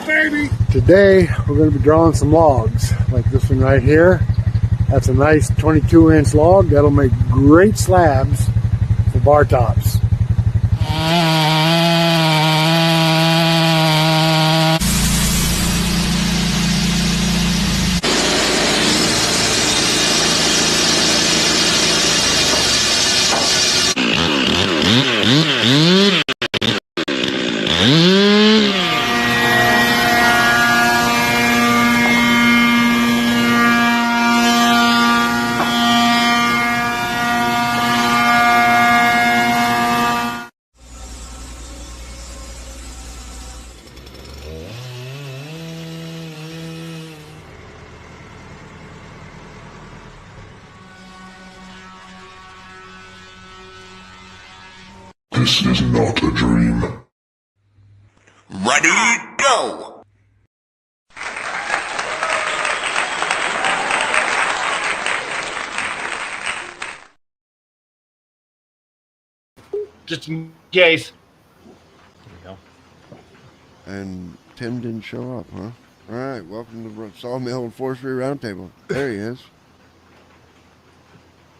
Today we're going to be drawing some logs like this one right here. That's a nice 22-inch log that'll make great slabs for bar tops. This is not a dream. Ready, go! Just in case. There you go. And Tim didn't show up, huh? All right, welcome to the Sawmill and Forestry RoundTable. There he is.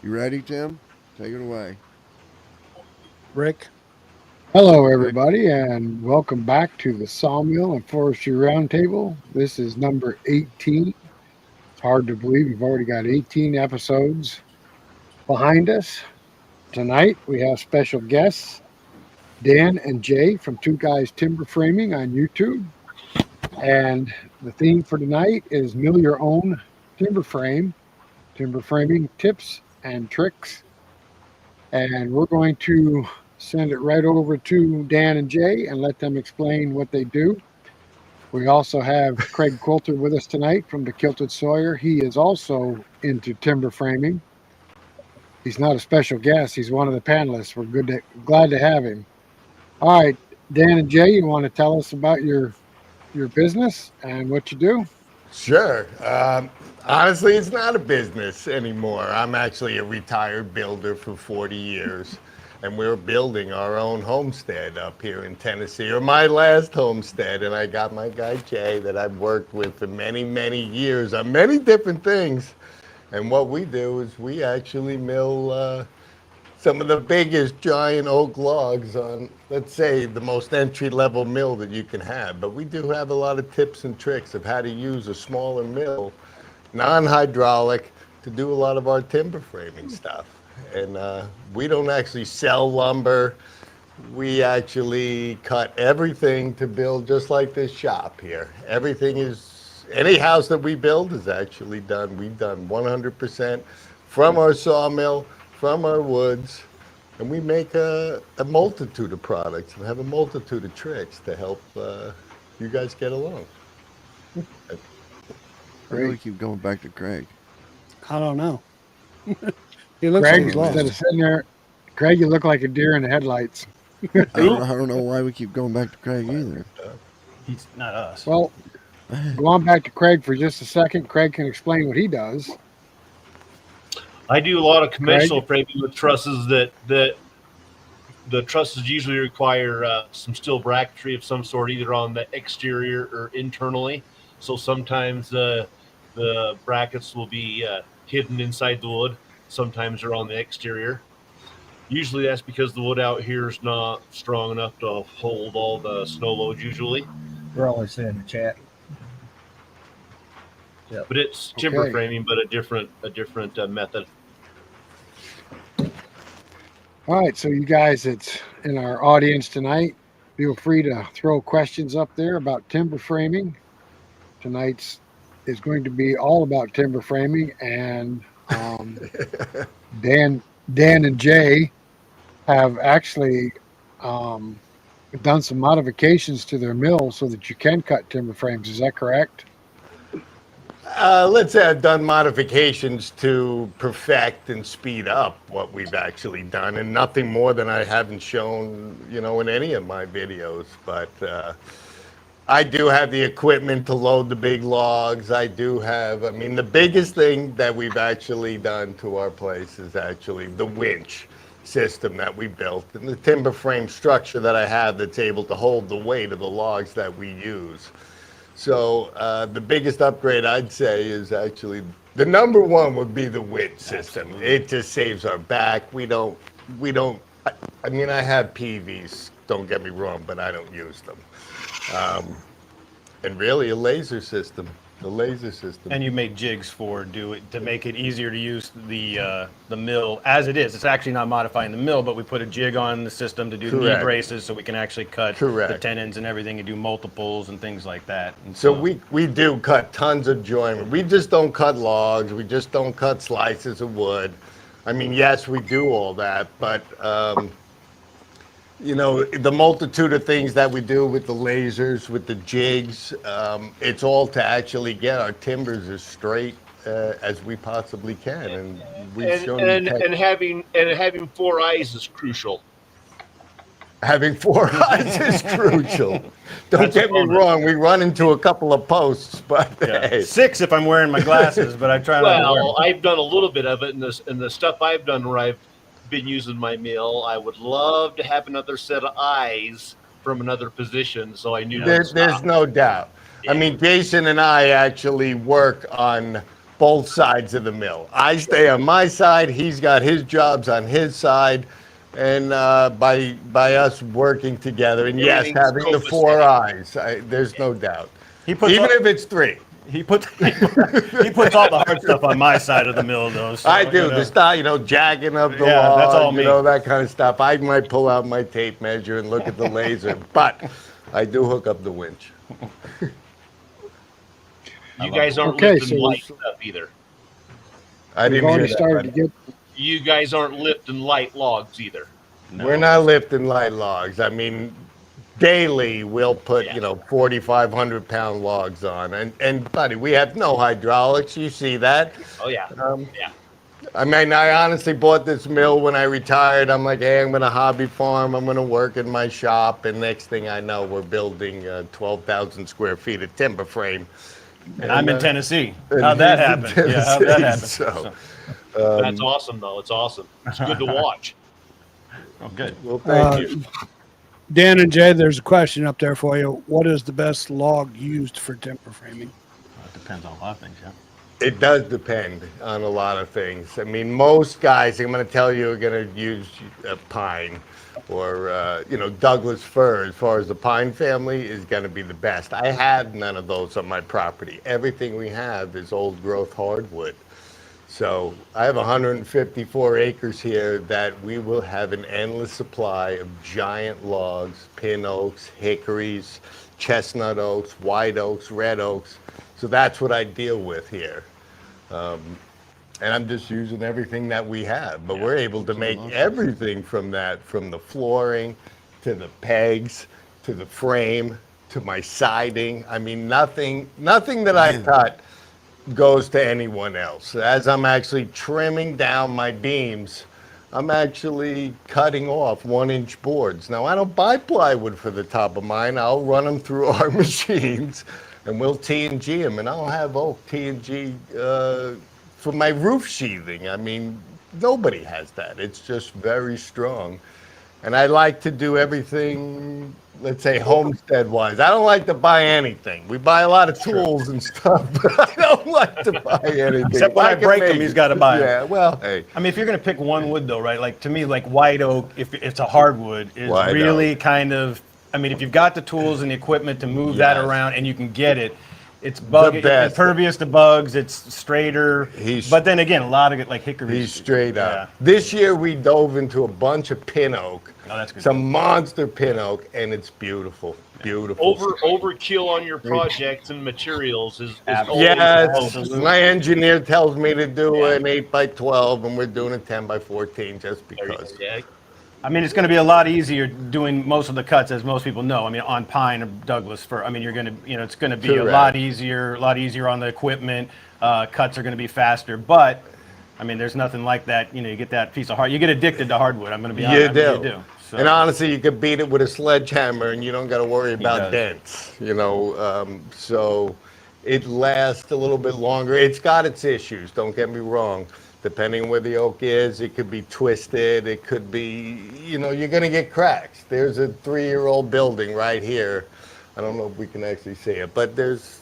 You ready, Tim? Take it away. Rick. Hello, everybody, and welcome back to the Sawmill and Forestry Roundtable. This is number 18. It's hard to believe we've already got 18 episodes behind us. Tonight, we have special guests, Dan and Jay from Two Guys Timberframing on YouTube. And the theme for tonight is Mill Your Own Timber Frame, Timberframing Tips and Tricks. And we're going to send it right over to Dan and Jay and let them explain what they do. We also have Craig Quilter with us tonight from the Kilted Sawyer. He is also into timber framing. He's not a special guest. He's one of the panelists. We're glad to have him. All right, Dan and Jay, you want to tell us about your business and what you do? Sure. Honestly, it's not a business anymore. I'm actually a retired builder for 40 years. And we're building our own homestead up here in Tennessee, or my last homestead. And I got my guy Jay that I've worked with for many, many years on many different things. And what we do is we actually mill some of the biggest giant oak logs on, let's say, the most entry-level mill that you can have. But we do have a lot of tips and tricks of how to use a smaller mill, non-hydraulic, to do a lot of our timber framing stuff. And we don't actually sell lumber. We actually cut everything to build just like this shop here. Everything is, any house that we build is actually done. We've done 100% from our sawmill, from our woods, and we make a multitude of products and have a multitude of tricks to help you guys get along. I really keep going back to Craig. I don't know. He looks Craig, like instead of sitting there, Craig, you look like a deer in the headlights. I don't know why we keep going back to Craig either. He's not us. Well, go on back to Craig for just a second. Craig can explain what he does. I do a lot of conventional framing with trusses that the trusses usually require some steel bracketry of some sort, either on the exterior or internally. So sometimes the brackets will be hidden inside the wood. Sometimes they're on the exterior. Usually that's because the wood out here is not strong enough to hold all the snow loads usually. We're only saying the chat. Yep. But it's timber framing, but a different method. All right, so you guys that's in our audience tonight, feel free to throw questions up there about timber framing. Tonight's is going to be all about timber framing, and Dan and Jay have actually done some modifications to their mill so that you can cut timber frames. Is that correct? Let's say I've done modifications to perfect and speed up what we've actually done, and nothing more than I haven't shown, in any of my videos. But I do have the equipment to load the big logs. I do have, the biggest thing that we've actually done to our place is actually the winch system that we built and the timber frame structure that I have that's able to hold the weight of the logs that we use. So the biggest upgrade I'd say is actually the number one would be the width system. It just saves our back. We don't. I mean, I have PVs. Don't get me wrong, but I don't use them. And really, a laser system. The laser system. And you make jigs for to make it easier to use the mill as it is. It's actually not modifying the mill, but we put a jig on the system to do the knee Correct. braces, so we can actually cut the Correct. tenons and everything and do multiples and things like that. And So we do cut tons of joinery. We just don't cut logs. We just don't cut slices of wood. I mean, yes, we do all that, but you know, the multitude of things that we do with the lasers, with the jigs, it's all to actually get our timbers as straight as we possibly can. And we've shown And having 4 eyes is crucial. having 4 eyes is crucial. Don't get me wrong, we run into a couple of posts, but hey. 6 if I'm wearing my glasses, but I try not to wear them. Well, I've done a little bit of it, and the stuff I've done where I've been using my mill, I would love to have another set of eyes from another position, so I knew There's no doubt. I mean, Jason and I actually work on both sides of the mill. I stay on my side, he's got his jobs on his side, and by us working together, and yes, having the 4 eyes, there's no doubt. Even if it's 3. He puts all the hard stuff on my side of the mill, though. So, I do the stuff, you know, jagging of the Yeah, log, that's all me. you know, that kind of stuff. I might pull out my tape measure and look at the laser, but I do hook up the winch. You guys aren't Okay, lifting so- light stuff either. I We've didn't hear already that. started to buddy. get. You guys aren't lifting light logs either. We're not lifting light logs. I mean, daily we'll put, you know, 4,500 pound logs on. And buddy, we have no hydraulics. You see that. Oh yeah, yeah. I mean, I honestly bought this mill when I retired. I'm like, hey, I'm going to hobby farm. I'm going to work in my shop. And next thing I know, we're building 12,000 square feet of timber frame. And I'm in Tennessee. How'd that happen? Yeah, how'd that happen? So, That's awesome, though. It's awesome. It's good to watch. Oh, good. well, thank you. Dan and Jay, there's a question up there for you. What is the best log used for timber framing? It depends on a lot of things, yeah. It does depend on a lot of things. I mean, most guys, I'm going to tell you, are going to use pine or, you know, Douglas fir. As far as the pine family is going to be the best. I have none of those on my property. Everything we have is old growth hardwood. So I have 154 acres here that we will have an endless supply of giant logs, pin oaks, hickories, chestnut oaks, white oaks, red oaks. So that's what I deal with here. And I'm just using everything that we have, but we're able to make everything from that, from the flooring to the pegs, to the frame, to my siding. I mean, nothing that I cut goes to anyone else. As I'm actually trimming down my beams, I'm actually cutting off 1-inch boards. Now, I don't buy plywood for the top of mine. I'll run them through our machines and we'll T&G them, and I'll have oak T&G for my roof sheathing. I mean, nobody has that. It's just very strong. And I like to do everything, let's say, homestead-wise. I don't like to buy anything. We buy a lot of tools and stuff, but I don't like to buy anything. Except when I break them, he's got to buy them. Yeah, well, hey. I mean, if you're going to pick one wood, though, right? Like, to me, like white oak, if it's a hardwood, is White really kind of, I mean, if you've got the tools and the equipment to move that Yes. around and you can get it, it's bug, it's best. impervious to bugs, it's straighter. He's- but then again, a lot of it, like hickory. He's straight up. Yeah. This year we dove into a bunch of pin oak, Oh, that's good. some monster pin oak, and it's beautiful, beautiful. Overkill on your projects and materials is always Yes, Absolutely. my engineer tells me to do Yeah. an 8x12, and we're doing a 10x14 just There you go. because. Yeah. I mean, it's going to be a lot easier doing most of the cuts, as most people know. I mean, on pine or Douglas fir. I mean, you're going to, you know, it's going to be a lot easier on the equipment. Cuts are going to be faster, but I mean, there's nothing like that. You know, you get that piece of hard. You get addicted to hardwood. I'm going to be honest. You I mean, do. you do. So, And honestly, you could beat it with a sledgehammer, and you don't got to worry about does. dents. You know, so it lasts a little bit longer. It's got its issues. Don't get me wrong. Depending on where the oak is, it could be twisted. It could be, you know, you're going to get cracks. There's a 3-year-old building right here I don't know if we can actually see it, but there's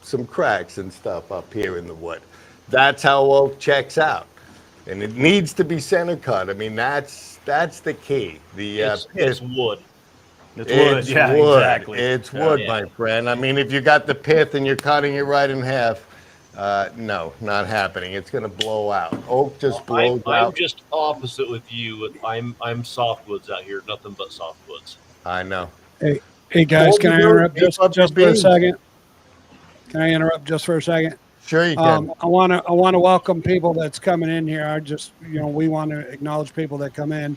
some cracks and stuff up here in the wood. That's how oak checks out. And it needs to be center cut. I mean, that's the key. It's wood. It's wood. Yeah, wood. exactly. It's wood, Yeah. my friend. I mean, if you got the pith and you're cutting it right in half, no, not happening. It's going to blow out. Oak just blows I'm out. just opposite with you. I'm softwoods out here, nothing but softwoods. I know. Hey guys, What can I we do, interrupt keep just up your for a beans. second? Can I interrupt just for a second? Sure you can. I want to welcome people that's coming in here. I just, we want to acknowledge people that come in.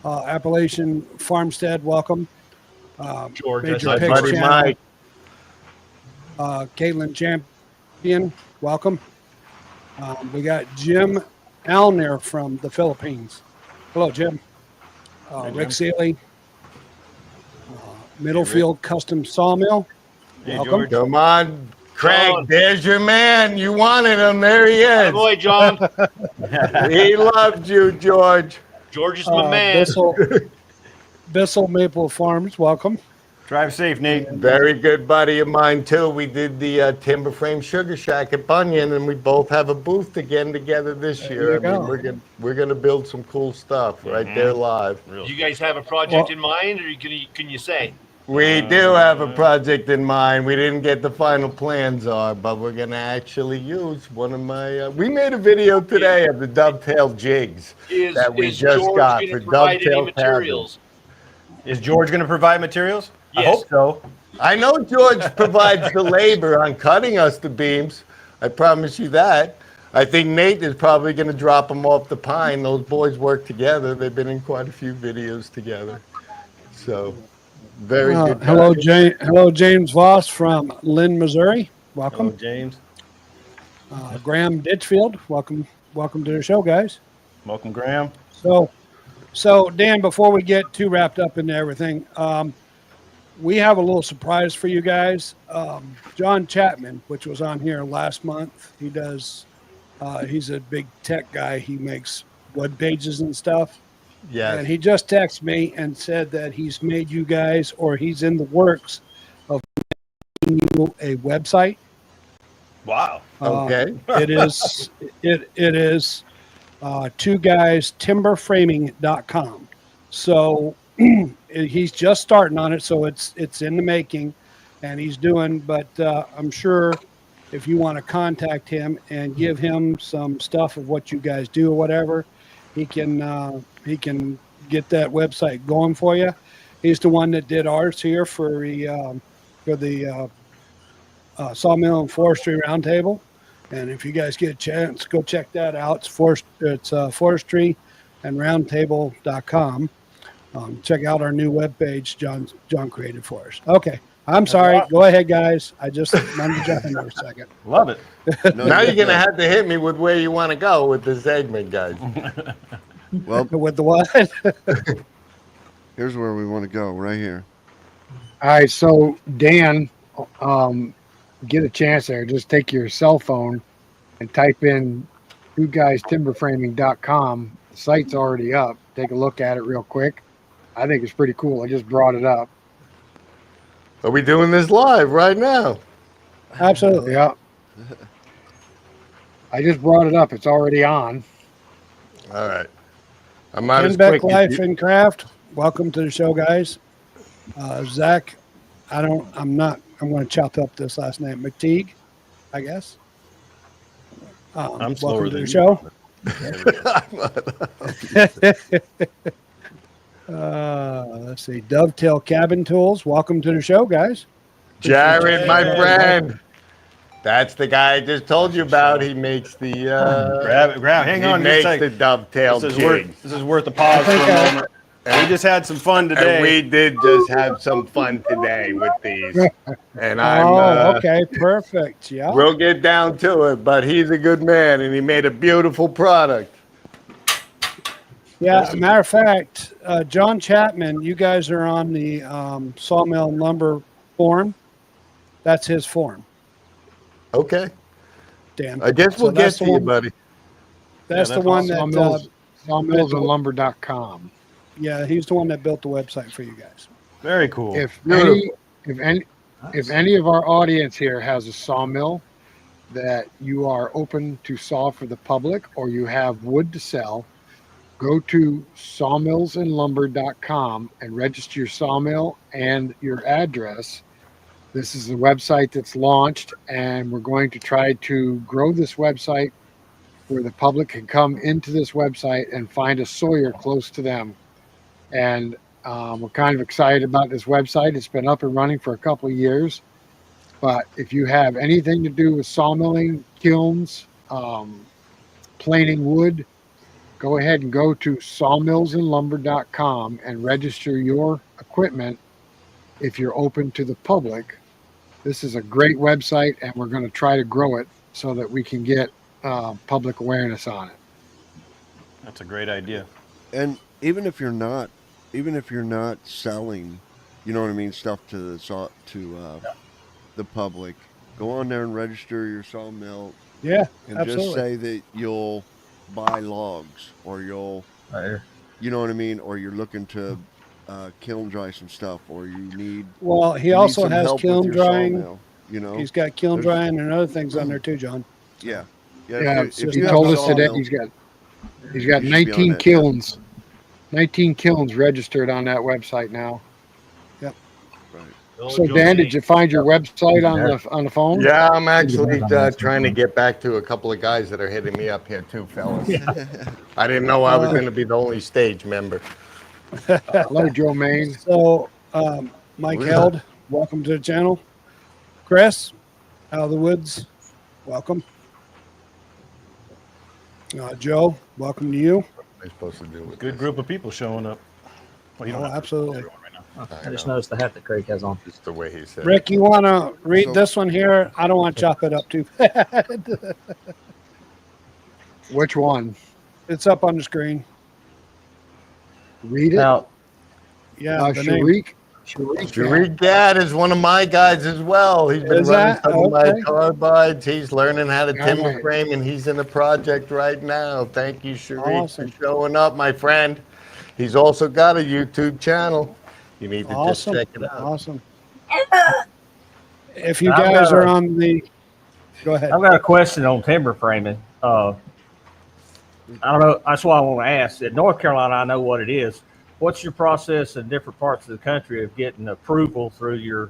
Appalachian Farmstead, welcome. George, Major My Pigs buddy Channel. Mike. Caitlin Champion, welcome. We got Jim Alner from the Philippines. Hello, Jim. Rick Seeley, Middlefield Custom Sawmill. Hey, Welcome. George. Come on, Craig. John. There's your man. You wanted him. There he Hi, is. boy, John. He loved you, George. George is my man. Bissell Maple Farms, welcome. Drive safe, Nate. Very good buddy of mine, too. We did the Timberframe Sugar Shack at Bunyan, and we both have a booth again together this year. you go. We're gonna build some cool stuff right there live. You guys have a project in mind, or can you say? We do have a project in mind. We didn't get the final plans on, but we're gonna actually use one of my. We made a video today of the dovetail jigs that we Is just George got gonna for provide any dovetail materials? Is George going to provide materials? I Yes. hope so. I know George provides the labor on cutting us the beams. I promise you that. I think Nate is probably going to drop them off the pine. Those boys work together. They've been in quite a few videos together. So, very good. Hello, guys. Hello, James Voss from Lynn, Missouri. Hello, Welcome. James. Graham Ditchfield, welcome to the show, guys. Welcome, Graham. So Dan, before we get too wrapped up into everything, we have a little surprise for you guys. John Chapman, which was on here last month, he does. He's a big tech guy. He makes web pages and stuff. Yes. And he just texted me and said that he's made you guys, or he's in the works of making you a website. Wow. Okay. It is two guys timberframing.com. So he's just starting on it, so it's in the making, and he's doing. But I'm sure if you want to contact him and give him some stuff of what you guys do or whatever, he can get that website going for you. He's the one that did ours here for the Sawmill and Forestry RoundTable. And if you guys get a chance, go check that out. It's forestry and roundtable.com. Check out our new webpage John created for us. Okay. I'm sorry. Go ahead, guys. I just wanted to jump in there a second. Love it. Now you're going to have to hit me with where you want to go with the segment, guys. Well, With the what? here's where we want to go, right here. All right, so Dan, get a chance there. Just take your cell phone and type in twoguystimberframing.com. The site's already up. Take a look at it real quick. I think it's pretty cool. I just brought it up. Are we doing this live right now? Absolutely. Yeah. I just brought it up. It's already on. All right. I'm not as Kenbeck quick as Life you. and Craft. Welcome to the show, guys. Zach, I'm going to chop up this last name. McTeague, I guess. I'm slower welcome to than the show. Let's see. Dovetail Cabin Tools. Welcome to the show, guys. Jared, my friend. That's the guy I just told you about. He makes the Grab. Hang on. he just a makes sec. the dovetail This jigs. is worth a pause for a moment. We just had some fun And today. we did just have some fun today with these. And Okay. Perfect. Yeah. we'll get down to it, but he's a good man and he made a beautiful product. Yeah. Matter of fact, John Chapman, you guys are on the Sawmill and Lumber forum. That's his forum. Okay. Dan. I guess we'll So get that's to the you, one- buddy. That's the that's one that. Sawmillsandlumber.com. Yeah, he's the one that built the website for you guys. Very cool. If if any of our audience here has a sawmill that you are open to saw for the public, or you have wood to sell, go to sawmillsandlumber.com and register your sawmill and your address. This is the website that's launched, and we're going to try to grow this website where the public can come into this website and find a sawyer close to them. And we're kind of excited about this website. It's been up and running for a couple of years. But if you have anything to do with sawmilling, kilns, planing wood, go ahead and go to sawmillsandlumber.com and register your equipment if you're open to the public. This is a great website, and we're going to try to grow it so that we can get public awareness on it. That's a great idea. And even if you're not selling, you know what I mean, stuff to the public, go on there and register your sawmill. Yeah, and absolutely. just say that you'll buy logs, or you'll, you know what I mean, or you're looking to kiln dry some stuff, or you need. Well, he you need also some has help with kiln your drying. sawmill, you know, He's got kiln drying and other things on there too, John. yeah. Yeah, if he you have told a us today sawmill, he's got you should be on 19 that, kilns, 19 kilns registered on that website now. Right. So Dan, did you find your website on the phone? Yeah, I'm actually trying to get back to a couple of guys that are hitting me up here too, fellas. I didn't know I was going to be the only stage member. Hello, Joe Main. So, Mike Held, welcome to the channel. Chris, out of the woods, welcome. Joe, welcome to you. What am I supposed to do with Good this? group of people showing up. Well, you don't Oh, have to absolutely. do it right now. I just noticed the hat that Craig has on. Just the way he said Rick, you want to read So- this one here? I don't want to chop it up too bad. Which one? It's up on the screen. Read it. Now, Yeah, the name. Sharik. Sharik Gadd is one of my guys as well. He's been Is running that? some of my Okay. carbides. He's learning how to All timber right. frame, and he's in the project right now. Thank you, Sharik, Awesome. for showing up, my friend. He's also got a YouTube channel. You need to Awesome. just check it out. Awesome. If you I've guys got are a- on the, go ahead. I've got a question on timber framing. I don't know. That's why I want to ask. In North Carolina, I know what it is. What's your process in different parts of the country of getting approval through your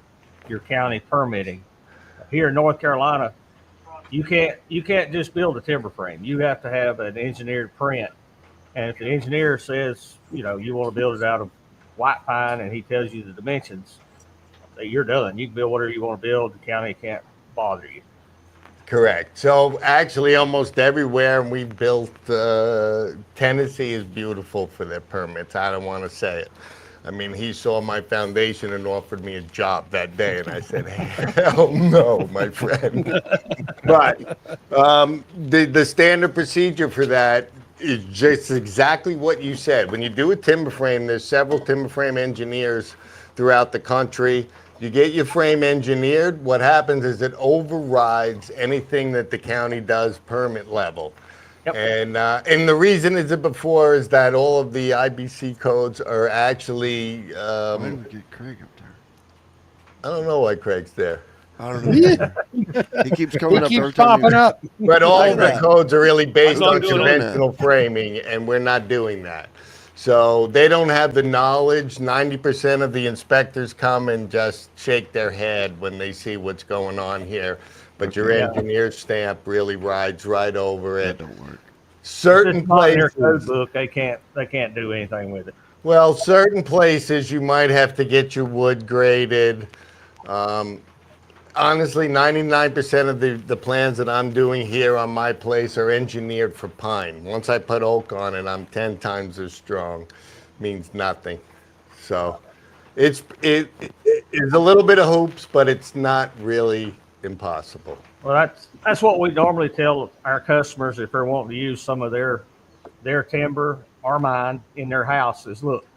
county permitting? Here in North Carolina, you can't just build a timber frame. You have to have an engineered print. And if the engineer says, you want to build it out of white pine and he tells you the dimensions, you're done. You can build whatever you want to build. The county can't bother you. Correct. So actually, almost everywhere we built, Tennessee is beautiful for their permits. I don't want to say it. I mean, he saw my foundation and offered me a job that day, and I said, hell no, my friend. But the standard procedure for that is just exactly what you said. When you do a timber frame, there's several timber frame engineers throughout the country. You get your frame engineered. What happens is it overrides anything that the county does permit level. Yep. And the reason is that all of the IBC codes are actually, Why did we get Craig up there? I don't know why Craig's there. I don't know. He keeps coming up Keeps every time. popping up. But all of the codes are really based I'm on doing conventional framing, and we're not doing that. So they don't have the knowledge. 90% of the inspectors come and just shake their head when they see what's going on here. But your engineer stamp really rides right over That it. don't work. Certain It's not in their code places, book. They can't do anything with it. well, certain places you might have to get your wood graded. Honestly, 99% of the plans that I'm doing here on my place are engineered for pine. Once I put oak on it, I'm 10 times as strong. Means nothing. So it is a little bit of hoops, but it's not really impossible. Well, that's what we normally tell our customers if they're wanting to use some of their timber or mine in their house is, look,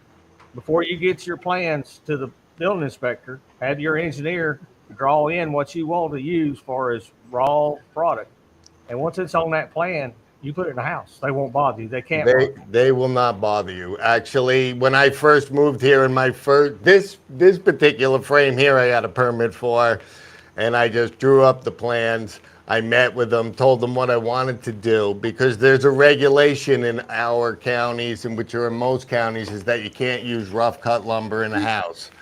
before you get your plans to the building inspector, have your engineer draw in what you want to use for as raw product. And once it's on that plan, You put it in the house. They won't bother you. They can't. bother you. They will not bother you. Actually, when I first moved here in my first, this particular frame here I got a permit for, and I just drew up the plans. I met with them, told them what I wanted to do, because there's a regulation in our counties, and which are in most counties, is that you can't use rough cut lumber in a house.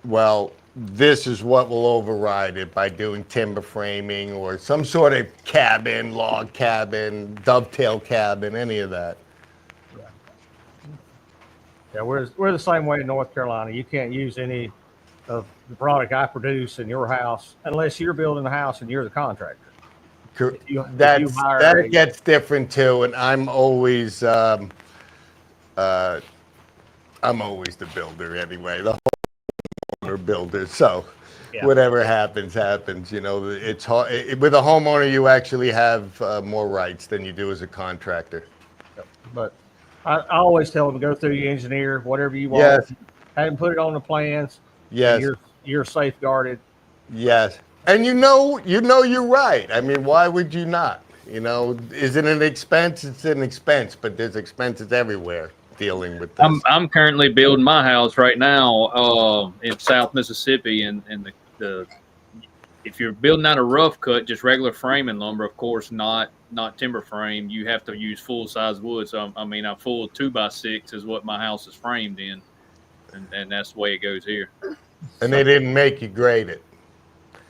Well, this is what will override it by doing timber framing or some sort of cabin, log cabin, dovetail cabin, any of that. Yeah, we're the same way in North Carolina. You can't use any of the product I produce in your house unless you're building the house and you're the contractor. That gets different too, and I'm always the builder anyway, the homeowner builder. So whatever happens, happens. You know, it's hard. With a homeowner, you actually have more rights than you do as a contractor. But I always tell them to go through your engineer, whatever you want. Yes. Have them put it on the plans. Yes. You're safeguarded. Yes. And you're right. I mean, why would you not? You know, is it an expense? It's an expense, but there's expenses everywhere dealing with this. I'm currently building my house right now in South Mississippi, and the if you're building out a rough cut, just regular framing lumber, of course, not timber frame, you have to use full size wood. So I mean, a full 2x6 is what my house is framed in, and that's the way it goes here. And they didn't make you grade it.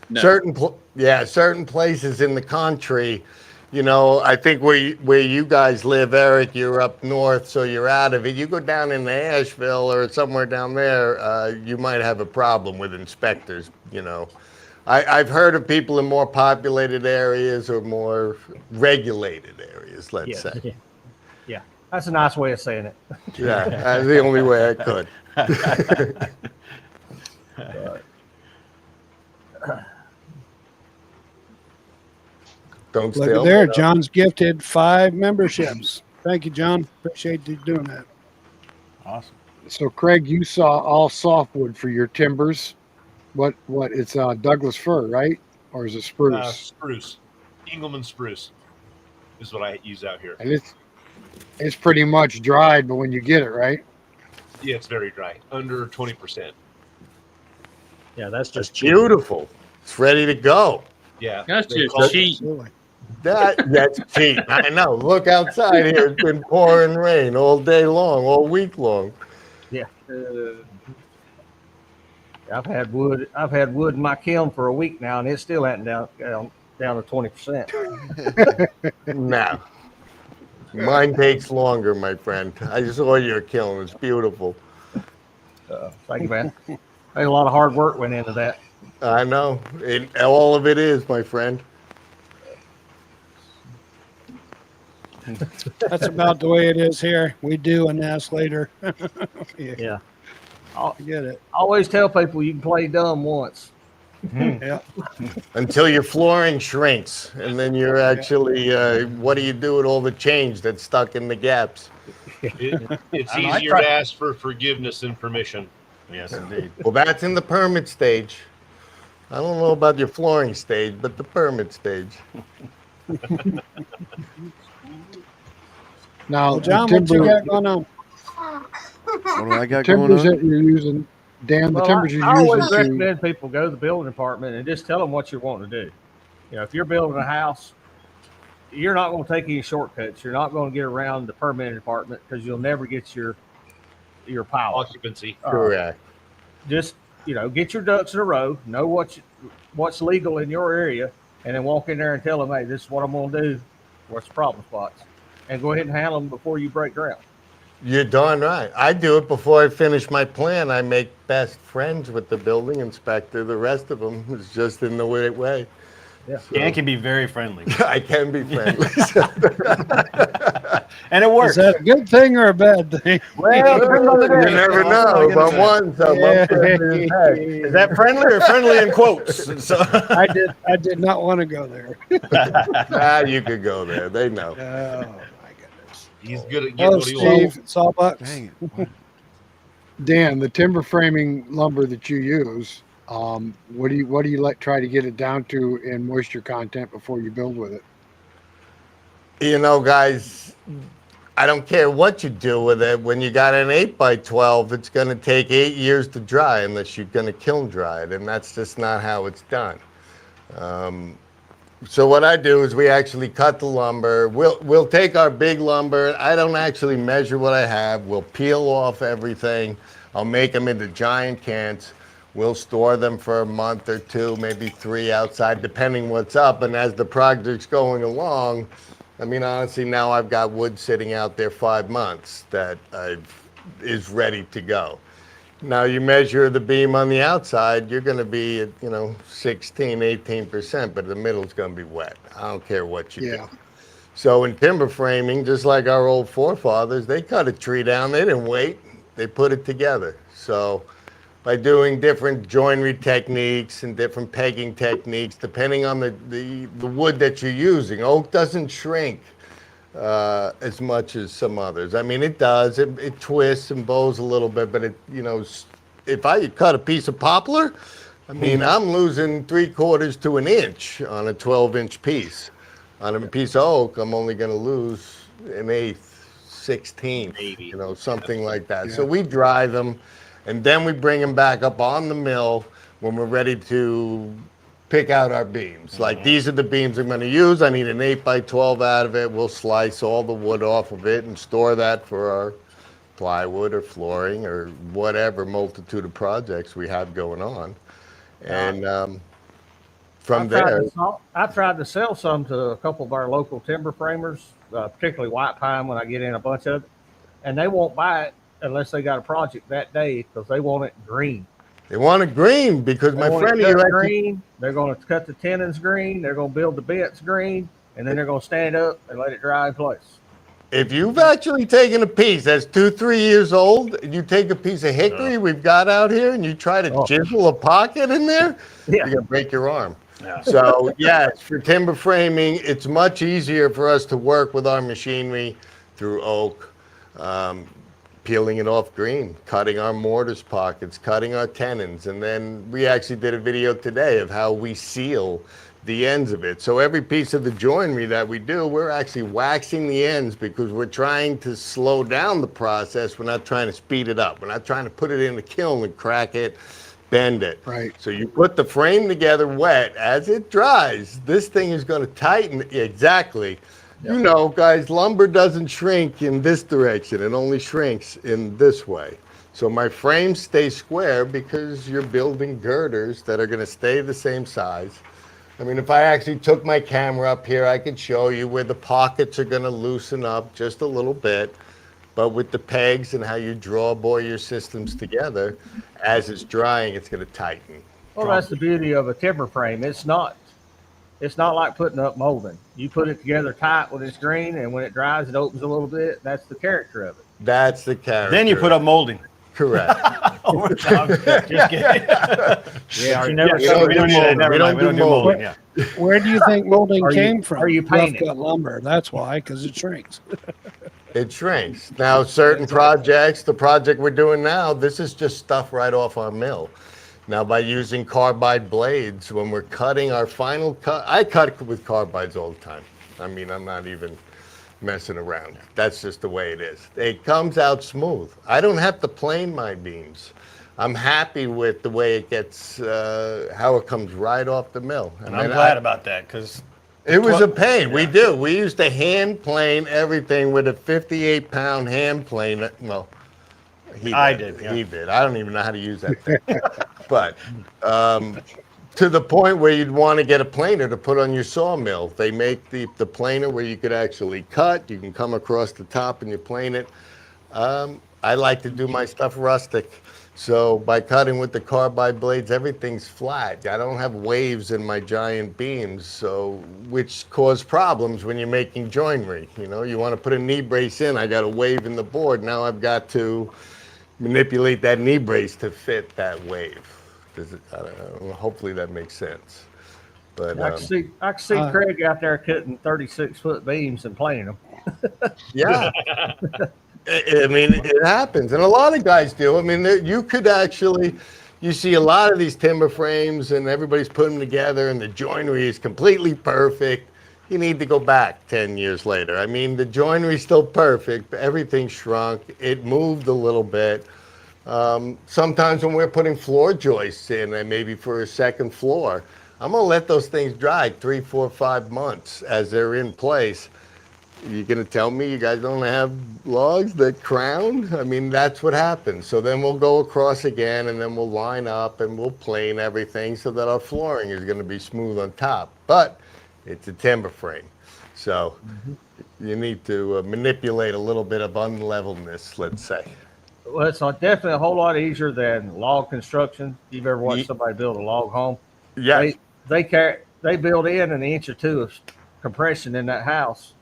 No. Certain places in the country, you know, I think where you guys live, Eric, you're up north, so you're out of it. You go down into Asheville or somewhere down there, you might have a problem with inspectors, you know. I've heard of people in more populated areas or more regulated areas, let's say. Yeah, that's a nice way of saying it. Yeah, that's the only way I could. Don't Look steal. at there. John's gifted 5 memberships. Thank you, John. Appreciate you doing that. Awesome. So, Craig, you saw all softwood for your timbers. What? It's Douglas fir, right? Or is it spruce? Spruce. Engelmann spruce is what I use out here. And it's pretty much dried, but when you get it, right? Yeah, it's very dry, under 20%. Yeah, that's just It's beautiful. It's ready to go. Yeah, That's they just call it- cheap. Absolutely. That's cheap. I know. Look outside here. It's been pouring rain all day long, all week long. I've had wood in my kiln for a week now, and it's still down to 20%. No. Mine takes longer, my friend. I saw your kiln. It's beautiful. Thank you, man. There's a lot of hard work went into that. I know. All of it is, my friend. That's about the way it is here. We do and ask later. Yeah. I get it. I always tell people you can play dumb once. Yeah. Until your flooring shrinks, and then you're actually, what do you do with all the change that's stuck in the gaps? It's I know, I easier tried- to ask for forgiveness than permission. Yes, indeed. Well, that's in the permit stage. I don't know about your flooring stage, but the permit stage. Now, Well, John, the what you got going on? What do I got going timbers on? that you're using, Dan, the Well, timbers I you're always using to, recommend people go to the building department and just tell them what you're wanting to do. You know, if you're building a house, you're not going to take any shortcuts. You're not going to get around the permitting department because you'll never get your power. Occupancy. Correct. Just, get your ducks in a row, know what's legal in your area, and then walk in there and tell them, hey, this is what I'm going to do. What's the problem spots? And go ahead and handle them before you break ground. You're darn right. I do it before I finish my plan. I make best friends with the building inspector. The rest of them is just in the right way. Yeah. Dan can be very friendly, I can be friendly. and it Is works. that a good thing or a bad thing? Well, depends on the day. You never know. If I'm one, so I'm friendly as heck. Is that friendly or friendly in quotes? So, I did not want to go there. You could go there. They know. Oh my goodness. He's good at getting Oh, what he wants. Steve, Sawbucks. Dang it. Dan, the timber framing lumber that you use, what do you try to get it down to in moisture content before you build with it? You know, guys, I don't care what you do with it. When you got an 8x12, it's going to take 8 years to dry unless you're going to kiln dry it, and that's just not how it's done. So what I do is we actually cut the lumber. We'll take our big lumber. I don't actually measure what I have. We'll peel off everything. I'll make them into giant cans. We'll store them for a month or two, maybe 3 outside, depending what's up. And as the project's going along, I mean, honestly, now I've got wood sitting out there 5 months that is ready to go. Now you measure the beam on the outside, you're going to be at, 16, 18%, but the middle's going to be wet. I don't care what you do. So in timber framing, just like our old forefathers, they cut a tree down. They didn't wait. They put it together. So by doing different joinery techniques and different pegging techniques, depending on the wood that you're using, oak doesn't shrink as much as some others. I mean, it does. It twists and bows a little bit, but if I cut a piece of poplar, I mean, I'm losing 3/4 to an inch on a 12-inch piece. On a piece of oak, I'm only going to lose an eighth, 16, maybe, something like that. So we dry them, and then we bring them back up on the mill when we're ready to pick out our beams. Like, these are the beams I'm going to use. I need an 8x12 out of it. We'll slice all the wood off of it and store that for our plywood or flooring or whatever multitude of projects we have going on. And from there, I tried to sell some to a couple of our local timber framers, particularly white pine, when I get in a bunch of it, and they won't buy it unless they got a project that day because they want it green. They want it green because my friend here green. They're going to cut the tenons green. They're going to build the bits green, and then they're going to stand up and let it dry in place. If you've actually taken a piece that's 2-3 years old, and you take a piece of hickory we've got out here, and you try to chisel a pocket in there, you're gonna break your arm. So yes, for timber framing, it's much easier for us to work with our machinery through oak. Peeling it off green, cutting our mortise pockets, cutting our tenons, and then we actually did a video today of how we seal the ends of it. So every piece of the joinery that we do, we're actually waxing the ends because we're trying to slow down the process. We're not trying to speed it up. We're not trying to put it in the kiln and crack it, bend it. Right. So you put the frame together wet. As it dries, this thing is going to tighten. Exactly. You know, guys, lumber doesn't shrink in this direction. It only shrinks in this way. So my frames stay square because you're building girders that are going to stay the same size. I mean, if I actually took my camera up here, I could show you where the pockets are going to loosen up just a little bit. But with the pegs and how you draw bore your systems together, as it's drying, it's going to tighten. Well, that's the beauty of a timber frame. It's not like putting up molding. You put it together tight when it's green, and when it dries, it opens a little bit. That's the character of it. That's the character. Then you put up molding. Correct. Oh, just kidding. Yeah, you never we don't do molding. Yeah. Where do you think molding came from? Are you painting? Rough cut lumber. That's why, because it shrinks. It shrinks. Now, certain projects, the project we're doing now, this is just stuff right off our mill. Now, by using carbide blades, when we're cutting our final cut, I cut with carbides all the time. I mean, I'm not even messing around. That's just the way it is. It comes out smooth. I don't have to plane my beams. I'm happy with the way it gets, how it comes right off the mill. And I'm glad about that because it was a pain. Yeah. We used to hand plane everything with a 58-pound hand plane. Well, he did. I don't even know how to use that thing. But to the point where you'd want to get a planer to put on your sawmill. They make the planer where you could actually cut. You can come across the top and you plane it. I like to do my stuff rustic. So by cutting with the carbide blades, everything's flat. I don't have waves in my giant beams, so which cause problems when you're making joinery. You know, you want to put a knee brace in, I got a wave in the board. Now I've got to manipulate that knee brace to fit that wave. Hopefully that makes sense. But I can see Craig out there cutting 36-foot beams and planing them. Yeah. I mean, it happens, and a lot of guys do. I mean, you could actually, you see a lot of these timber frames, and everybody's putting them together, and the joinery is completely perfect. you need to go back 10 years later. I mean, the joinery's still perfect, but everything shrunk. It moved a little bit. Sometimes when we're putting floor joists in, and maybe for a second floor, I'm gonna let those things dry 3, 4, 5 months as they're in place. You're gonna tell me you guys don't have logs that crown? I mean, that's what happens. So then we'll go across again, and then we'll line up and we'll plane everything so that our flooring is gonna be smooth on top. But it's a timber frame, so you need to manipulate a little bit of unlevelness, let's say. Well, it's definitely a whole lot easier than log construction. If you've ever watched somebody build a log home, Yes. They build in an inch or two of compression in that house,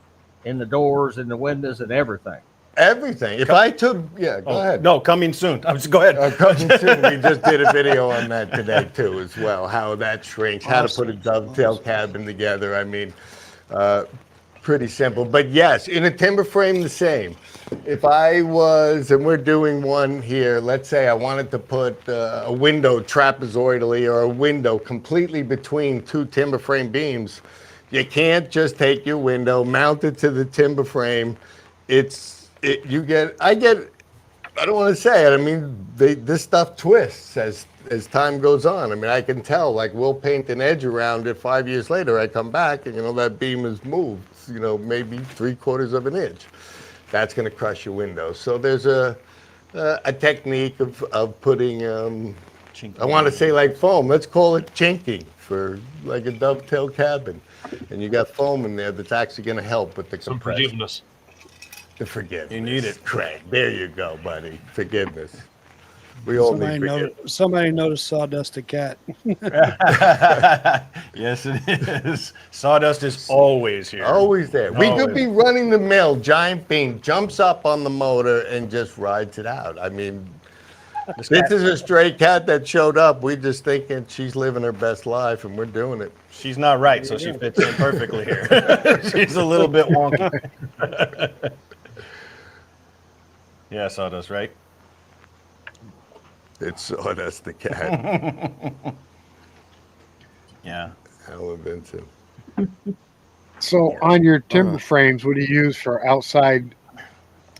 in the doors, in the windows, and everything. Everything. If I took, go ahead. No, coming soon. Go ahead. Coming soon. We just did a video on that today too, as well. How that shrinks, how to put a dovetail cabin together. I mean, pretty simple. But yes, in a timber frame, the same. If I was, and we're doing one here, let's say I wanted to put a window trapezoidally or a window completely between two timber frame beams, you can't just take your window, mount it to the timber frame. I don't want to say it. I mean, this stuff twists as time goes on. I mean, I can tell, like, we'll paint an edge around it 5 years later. I come back and, that beam has moved, maybe 3/4 of an inch. That's going to crush your window. So there's a technique of putting, I want to say like foam. Let's call it chinking for like a dovetail cabin. And you got foam in there that's actually going to help with the Some compression. forgiveness. The forgiveness. You need it. Craig. There you go, buddy. Forgiveness. We all need forgiveness. Somebody noticed Sawdust a cat. Yes, it is. Sawdust is always here. Always there. We could Always. be running the mill, giant beam, jumps up on the motor and just rides it out. I mean, this is a stray cat that showed up. We just thinking she's living her best life, and we're doing it. She's not right, so she fits in perfectly here. She's a little bit wonky. Yeah, Sawdust, right? It's Sawdust the cat. Yeah. Alan Vincent. So on your timber frames, what do you use for outside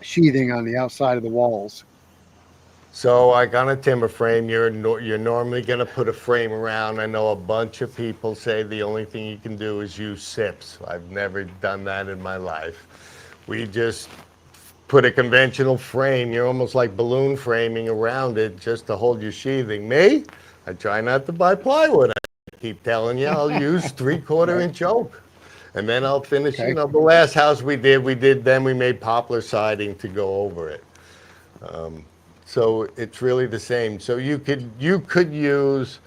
sheathing on the outside of the walls? So like on a timber frame, you're normally going to put a frame around. I know a bunch of people say the only thing you can do is use SIPs. I've never done that in my life. We just put a conventional frame. You're almost like balloon framing around it just to hold your sheathing. Me, I try not to buy plywood. I keep telling you I'll use 3/4 inch oak. And then I'll finish, Okay. the last house we made poplar siding to go over it. So it's really the same. So you could use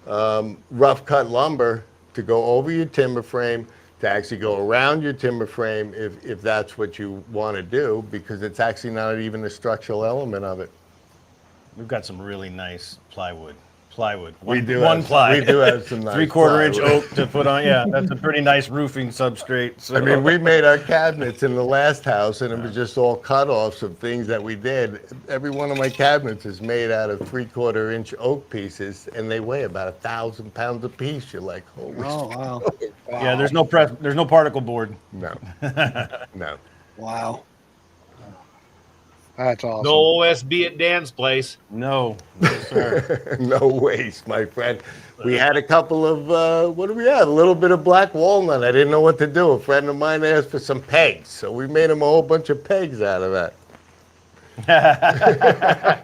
rough cut lumber to go over your timber frame, to actually go around your timber frame if that's what you want to do, because it's actually not even a structural element of it. We've got some really nice plywood. We do One have- ply. we do have some nice 3/4 inch plywood. oak to put on. Yeah, that's a pretty nice roofing substrate. So. I mean, we made our cabinets in the last house, and it was just all cut-offs of things that we did. Every one of my cabinets is made out of 3/4 inch oak pieces, and they weigh about 1,000 pounds a piece. You're like, holy Oh, wow. Yeah, there's no particle board. no, no. Wow. That's awesome. No OSB at Dan's place. No, sir. No waste, my friend. We had a couple of, what do we have? A little bit of black walnut. I didn't know what to do. A friend of mine asked for some pegs, so we made him a whole bunch of pegs out of that.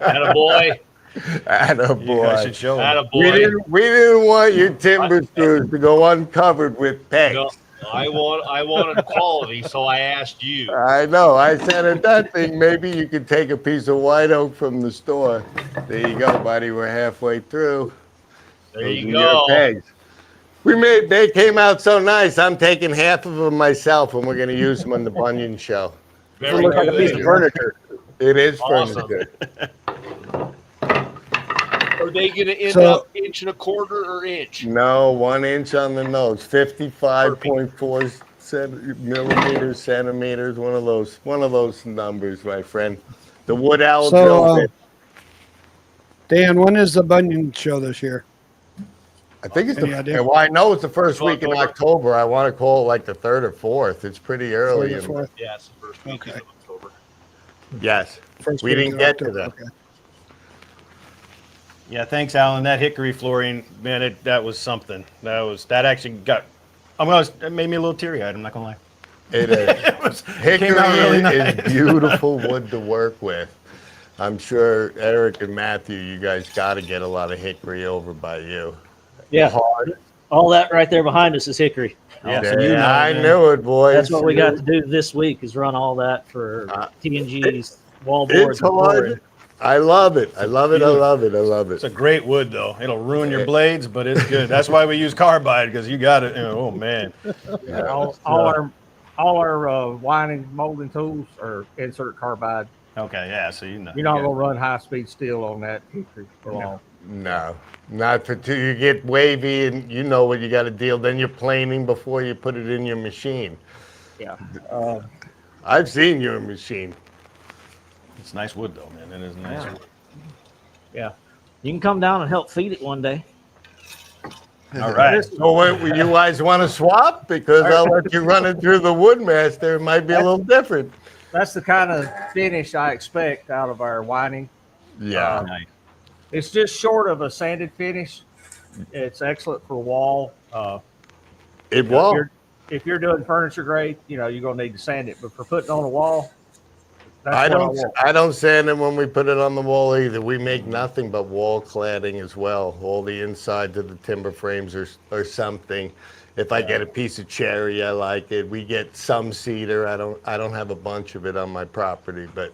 Attaboy. You guys Attaboy. should show 'em. Attaboy. We didn't want your timber screws to go uncovered with pegs. No, I wanted quality, so I asked you. I know. I said at that thing, maybe you could take a piece of white oak from the store. There you go, buddy. We're halfway through. There Those you are go. your pegs. They came out so nice. I'm taking half of them myself, and we're going to use them on the Bunyan show. Very Looks like a piece of good. furniture. It is Awesome. furniture. Are they going to end So- up 1.25 or inch? No, 1 inch on the nose, 55.4 centimeters. One of those numbers, my friend. The wood owl So, drilled it. Dan, when is the Bunyan show this year? I think it's Any idea? well, I know it's the first week in October. I want to call it like the 3rd or 4th. It's pretty early. Third or fourth? Yeah, it's the first weekend Okay. of October. Yes. First We week didn't in get to October, that. okay. Yeah, thanks, Alan. That hickory flooring, man, that was something. That actually it made me a little teary-eyed. I'm not gonna lie. It is. It came out really nice. is beautiful wood to work with. I'm sure Eric and Matthew, you guys got to get a lot of hickory over by you. Yeah, Hard. all that right there behind us is hickory. Yeah, Yeah, so you know, I man. knew it, boys. That's what we got to do this week is run all that for T&G's wall boards. It's hard. I love it. I love it. I love it. I love It's it. a great wood, though. It'll ruin your blades, but it's good. That's why we use carbide, because you got it. Oh man. Yeah, all our winding molding tools are insert carbide. Okay, yeah. So you know. You're not gonna run high speed steel on that hickory for long. No, not for two. You get wavy and you know what you got to deal. Then you're planing before you put it in your machine. Yeah. I've seen your machine. It's nice wood, though, man. It is nice. Yeah. Wood. Yeah. You can come down and help feed it one day. All right. So what, you guys want to swap? Because I'll let you run it through the Woodmaster. It might be a little different. That's the kind of finish I expect out of our winding. Yeah. Nice. It's just short of a sanded finish. It's excellent for wall. It If won't. if you're doing furniture grade, you're gonna need to sand it. But for putting on a wall, that's I what don't. want. I don't sand it when we put it on the wall either. We make nothing but wall cladding as well. All the insides of the timber frames or something. If I get a piece of cherry, I like it. We get some cedar. I don't have a bunch of it on my property, but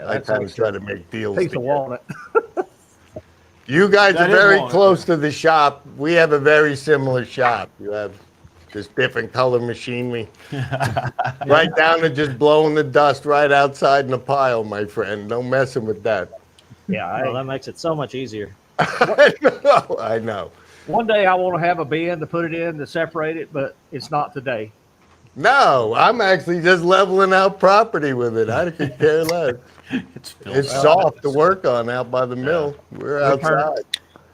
I that's kind of extra try to make deals. piece of together. walnut. You guys That are is very walnut. close to the shop. We have a very similar shop. You have just different color machinery. Right down to just blowing the dust right outside in a pile, my friend. No messing with that. Yeah. Well, that makes it so much easier. I know. One day I want to have a bin to put it in to separate it, but it's not today. No, I'm actually just leveling out property with it. I could care less. It's soft to work on out by the mill. We're outside.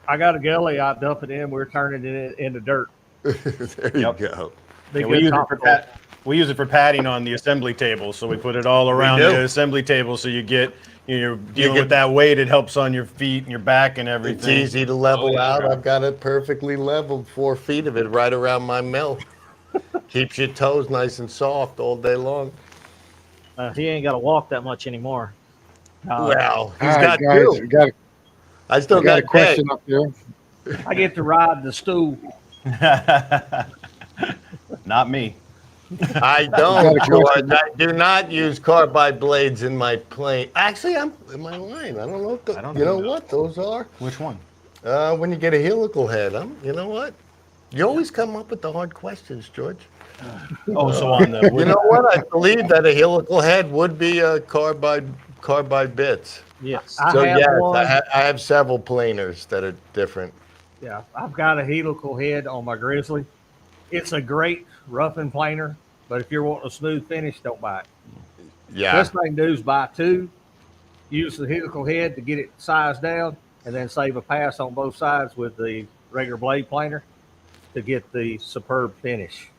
I got a gully. I dump it in. We're turning it into dirt. There you Yep. go. Be Yeah, good we use it for padding on the assembly table, so we put it all around do. the assembly table, so you're dealing get- with that weight. It helps on your feet and your back and It's everything. easy to level yeah. out. I've got it perfectly leveled, 4 feet of it right around my mill. Keeps your toes nice and soft all day long. He ain't got to walk that much anymore. Well, he's All got right, guys, two. I still I got a got question up there. I get to ride the stool. Not me. I got don't, a George. question. I do not use carbide blades in my plane. Actually, am I lying? I don't know. I don't You know know. what those are? Which one? When you get a helical head, you know what? You always come up with the hard questions, George. Oh, so on the You know what? I believe that a helical head would be a carbide bits. Yes. I So have yes, one. I have several planers that are different. Yeah, I've got a helical head on my Grizzly. It's a great roughing planer, but if you're wanting a smooth finish, don't buy it. Yeah. Best thing to do is buy two, use the helical head to get it sized down, and then save a pass on both sides with the regular blade planer to get the superb finish.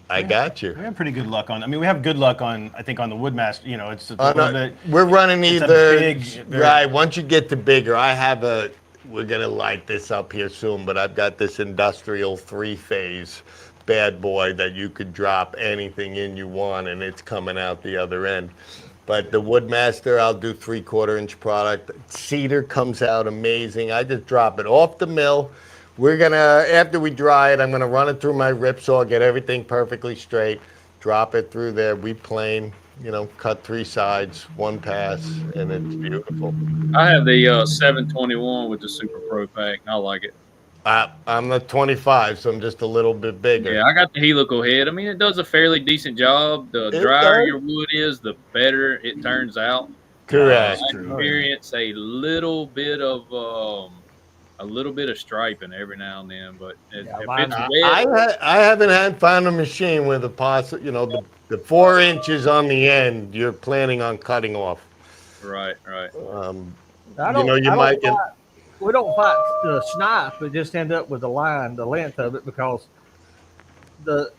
I got you. We have pretty good luck on. I mean, we have good luck on. I think on the Woodmaster. It's a Oh, little no, bit. we're running it's a either big- right. Once you get to bigger, we're gonna light this up here soon, but I've got this industrial 3-phase bad boy that you could drop anything in you want, and it's coming out the other end. But the Woodmaster, I'll do 3/4 inch product. Cedar comes out amazing. I just drop it off the mill. We're gonna, after we dry it, I'm gonna run it through my rip saw, get everything perfectly straight, drop it through there. We plane, cut 3 sides, 1 pass, and it's beautiful. I have the 721 with the Super Pro pack. And I like it. I'm the 25, so I'm just a little bit bigger. Yeah, I got the helical head. I mean, it does a fairly decent job. The It drier does. your wood is, the better it turns out. Correct. I experience a little bit of striping every now and then, but if mine- it's wet, I haven't found a machine with the 4 inches on the end you're planning on cutting off. right. I don't, you I don't might get. buy- we don't fight the snipe, we just end up with the line, the length of it, because the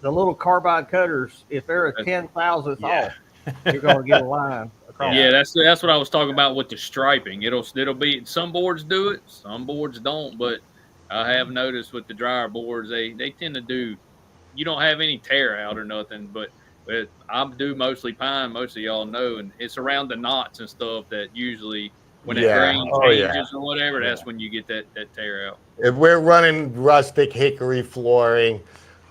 little carbide cutters, if they're a 10,000th off, you're going to get a line across. Yeah, that's what I was talking about with the striping. It'll be, some boards do it, some boards don't, but I have noticed with the dryer boards, they tend to do, you don't have any tear out or nothing, but I do mostly pine, most of y'all know, and it's around the knots and stuff that usually when it grain changes or whatever, that's when you get that tear out. If we're running rustic hickory flooring,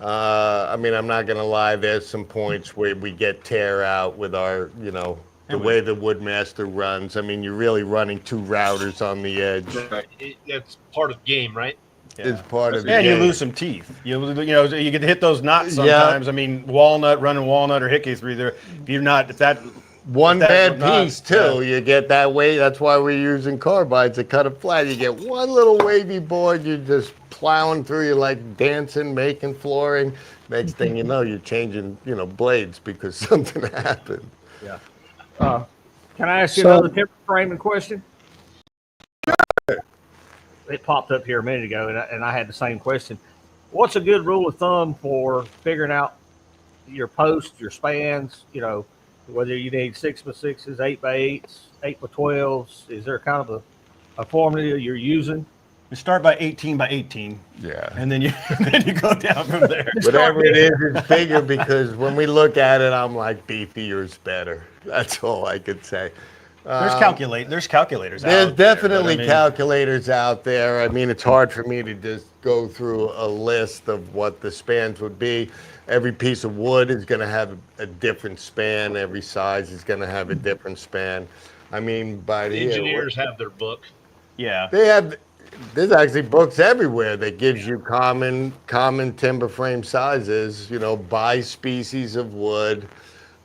I mean, I'm not going to lie, there's some points where we get tear out with our, you know, the way the Woodmaster runs. I mean, you're really running two routers on the edge. Right. That's part of the game, right? It's part of the And game. you lose some teeth. You know, you get to hit those knots sometimes. I mean, running walnut or hickory through there. If that one bad piece too, you get that way. That's why we're using carbides to cut it flat. You get one little wavy board, you're just plowing through. You're like dancing, making flooring. Next thing you know, you're changing, you know, blades because something happened. Yeah. Can I ask you another timber framing question? It popped up here a minute ago, and I had the same question. What's a good rule of thumb for figuring out your posts, your spans? You know, whether you need 6x6s, 8x8s, 8x12s. Is there kind of a formula you're using? You start by 18 by 18. Yeah. And then you go down from there. Whatever it is, it's bigger because when we look at it, I'm like, beefier's better. That's all I could say. There's calculators out There's there. definitely calculators out there. I mean, it's hard for me to just go through a list of what the spans would be. Every piece of wood is going to have a different span. Every size is going to have a different span. I mean, by the engineers have their book. Yeah. They have. There's actually books everywhere that gives you common timber frame sizes. You know, by species of wood.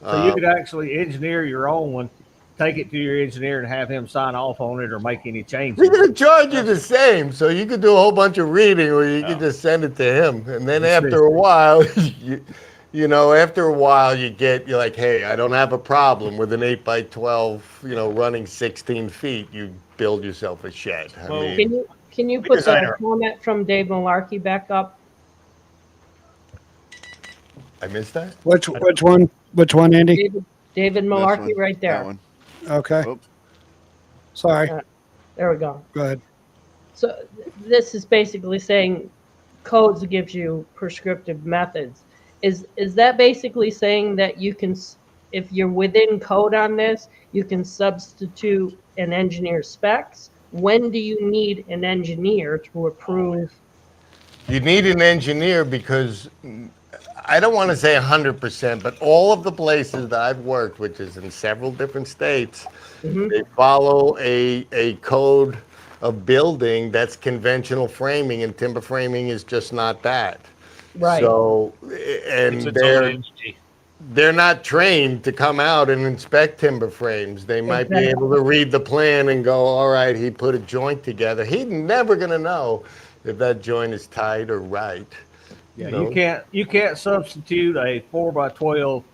So you could actually engineer your own one, take it to your engineer and have him sign off on it or make any changes. We're going to charge you the same, so you could do a whole bunch of reading or you could just send it to him. And then after a while, you know, after a while you're like, hey, I don't have a problem with an 8x12, you know, running 16 feet. You build yourself a shed. I mean, Can you put the comment from Dave Malarkey back up? I missed that? Which one, Andy? David Malarkey right there. That one. Okay. Oops. Sorry. There we go. Go ahead. So this is basically saying codes gives you prescriptive methods. Is that basically saying that you can, if you're within code on this, you can substitute an engineer's specs? When do you need an engineer to approve? You need an engineer because I don't want to say 100%, but all of the places that I've worked, which is in several different states, they follow a code of building that's conventional framing, and timber framing is just not that. Right. So, and they're not trained to come out and inspect timber frames. They might be able to read the plan and go, all right, he put a joint together. He's never going to know if that joint is tight or right. Yeah, you can't substitute a 4x12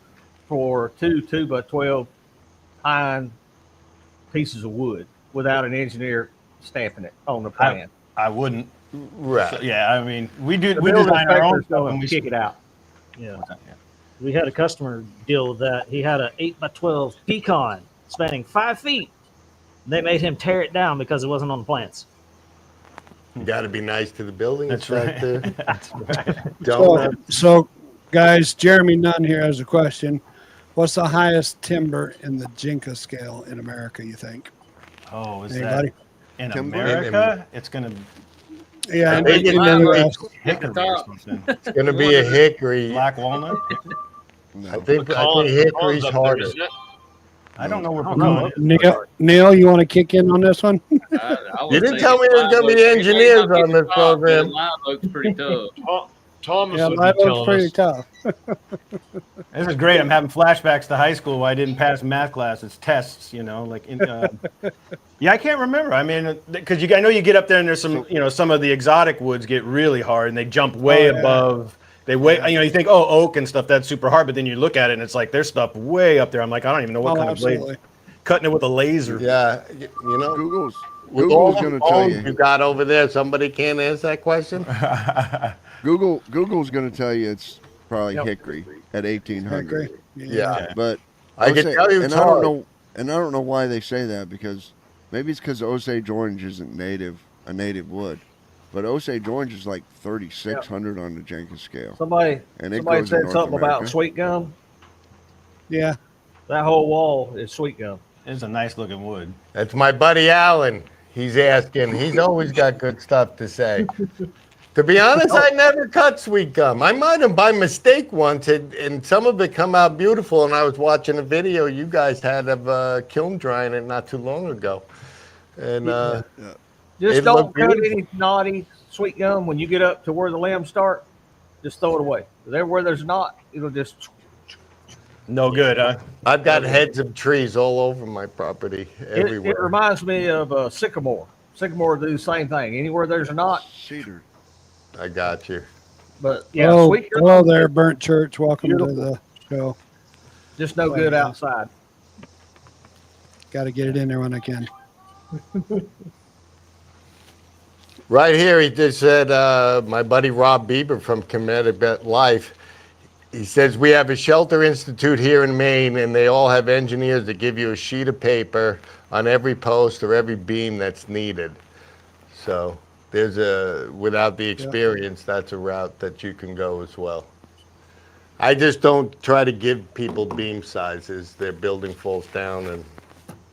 for two 2x12 pine pieces of wood without an engineer stamping it on the plan. I wouldn't. Right. So, yeah, I mean, we design our own stuff and we kick it out. Yeah. We had a customer deal with that. He had an 8x12 pecan spanning 5 feet. They made him tear it down because it wasn't on the plans. You got to be nice to the building That's right. inspector. That's right. So, guys, Jeremy Nunn here has a question. What's the highest timber in the Jinka scale in America, you think? Oh, is Anybody? that in Timber? America? It's going to Yeah, I think in the US. hickory or something. It's going to be a hickory. Black walnut? I think hickory's harder. I don't know where know. pecan is. Neil, you want to kick in on this one? You didn't tell me there's going to be engineers on this program. Live oak's pretty tough. Thomas Yeah, would that be was telling pretty us. tough. This is great. I'm having flashbacks to high school where I didn't pass math classes, tests, you know, like, yeah, I can't remember. I mean, because I know you get up there and there's some, you know, some of the exotic woods get really hard and they jump way above. They you think, oh, oak and stuff, that's super hard. But then you look at it and it's like, there's stuff way up there. I'm like, I don't even know what kind of blade. Cutting it with a laser. Yeah, you know, With all Google's the going to tell phones you. you got over there, somebody can't answer that question? Google's going to tell you it's probably Yep. hickory at 1800. Hickory. Yeah. But I can tell you and it's I don't hard. know, and I don't know why they say that, because maybe it's because Osage orange isn't a native wood, but Osage orange is like 3,600 on the Jenkins scale, Somebody and it somebody goes in said North something America. about sweet gum. Yeah. That whole wall is sweet gum. It's a nice looking wood. That's my buddy Alan. He's asking. He's always got good stuff to say. To be honest, I never cut sweet gum. I might have by mistake once, and some of it come out beautiful. And I was watching a video you guys had of kiln drying it not too long ago. And Just It don't looked cut beautiful. any naughty sweet gum when you get up to where the limbs start. Just throw it away. There where there's not, it'll just. No good, huh? I've got heads of trees all over my property It everywhere. reminds me of sycamore. Sycamore do the same thing. Anywhere there's not, Cedar. I got you. but yeah, Oh, sweet gum. hello there, Burnt Church. Welcome to Beautiful. the show. Just no good outside. Got to get it in there when I can. Right here, he just said, my buddy Rob Bieber from Connecticut Life, he says, we have a shelter institute here in Maine, and they all have engineers that give you a sheet of paper on every post or every beam that's needed. So without the experience, that's a route that you can go as well. I just don't try to give people beam sizes. Their building falls down and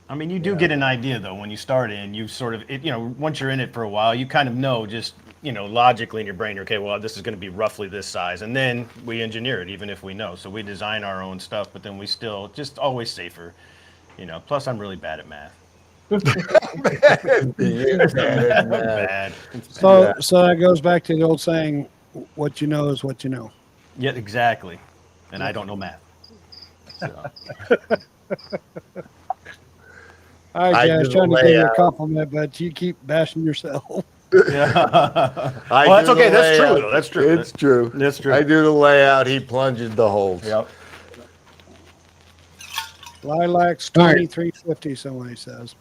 I mean, you do get an idea though when you start in. You sort of, once you're in it for a while, you kind of know just, logically in your brain. Okay, well, this is going to be roughly this size, and then we engineer it, even if we know. So we design our own stuff, but then we still just always safer. Plus, I'm really bad at math. Bad. So that goes back to the old saying, what you know is what you know. Yeah, exactly. And I don't know math. So. All right, I guys, do trying to the give you a layout. compliment, but you keep bashing yourself. Well, that's okay. That's true, though. That's true. It's true. That's true. I do the layout. He plunges the holes. Yep. Lilacs All right. 2350, somebody says.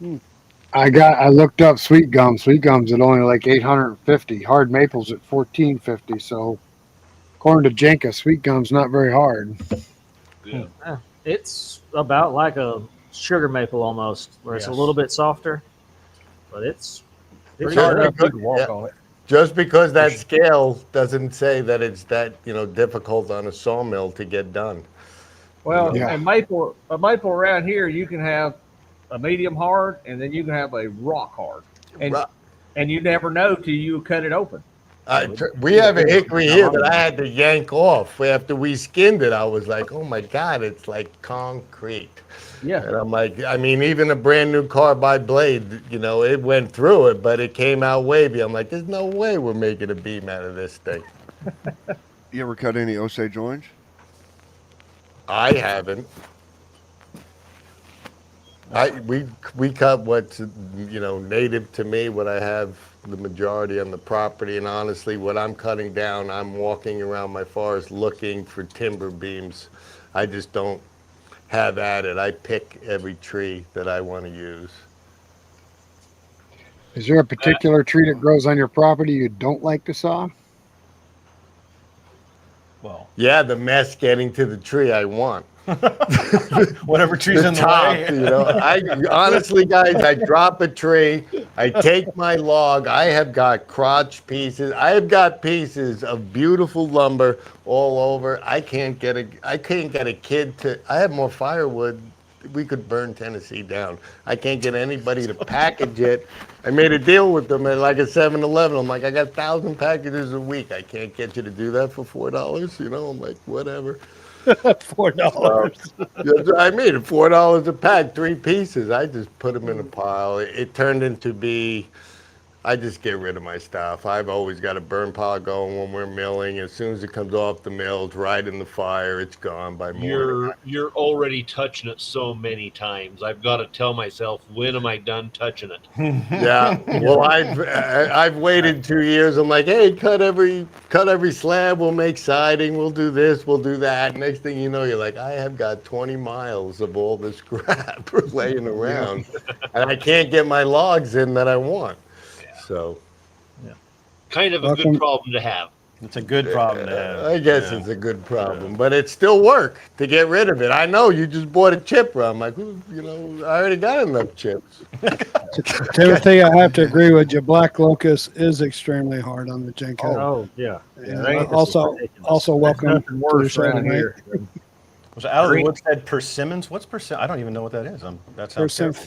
I looked up sweet gum. Sweet gum's at only like 850. Hard maple's at 1450. So according to Jenka, sweet gum's not very hard. It's about like a sugar maple almost, where it's a Yes. little bit softer, but it's It's Pretty hard good. enough you can walk Yeah. on it. Just because that scale doesn't say that it's that difficult on a sawmill to get done. Well, Yeah. and a maple around here, you can have a medium hard, and then you can have a rock hard, and Ro- and you never know till you cut it open. We have a hickory here that I had to yank off after we skinned it. I was like, oh my God, it's like concrete. Yeah, And I'm like, I mean, even a brand new carbide blade, it went through it, but it came out wavy. I'm like, there's no way we're making a beam out of this thing. You ever cut any Osage orange? I haven't. We cut what's native to me, what I have the majority on the property, and honestly, what I'm cutting down, I'm walking around my forest looking for timber beams. I just don't have at it. I pick every tree that I want to use. Is there a particular tree that grows on your property you don't like to saw? Well, Yeah, the mess getting to the tree I want. whatever tree's in the top, way. I honestly, guys, I drop a tree, I take my log, I have got crotch pieces, I have got pieces of beautiful lumber all over. I can't get a kid to. I have more firewood. We could burn Tennessee down. I can't get anybody to package it. I made a deal with them at like a 7-Eleven. I'm like, I got 1,000 packages a week. I can't get you to do that for $4. I'm like, whatever. $4. That's what I mean, $4 a pack, 3 pieces. I just put them in a pile. It turned into be I just get rid of my stuff. I've always got a burn pile going when we're milling. As soon as it comes off the mill, it's right in the fire. It's gone by morning. You're already touching it so many times. I've got to tell myself, when am I done touching it? Yeah. Well, I've waited 2 years. I'm like, hey, cut every slab. We'll make siding. We'll do this. We'll do that. Next thing you know, you're like, I have got 20 miles of all this crap laying around, and I can't get my logs in that I want. So, kind of a good problem to have. It's a good problem to have. I guess it's a good problem, but it's still work to get rid of it. I know you just bought a chipper. I'm like, I already got enough chips. Timothy, I have to agree with you. Black locust is extremely hard on the Jenko. Oh, yeah. Also welcome to the show tonight. Was out of the woods said persimmons? What's persimmon? I don't even know what that is. That sounds terrible.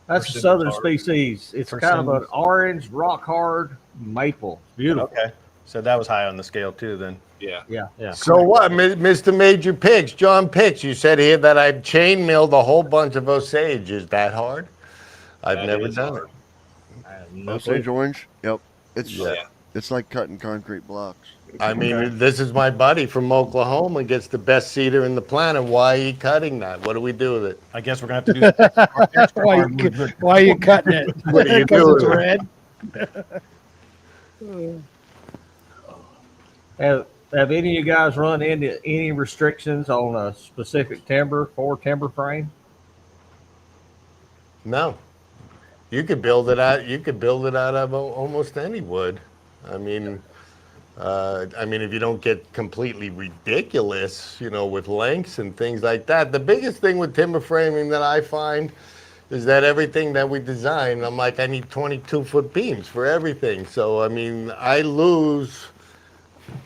That's a southern species. It's kind of an orange, rock hard maple. Beautiful. Okay. So that was high on the scale too then. Yeah. So what, Mr. Major Picks, John Picks, you said here that I've chain milled a whole bunch of Osage. Is that hard? I've never done it. Osage orange? Yep. It's like cutting concrete blocks. I mean, this is my buddy from Oklahoma, gets the best cedar in the planet. Why are you cutting that? What do we do with it? I guess we're going to have to do that. Why are you cutting it? What are you Because doing? it's red? Have any of you guys run into any restrictions on a specific timber for timber frame? No. You could build it out. You could build it out of almost any wood. I mean, if you don't get completely ridiculous, with lengths and things like that. The biggest thing with timber framing that I find is that everything that we design, I'm like, I need 22-foot beams for everything. So, I lose,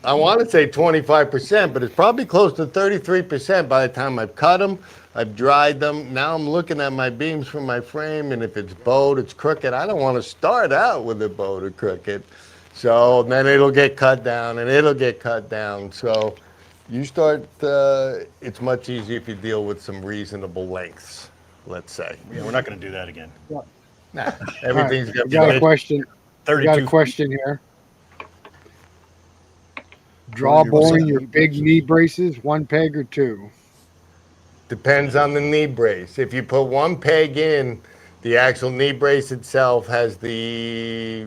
I want to say 25%, but it's probably close to 33% by the time I've cut them, I've dried them. Now I'm looking at my beams from my frame, and if it's bowed, it's crooked. I don't want to start out with it bowed or crooked. So then it'll get cut down, and it'll get cut down. So you start, it's much easier if you deal with some reasonable lengths, let's say. Yeah, we're not going to do that again. Nah, everything's Right. going to be Got a question. 32. Got a question here. Draw boring your big knee braces, one peg or two? Depends on the knee brace. If you put one peg in, the actual knee brace itself has the,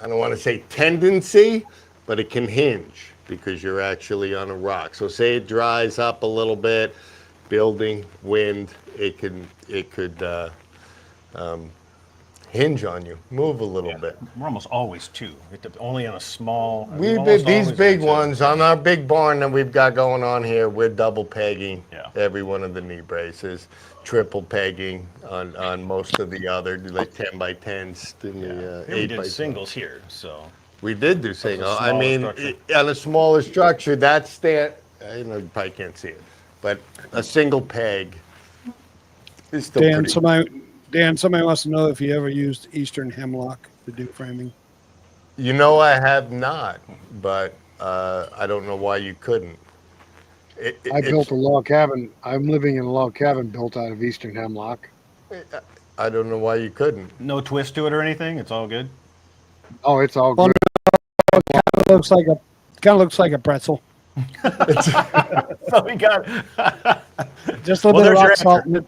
I don't want to say tendency, but it can hinge because you're actually on a rock. So say it dries up a little bit, building, wind, it could hinge on you, move a little bit. We're almost always two. Only on a small. These big ones on our big barn that we've got going on here, we're double pegging every one of the knee braces, triple pegging on most of the other, like 10 by 10s. We did singles here, so. We did do singles. Structure. On a smaller structure, that's you probably can't see it, but a single peg is still pretty. Dan, somebody wants to know if you ever used Eastern hemlock to do framing. I have not, but I don't know why you couldn't. I built a log cabin. I'm living in a log cabin built out of Eastern hemlock. I don't know why you couldn't. No twist to it or anything? It's all good? Oh, it's all good. It kind of looks like a pretzel. So we got Just a little bit of rock salt in it.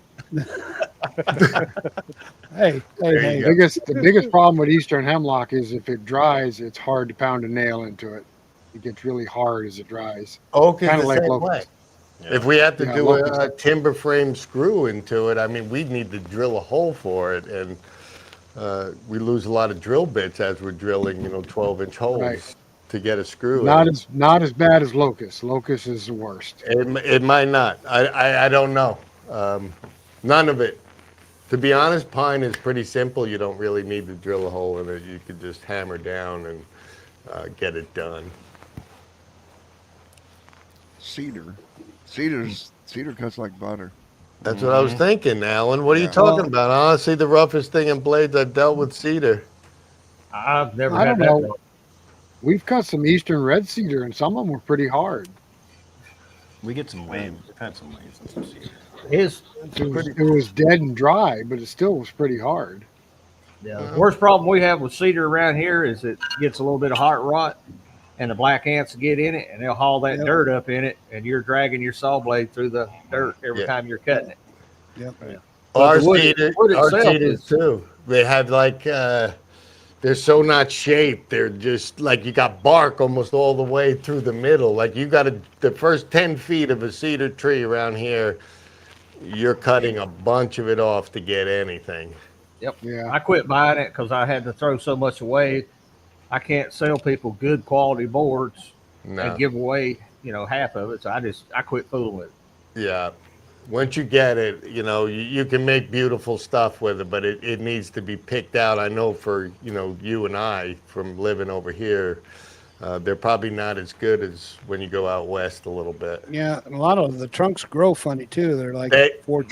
Hey. The biggest problem with Eastern hemlock is if it dries, it's hard to pound a nail into it. It gets really hard as it dries. Okay, kind of like same locust. way. If we have to do locust. a timber frame screw into it, we'd need to drill a hole for it, and we lose a lot of drill bits as we're drilling, 12-inch holes to get a screw. Not as bad as locust. Locust is the worst. It might not. I don't know. None of it. To be honest, pine is pretty simple. You don't really need to drill a hole in it. You could just hammer down and get it done. Cedar cuts like butter. That's what I was thinking, Alan. What are you talking about? Honestly, the roughest thing in blades I've dealt with cedar. I've never I had don't that. know. We've cut some Eastern red cedar, and some of them were pretty hard. We get some waves. We've had some waves and some seasons. It was dead and dry, but it still was pretty hard. Yeah. The worst problem we have with cedar around here is it gets a little bit of heart rot, and the black ants get in it, and they'll haul that dirt up in it, and you're dragging your saw blade through the dirt every time you're cutting it. Yep. Our wood cedars is too. They have like they're so not shaped. They're just like you got bark almost all the way through the middle. Like you got the first 10 feet of a cedar tree around here, you're cutting a bunch of it off to get anything. Yep. Yeah. I quit buying it because I had to throw so much away. I can't sell people good quality boards and give away, half of it. So I quit fooling with it. Yeah. Once you get it, you can make beautiful stuff with it, but it needs to be picked out. I know for, you and I from living over here, they're probably not as good as when you go out west a little bit. Yeah, and a lot of the trunks grow funny too. They're like four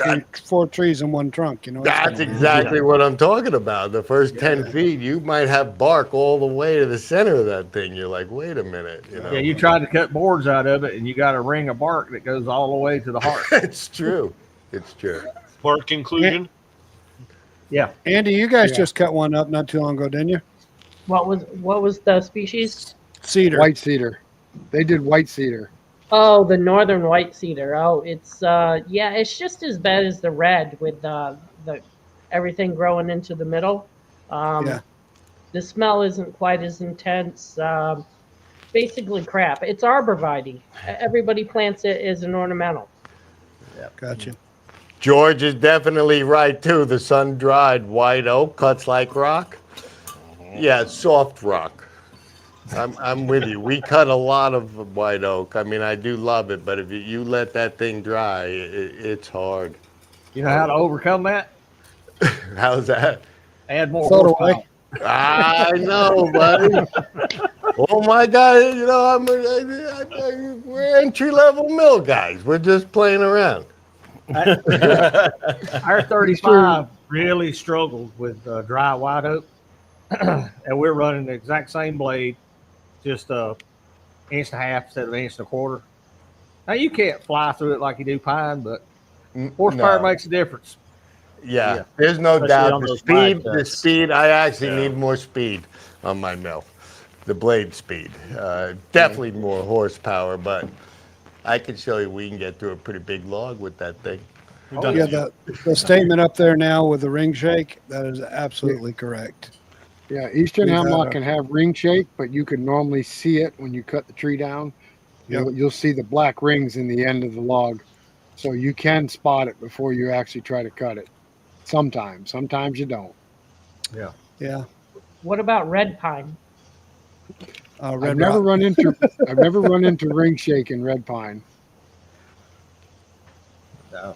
trees in one trunk. That's exactly what I'm talking about. The first 10 feet, you might have bark all the way to the center of that thing. You're like, wait a minute. Yeah, you tried to cut boards out of it, and you got a ring of bark that goes all the way to the heart. It's true. It's true. Bark inclusion. Yeah. Andy, you guys just cut one up not too long ago, didn't you? What was the species? Cedar. White cedar. They did white cedar. Oh, the northern white cedar. Oh, it's it's just as bad as the red with the everything growing into the middle. The smell isn't quite as intense. Basically crap. It's arborvitae. Everybody plants it as an ornamental. Yeah, gotcha. George is definitely right too. The sun-dried white oak cuts like rock. Yeah, soft rock. I'm with you. We cut a lot of white oak. I mean, I do love it, but if you let that thing dry, it's hard. You know how to overcome that? How's that? Add more horsepower. I know, buddy. Oh my God! We're entry-level mill guys. We're just playing around. Our 35 really struggled with dry white oak, and we're running the exact same blade, just an inch and a half instead of an inch and a quarter. Now you can't fly through it like you do pine, but horsepower makes a difference. Yeah, there's no doubt. The speed. I actually need more speed on my mill. The blade speed, definitely more horsepower, but I can show you we can get through a pretty big log with that thing. The statement up there now with the ring shake, that is absolutely correct. Yeah, Eastern hemlock can have ring shake, but you can normally see it when you cut the tree down. You'll see the black rings in the end of the log. So you can spot it before you actually try to cut it. Sometimes you don't. Yeah. Yeah. What about red pine? I've never run into ring shake in red pine. No,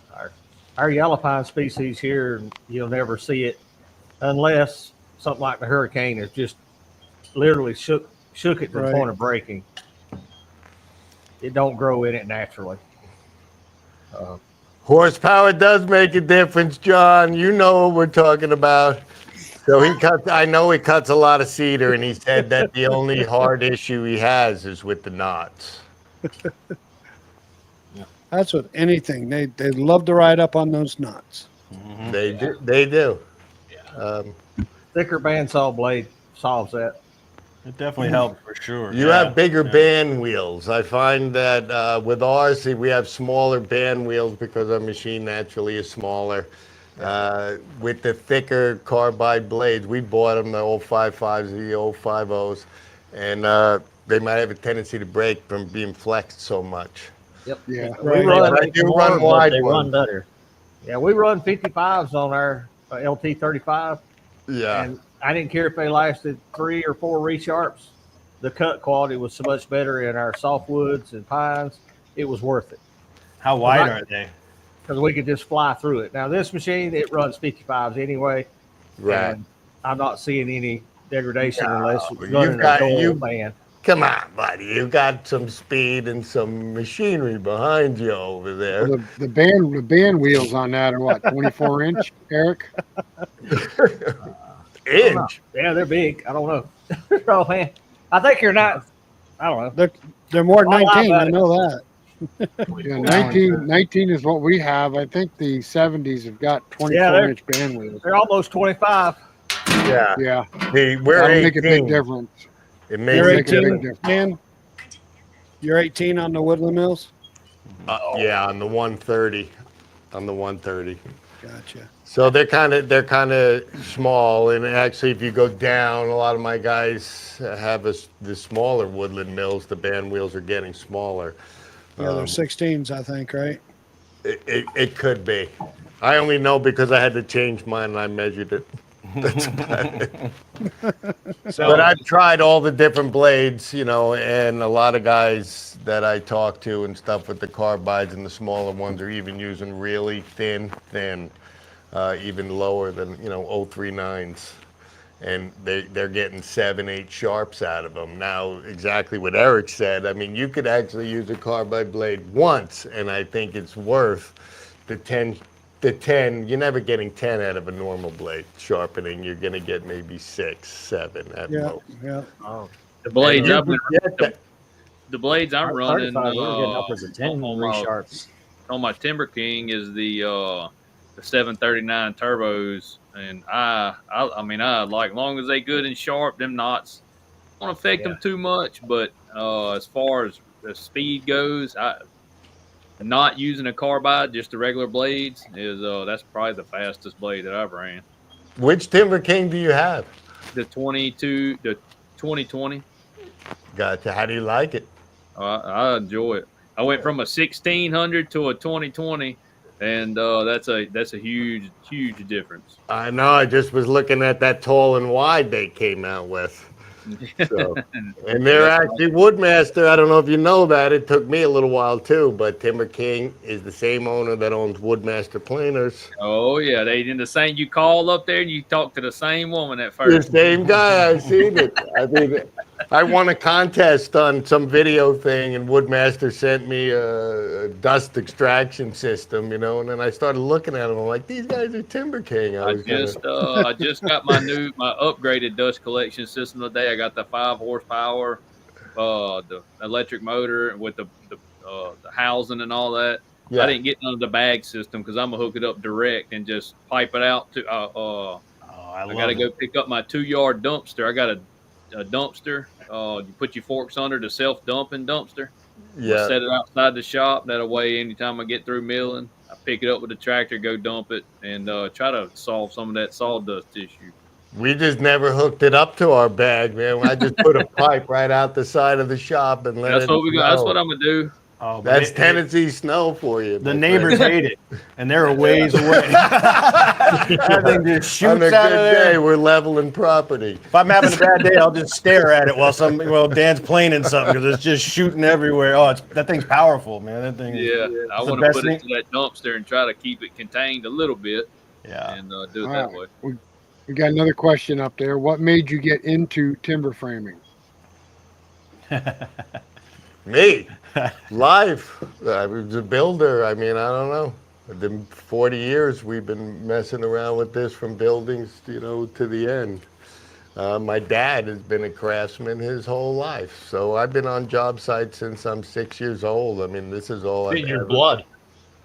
our yellow pine species here, you'll never see it unless something like the hurricane has just literally shook it to the point of breaking. It don't grow in it naturally. Horsepower does make a difference, John. You know what we're talking about. So I know he cuts a lot of cedar, and he said that the only hard issue he has is with the knots. That's with anything. They love to ride up on those knots. Mm-hmm. They do. Thicker bandsaw blade solves that. It definitely helps for sure. You have bigger band wheels. I find that with ours, we have smaller band wheels because our machine naturally is smaller. With the thicker carbide blades, we bought them, the old 5.5s, the old 5.0s, and they might have a tendency to break from being flexed so much. Yep. Yeah. We run wide. They run better. Yeah, we run 55s on our LT 35. Yeah. And I didn't care if they lasted 3 or 4 resharps. The cut quality was so much better in our softwoods and pines. It was worth it. How wide are they? Because we could just fly through it. Now, this machine, it runs 55s anyway. Right. And I'm not seeing any degradation unless it's you've running got- a dual you- fan. Come on, buddy. You've got some speed and some machinery behind you over there. The band wheels on that are what, 24 inch, Eric? Inch? Yeah, they're big. I don't know. Oh, man. I think you're not. I don't know. They're more than I'll lie 19. about I it. know that. Yeah, 19 is what we have. I think the 70s have got 24 inch band wheels. They're almost 25. Yeah. Yeah, See, we're that'll make a big 18. difference. It You're makes a big 18, difference. Dan? You're 18 on the Woodland Mills? Yeah, on the 130. On the 130. Gotcha. So they're kind of small, and actually, if you go down, a lot of my guys have the smaller Woodland mills. The band wheels are getting smaller. Yeah, they're 16s, I think, right? It could be. I only know because I had to change mine and I measured it. That's about it. But I've tried all the different blades, you know, and a lot of guys that I talk to and stuff with the carbides and the smaller ones are even using really thin, even lower than, you know, 039s. And they're getting 7, 8 sharps out of them. Now, exactly what Eric said, I mean, you could actually use a carbide blade once, and I think it's worth the 10, you're never getting 10 out of a normal blade sharpening. You're going to get maybe 6, 7 at most. Yeah. Oh, The blades You I've been could get that. the blades I'm running 35, we were getting upwards of 10 on my- resharps. on my Timber King is the 739 turbos, and I mean, I like, long as they good and sharp, them knots won't affect them too much. But as far as the speed goes, not using a carbide, just the regular blades is that's probably the fastest blade that I've ran. Which Timber King do you have? The 2020. Gotcha. How do you like it? I enjoy it. I went from a 1600 to a 2020, and that's a huge difference. I know. I just was looking at that tall and wide they came out with. So, and they're actually Woodmaster. I don't know if you know that. It took me a little while too, but Timber King is the same owner that owns Woodmaster Planers. Oh yeah, they in the same. You call up there and you talk to the same woman at The first. same guy. I seen it. I mean, I won a contest on some video thing, and Woodmaster sent me a dust extraction system, you know. And then I started looking at them. I'm like, these guys are Timber King. I just got my upgraded dust collection system today. I got the 5 horsepower, the electric motor with the housing and all that. Yeah. I didn't get none of the bag system because I'm gonna hook it up direct and just pipe it out to. I gotta go pick up my 2-yard dumpster. I got a dumpster. You put your forks under the self-dumping dumpster. Yeah. Set it outside the shop. That way, anytime I get through milling, I pick it up with the tractor, go dump it, and try to solve some of that sawdust issue. We just never hooked it up to our bag, man. I just put a pipe right out the side of the shop and let That's it what we got. That's snow. what I'm gonna do. Oh, but That's Tennessee snow for you. The my neighbors friend. hate it, and they're a ways away. That thing just shoots On a out of good there. day, we're leveling property. If I'm having a bad day, I'll just stare at it while Dan's planing something because it's just shooting everywhere. Oh, that thing's powerful, man. That thing. Yeah, I the want to best put it thing. to that dumpster and try to keep it contained a little bit, Yeah. and do it All that right. way. We got another question up there. What made you get into timber framing? Me, life. I was a builder. I mean, I don't know. The 40 years we've been messing around with this, from buildings, you know, to the end. My dad has been a craftsman his whole life, so I've been on job sites since I'm 6 years old. I mean, this is all In I've your ever- blood.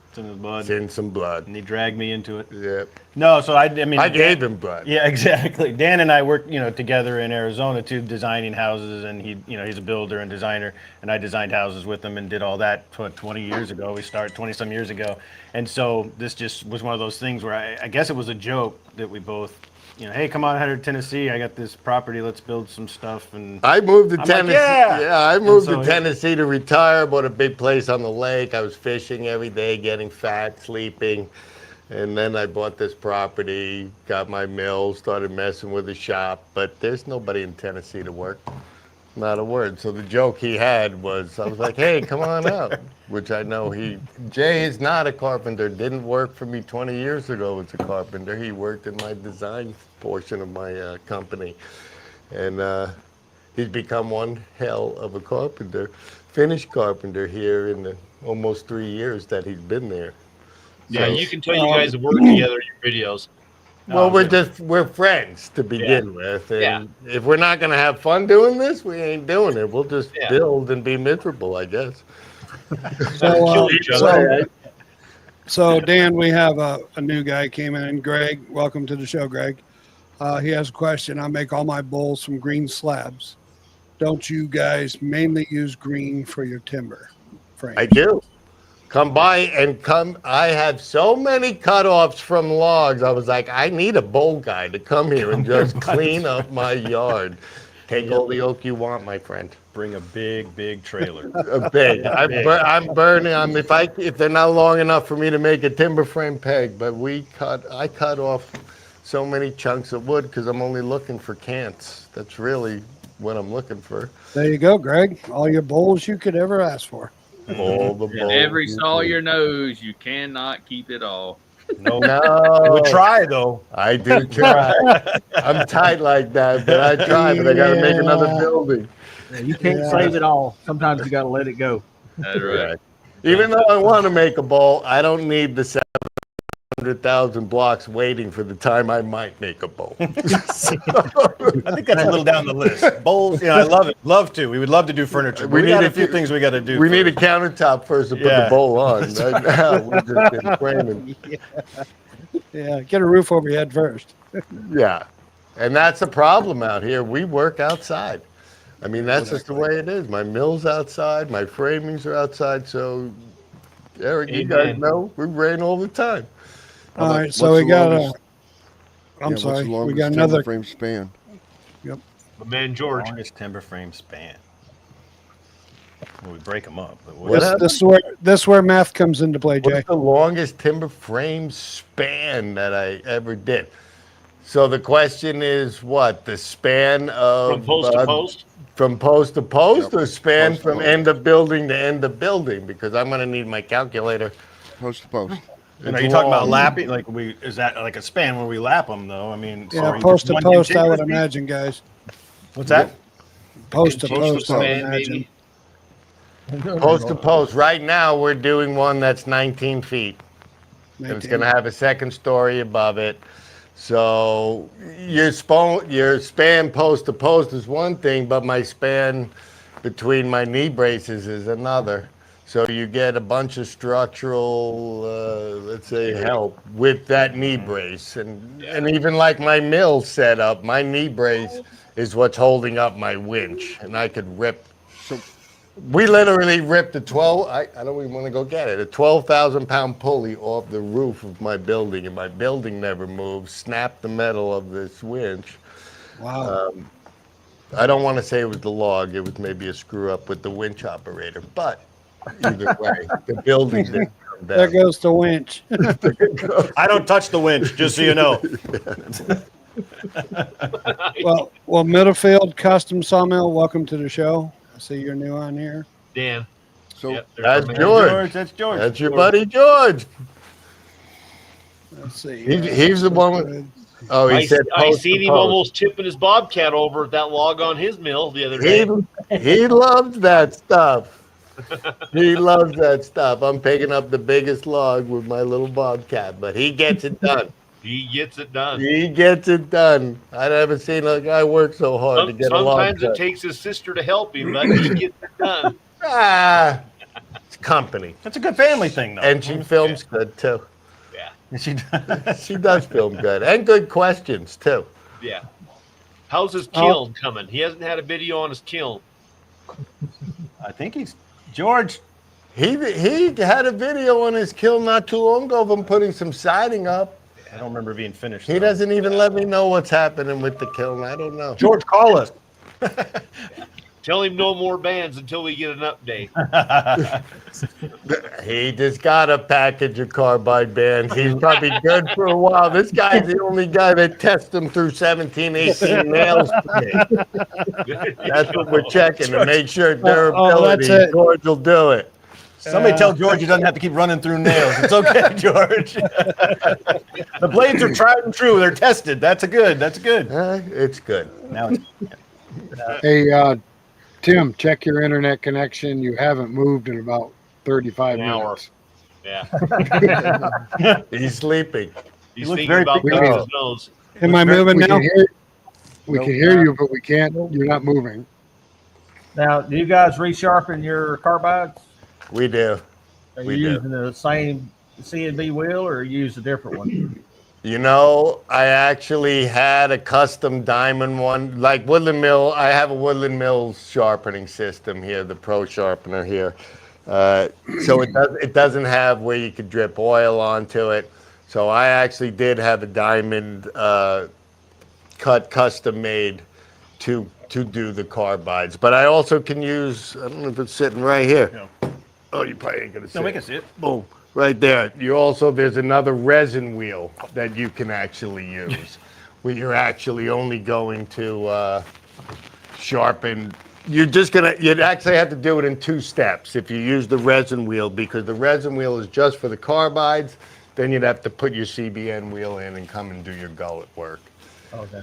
It's in his blood. It's in some blood. And he dragged me into it. Yeah, No, so I mean, I gave him blood. Yeah, exactly. Dan and I worked, together in Arizona too, designing houses, and he's a builder and designer, and I designed houses with him and did all that 20 years ago. We started 20 some years ago, and so this just was one of those things where I guess it was a joke that we both, hey, come on out here to Tennessee. I got this property. Let's build some stuff. And I moved to I'm like, Tennessee. yeah. I moved so to Tennessee to retire. Bought a big place on the lake. I was fishing every day, getting fat, sleeping. And then I bought this property, got my mill, started messing with the shop. But there's nobody in Tennessee to work. Not a word. So the joke he had was, I was like, hey, come on out. Which I know Jay is not a carpenter. Didn't work for me 20 years ago as a carpenter. He worked in my design portion of my company. And he's become one hell of a carpenter, finished carpenter here in the almost 3 years that he's been there. Yeah, So- you can tell you guys have worked together in your videos. Well, we're friends to begin with, and if we're not gonna have fun doing this, we ain't doing it. We'll just build and be miserable, I guess. So, Each other. so Dan, we have a new guy came in. Greg, welcome to the show, Greg. He has a question. I make all my bowls from green slabs. Don't you guys mainly use green for your timber frame? I do. Come by and come. I have so many cutoffs from logs. I was like, I need a bowl guy to come here and just clean up my yard. Take all the oak you want, my friend. Bring a big trailer. A big. I'm burning. If they're not long enough for me to make a timber frame peg, but I cut off so many chunks of wood because I'm only looking for cants. That's really what I'm looking for. There you go, Greg. All your bowls you could ever ask for. All the And bowls every you sawyer knows you cannot keep it all. No, We try though. I do try. I'm tight like that, but I try. But I got to make another building. Yeah, you can't save it all. Sometimes you got to let it go. That's right. Even though I want to make a bowl, I don't need the 700,000 blocks waiting for the time I might make a bowl. I think that's a little down the list. Bowls, I love it. Love to. We would love to do furniture. We got a few things we got to do. We need a countertop first to put the bowl on. Right now, we're just been framing. Yeah, get a roof over your head first. Yeah, and that's a problem out here. We work outside. I mean, that's just the way it is. My mill's outside. My framings are outside. So, Eric, you guys know we rain all the time. All right, so we got a. I'm sorry, we got another frame span. Yep. My man George. Longest timber frame span. Well, we break them up. But This is where math comes into play, Jay. What's the longest timber frame span that I ever did? So the question is what? The span of From post to post? From post to post, or span Post to from post. end of building to end of building? Because I'm going to need my calculator. Post to post. are you talking about lapping? Like is that like a span where we lap them though? I mean, Yeah, post to post, I would imagine, guys. What's that? Post to post, I would span, imagine. Post to post. Right now, we're doing one that's 19 feet. It's going to have a second story above it. So your span post to post is one thing, but my span between my knee braces is another. So you get a bunch of structural, let's say, help with that knee brace. And even like my mill setup, my knee brace is what's holding up my winch. And I could rip. We literally ripped I don't even want to go get it, a 12,000 pound pulley off the roof of my building, and my building never moved, snapped the metal of this winch. Wow. I don't want to say it was the log, it was maybe a screw up with the winch operator, but either way, the building didn't come down. There goes the winch. I don't touch the winch, just so you know. Well, Middlefield Custom Sawmill, welcome to the show. I see you're new on here. Dan. So Yep, That's there's George. That's George. That's your buddy George. Let's see. He's the one with, oh, he said I post seen to him post. almost tipping his bobcat over at that log on his mill the other day. He loves that stuff. He loves that stuff. I'm picking up the biggest log with my little bobcat, but he gets it done. He gets it done. He gets it done. I never seen a guy work so hard to get a log Sometimes done. it takes his sister to help him, but he gets it done. It's company. That's a good family thing, though. And she films good, too. Yeah. She does. She does film good. And good questions, too. Yeah. How's his kiln coming? He hasn't had a video on his kiln. I think he's George. He had a video on his kiln not too long ago of him putting some siding up. I don't remember being finished. He though. doesn't even let me know what's happening with the kiln. I don't know. George, call us. Tell him no more bands until we get an update. He just got a package of carbide bands. He's probably good for a while. This guy's the only guy that tests them through 17, 18 nails for me. That's what we're checking to make sure durability. that's it. George will do it. Somebody tell George he doesn't have to keep running through nails. It's okay, George. The blades are tried and true. They're tested. That's good. That's good. It's good. Now it's Hey, Tim, check your internet connection. You haven't moved in about 35 An hour. minutes. Yeah. He's sleeping. He's look thinking very about big. cutting his nose. Am I moving We now? can hear you, but we can't. You're not moving. Now, do you guys resharpen your carbides? We do. Are you We do. using the same C&B wheel or you use a different one? You know, I actually had a custom diamond one, like Woodland Mill. I have a Woodland Mills sharpening system here, the Pro Sharpener here. So it doesn't have where you could drip oil onto it. So I actually did have a diamond cut custom made to do the carbides. But I also can use, I don't know if it's sitting right here. Yeah. Oh, you probably ain't gonna see No, we it. can see it. Boom. Right there. You also, there's another resin wheel that you can actually use where you're actually only going to sharpen. You'd actually have to do it in 2 steps if you use the resin wheel, because the resin wheel is just for the carbides. Then you'd have to put your CBN wheel in and come and do your gullet work. Okay.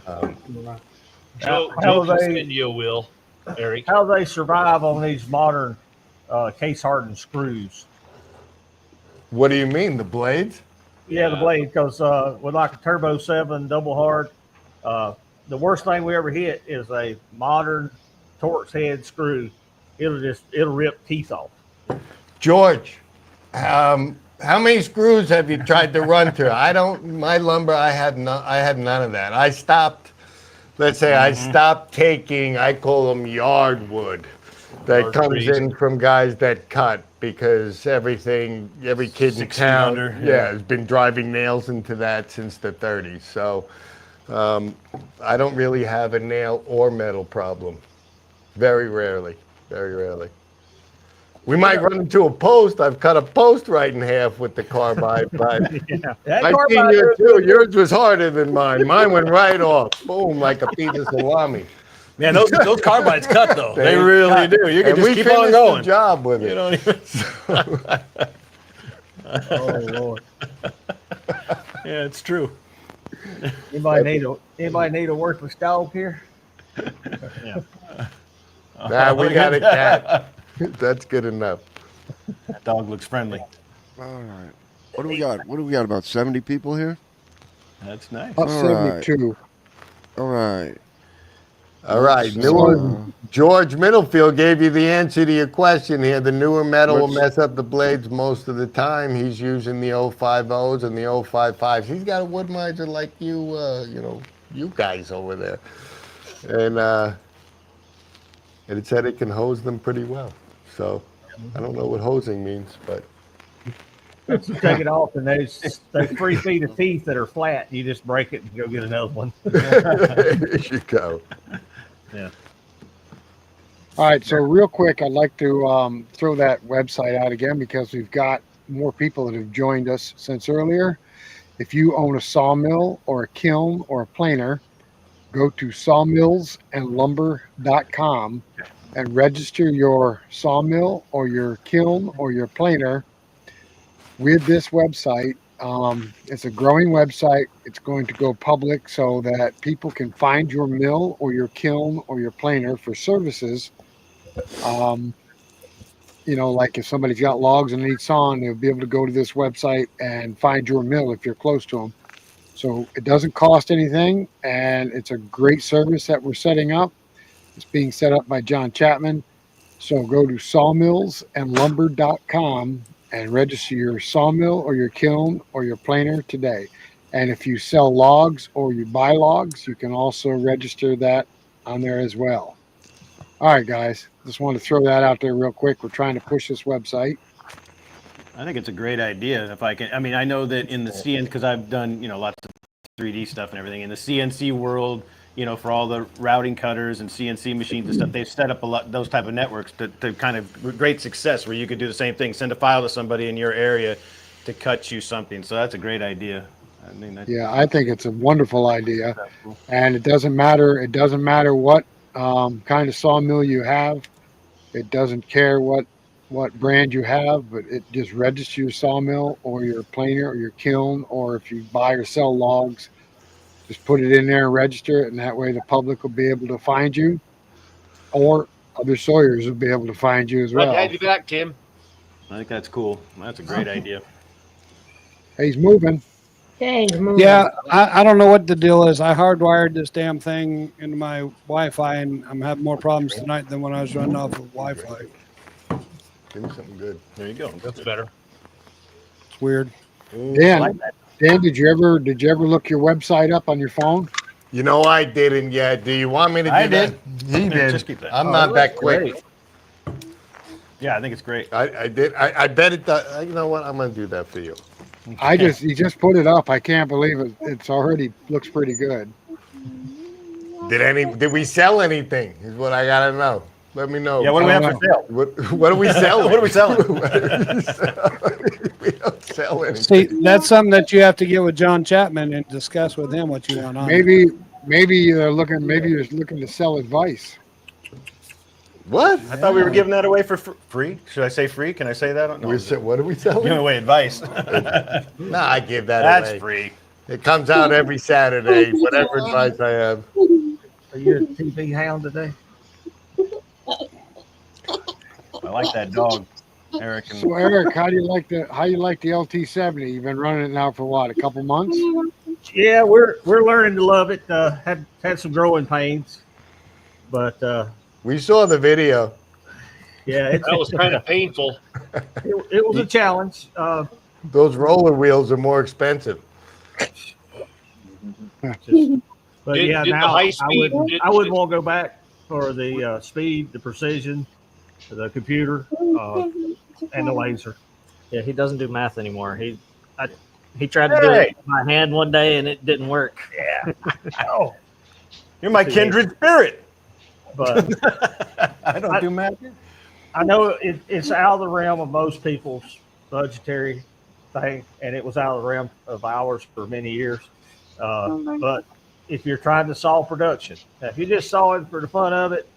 Joe How can they- send you a will, Eric. How do they survive on these modern case hardened screws? What do you mean, the blades? Yeah, the blade, because with like a Turbo 7 double hard, the worst thing we ever hit is a modern Torx head screw. It'll rip teeth off. George, how many screws have you tried to run through? My lumber, I had none of that. I stopped, let's say I stopped taking, I call them yard wood that Yard comes trees. in from guys that cut, because every kid in 6 feet town, under, yeah, has been driving nails into that since the 30s. So I don't really have a nail or metal problem. Very rarely, very rarely. We might run into a post. I've cut a post right in half with the carbide, but That I've seen carbide yours is too. Yours was harder than mine. Mine went right off, boom, like a piece of salami. Man, those carbides cut though. They really do. You can And just we keep on finished going. the job with You it. don't even. Oh Lord! Yeah, it's true. Anybody need a worthless dog here? Nah, we got a cat. That's good enough. That dog looks friendly. All right. What do we got? What do we got? About 70 people here? That's nice. About All right. 72. All right. All right, George Middlefield gave you the answer to your question here. The newer metal will mess up the blades most of the time. He's using the 050s and the 055s. He's got a wood miser like you, you guys over there. And it said it can hose them pretty well. So I don't know what hosing means, but You take it off, and there's 3 feet of teeth that are flat. You just break it and go get another one. there you go. Yeah. All right, so real quick, I'd like to throw that website out again because we've got more people that have joined us since earlier. If you own a sawmill or a kiln or a planer, go to sawmillsandlumber.com and register your sawmill or your kiln or your planer with this website. It's a growing website. It's going to go public so that people can find your mill or your kiln or your planer for services. Like if somebody's got logs and needs sawn, they'll be able to go to this website and find your mill if you're close to them. So it doesn't cost anything, and it's a great service that we're setting up. It's being set up by John Chapman. So go to sawmillsandlumber.com and register your sawmill or your kiln or your planer today. And if you sell logs or you buy logs, you can also register that on there as well. All right, guys, just wanted to throw that out there real quick. We're trying to push this website. I think it's a great idea. If I can, I know that in the CN, because I've done, lots of 3D stuff and everything in the CNC world, for all the routing cutters and CNC machines and stuff, they've set up a lot those type of networks to kind of great success where you could do the same thing, send a file to somebody in your area to cut you something. So that's a great idea. I think it's a wonderful idea, and it doesn't matter what kind of sawmill you have. It doesn't care what brand you have, but it just registers your sawmill or your planer or your kiln, or if you buy or sell logs, just put it in there and register it, and that way the public will be able to find you, or other sawyers will be able to find you as well. Glad to have you back, Tim. I think that's cool. That's a great idea. He's moving. Okay, moving. Yeah, I don't know what the deal is. I hardwired this damn thing into my Wi-Fi, and I'm having more problems tonight than when I was running off of Wi-Fi. Give me something good. There you go. That's better. It's weird. Dan, Dan, did you ever look your website up on your phone? You know, I didn't yet. Do you want me to do I that? did. He did. Just keep that. I'm not that quick. Great. Yeah, I think it's great. I did. I bet it does. You know what? I'm going to do that for you. He just put it up. I can't believe it. It's already looks pretty good. Did we sell anything? Is what I got to know. Let me know. Yeah, what do we have for sale? What are we selling? What are we selling? We don't sell anything. See, that's something that you have to get with John Chapman and discuss with him what you want on. Maybe you're looking to sell advice. What? I thought we were giving that away for free. Should I say free? Can I say that? No, What are we selling? giving away advice. No, I give that That's away. free. It comes out every Saturday, whatever advice I have. Are you a TV hound today? I like that dog, Eric. And So Eric, how you like the LT70? You've been running it now for what, a couple months? Yeah, we're learning to love it. Had some growing pains, but We saw the video. yeah, That was kind of painful. it was a challenge. Those roller wheels are more expensive. But Did the now high I speed- wouldn't want to go back for the speed, the precision, the computer, and the laser. Yeah, he doesn't do math anymore. He tried to do it by hand one day and it didn't work. Yeah. oh, you're my kindred spirit. But I don't do math. I know it's out of the realm of most people's budgetary thing, and it was out of the realm of ours for many years. But if you're trying to solve production, now, if you just saw it for the fun of it,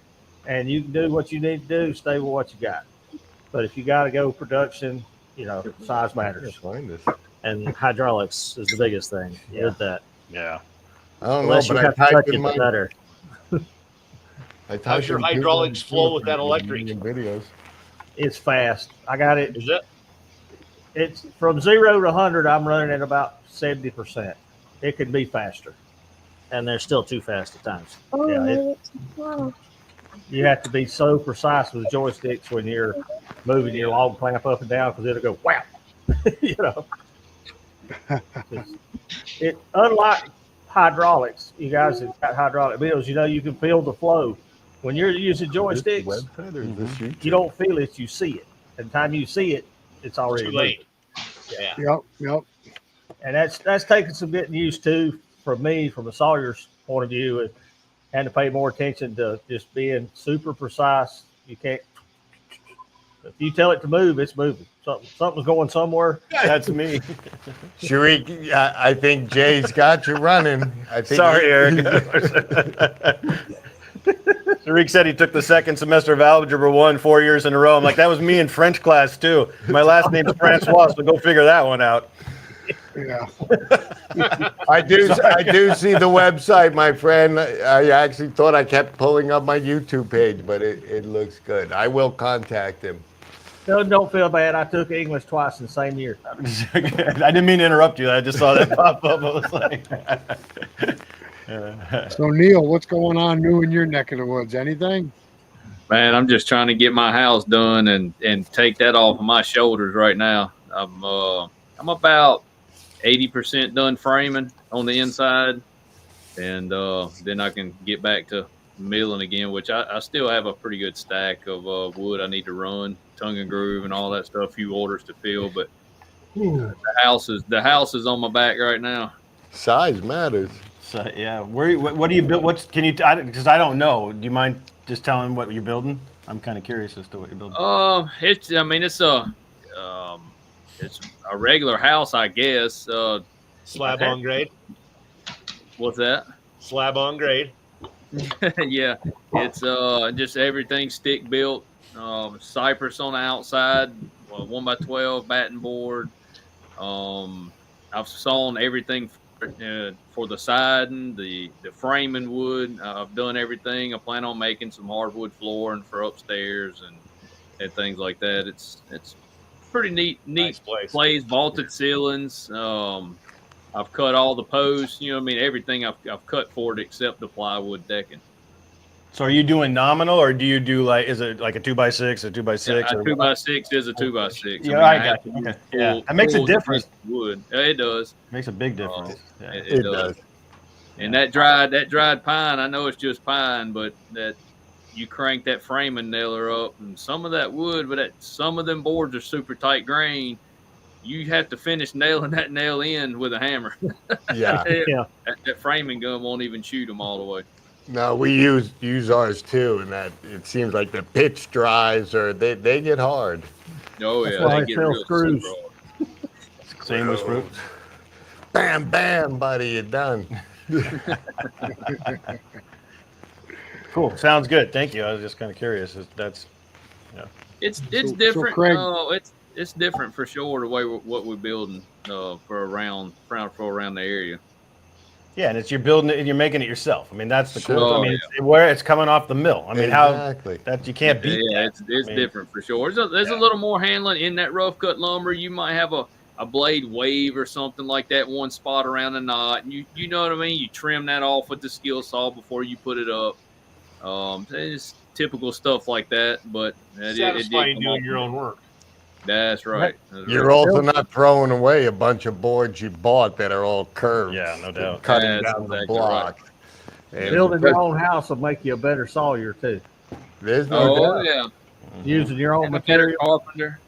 and you can do what you need to do, stay with what you got. But if you got to go production, size matters. And hydraulics is the biggest thing with that. Yeah. I don't Unless know, you but have I to touch typed it in my better. How's your hydraulics flow with that electric? videos. It's fast. I got it. Is it? It's from 0 to 100. I'm running at about 70%. It could be faster. And they're still too fast at times. Yeah, you have to be so precise with joysticks when you're moving your log clamp up and down because it'll go wow. It unlike hydraulics, you guys have got hydraulic bills. You can feel the flow when you're using joysticks. You don't feel it, you see it. And the time you see it, it's already Too late. moving. Yep. And that's taking some getting used to from me, from a sawyer's point of view, and to pay more attention to just being super precise. You can't. If you tell it to move, it's moving. Something's going somewhere. That's me. Sharik, I think Jay's got you running. I think Sorry, Eric. Tariq said he took the second semester of Algebra 1 4 years in a row. I'm like, that was me in French class, too. My last name's Francois, so go figure that one out. Yeah. I do see the website, my friend. I actually thought I kept pulling up my YouTube page, but it looks good. I will contact him. No, don't feel bad. I took English twice in the same year. I didn't mean to interrupt you. I just saw that pop up. I was like, So Neil, what's going on new in your neck of the woods? Anything? Man, I'm just trying to get my house done and take that off of my shoulders right now. I'm about 80% done framing on the inside, and then I can get back to milling again, which I still have a pretty good stack of wood I need to run, tongue and groove and all that stuff, a few orders to fill, but the house is on my back right now. Size matters. so, yeah. What do you build? Because I don't know. Do you mind just telling what you're building? I'm kind of curious as to what you're building. It's a regular house, I guess. Slab on grade. What's that? Slab on grade. Yeah, it's just everything stick built. Cypress on the outside, 1x12 batting board. I've sawn everything for the siding, the framing wood. I've done everything. I plan on making some hardwood flooring for upstairs and things like that. It's pretty neat Nice place, vaulted ceilings. I've cut all the posts, everything I've cut for it except the plywood decking. So are you doing nominal, or do you do like, is it like a 2x6, a 2x6? Yeah, a 2x6 is a 2x6. Yeah, I got you. Okay. Yeah, that makes a difference. Wood. It does. Makes a big difference. Yeah. It does. And that dried pine, I know it's just pine, but that you crank that framing nailer up, and some of that wood, but some of them boards are super tight grain. You have to finish nailing that nail in with a hammer. Yeah. That framing gun won't even shoot them all the way. No, we use ours too, and that it seems like the pitch dries or they get hard. Oh That's yeah, why they I get sell real screws. super hard. Same with fruit. Bam, bam, buddy, you're done. Cool. Sounds good. Thank you. I was just kind of curious. That's, It's So different. Craig- It's different for sure the way what we're building for around the area. yeah, and you're building it and you're making it yourself. I mean, that's the cool. Sure. I mean, where it's coming off the mill. I mean, Exactly. that you can't beat. Yeah, that. it's I mean, different for sure. There's a little more handling in that rough cut lumber. You might have a blade wave or something like that, one spot around a knot, and you know what I mean. You trim that off with the skill saw before you put it up. It's typical stuff like that, but Satisfying doing your own work. That's right. You're also not throwing away a bunch of boards you bought that are all curved. Yeah, no doubt. Cutting That's down the exactly block. And Building your own house will make you a better sawyer too. there's no Oh doubt. yeah, Using your own and a better material. carpenter.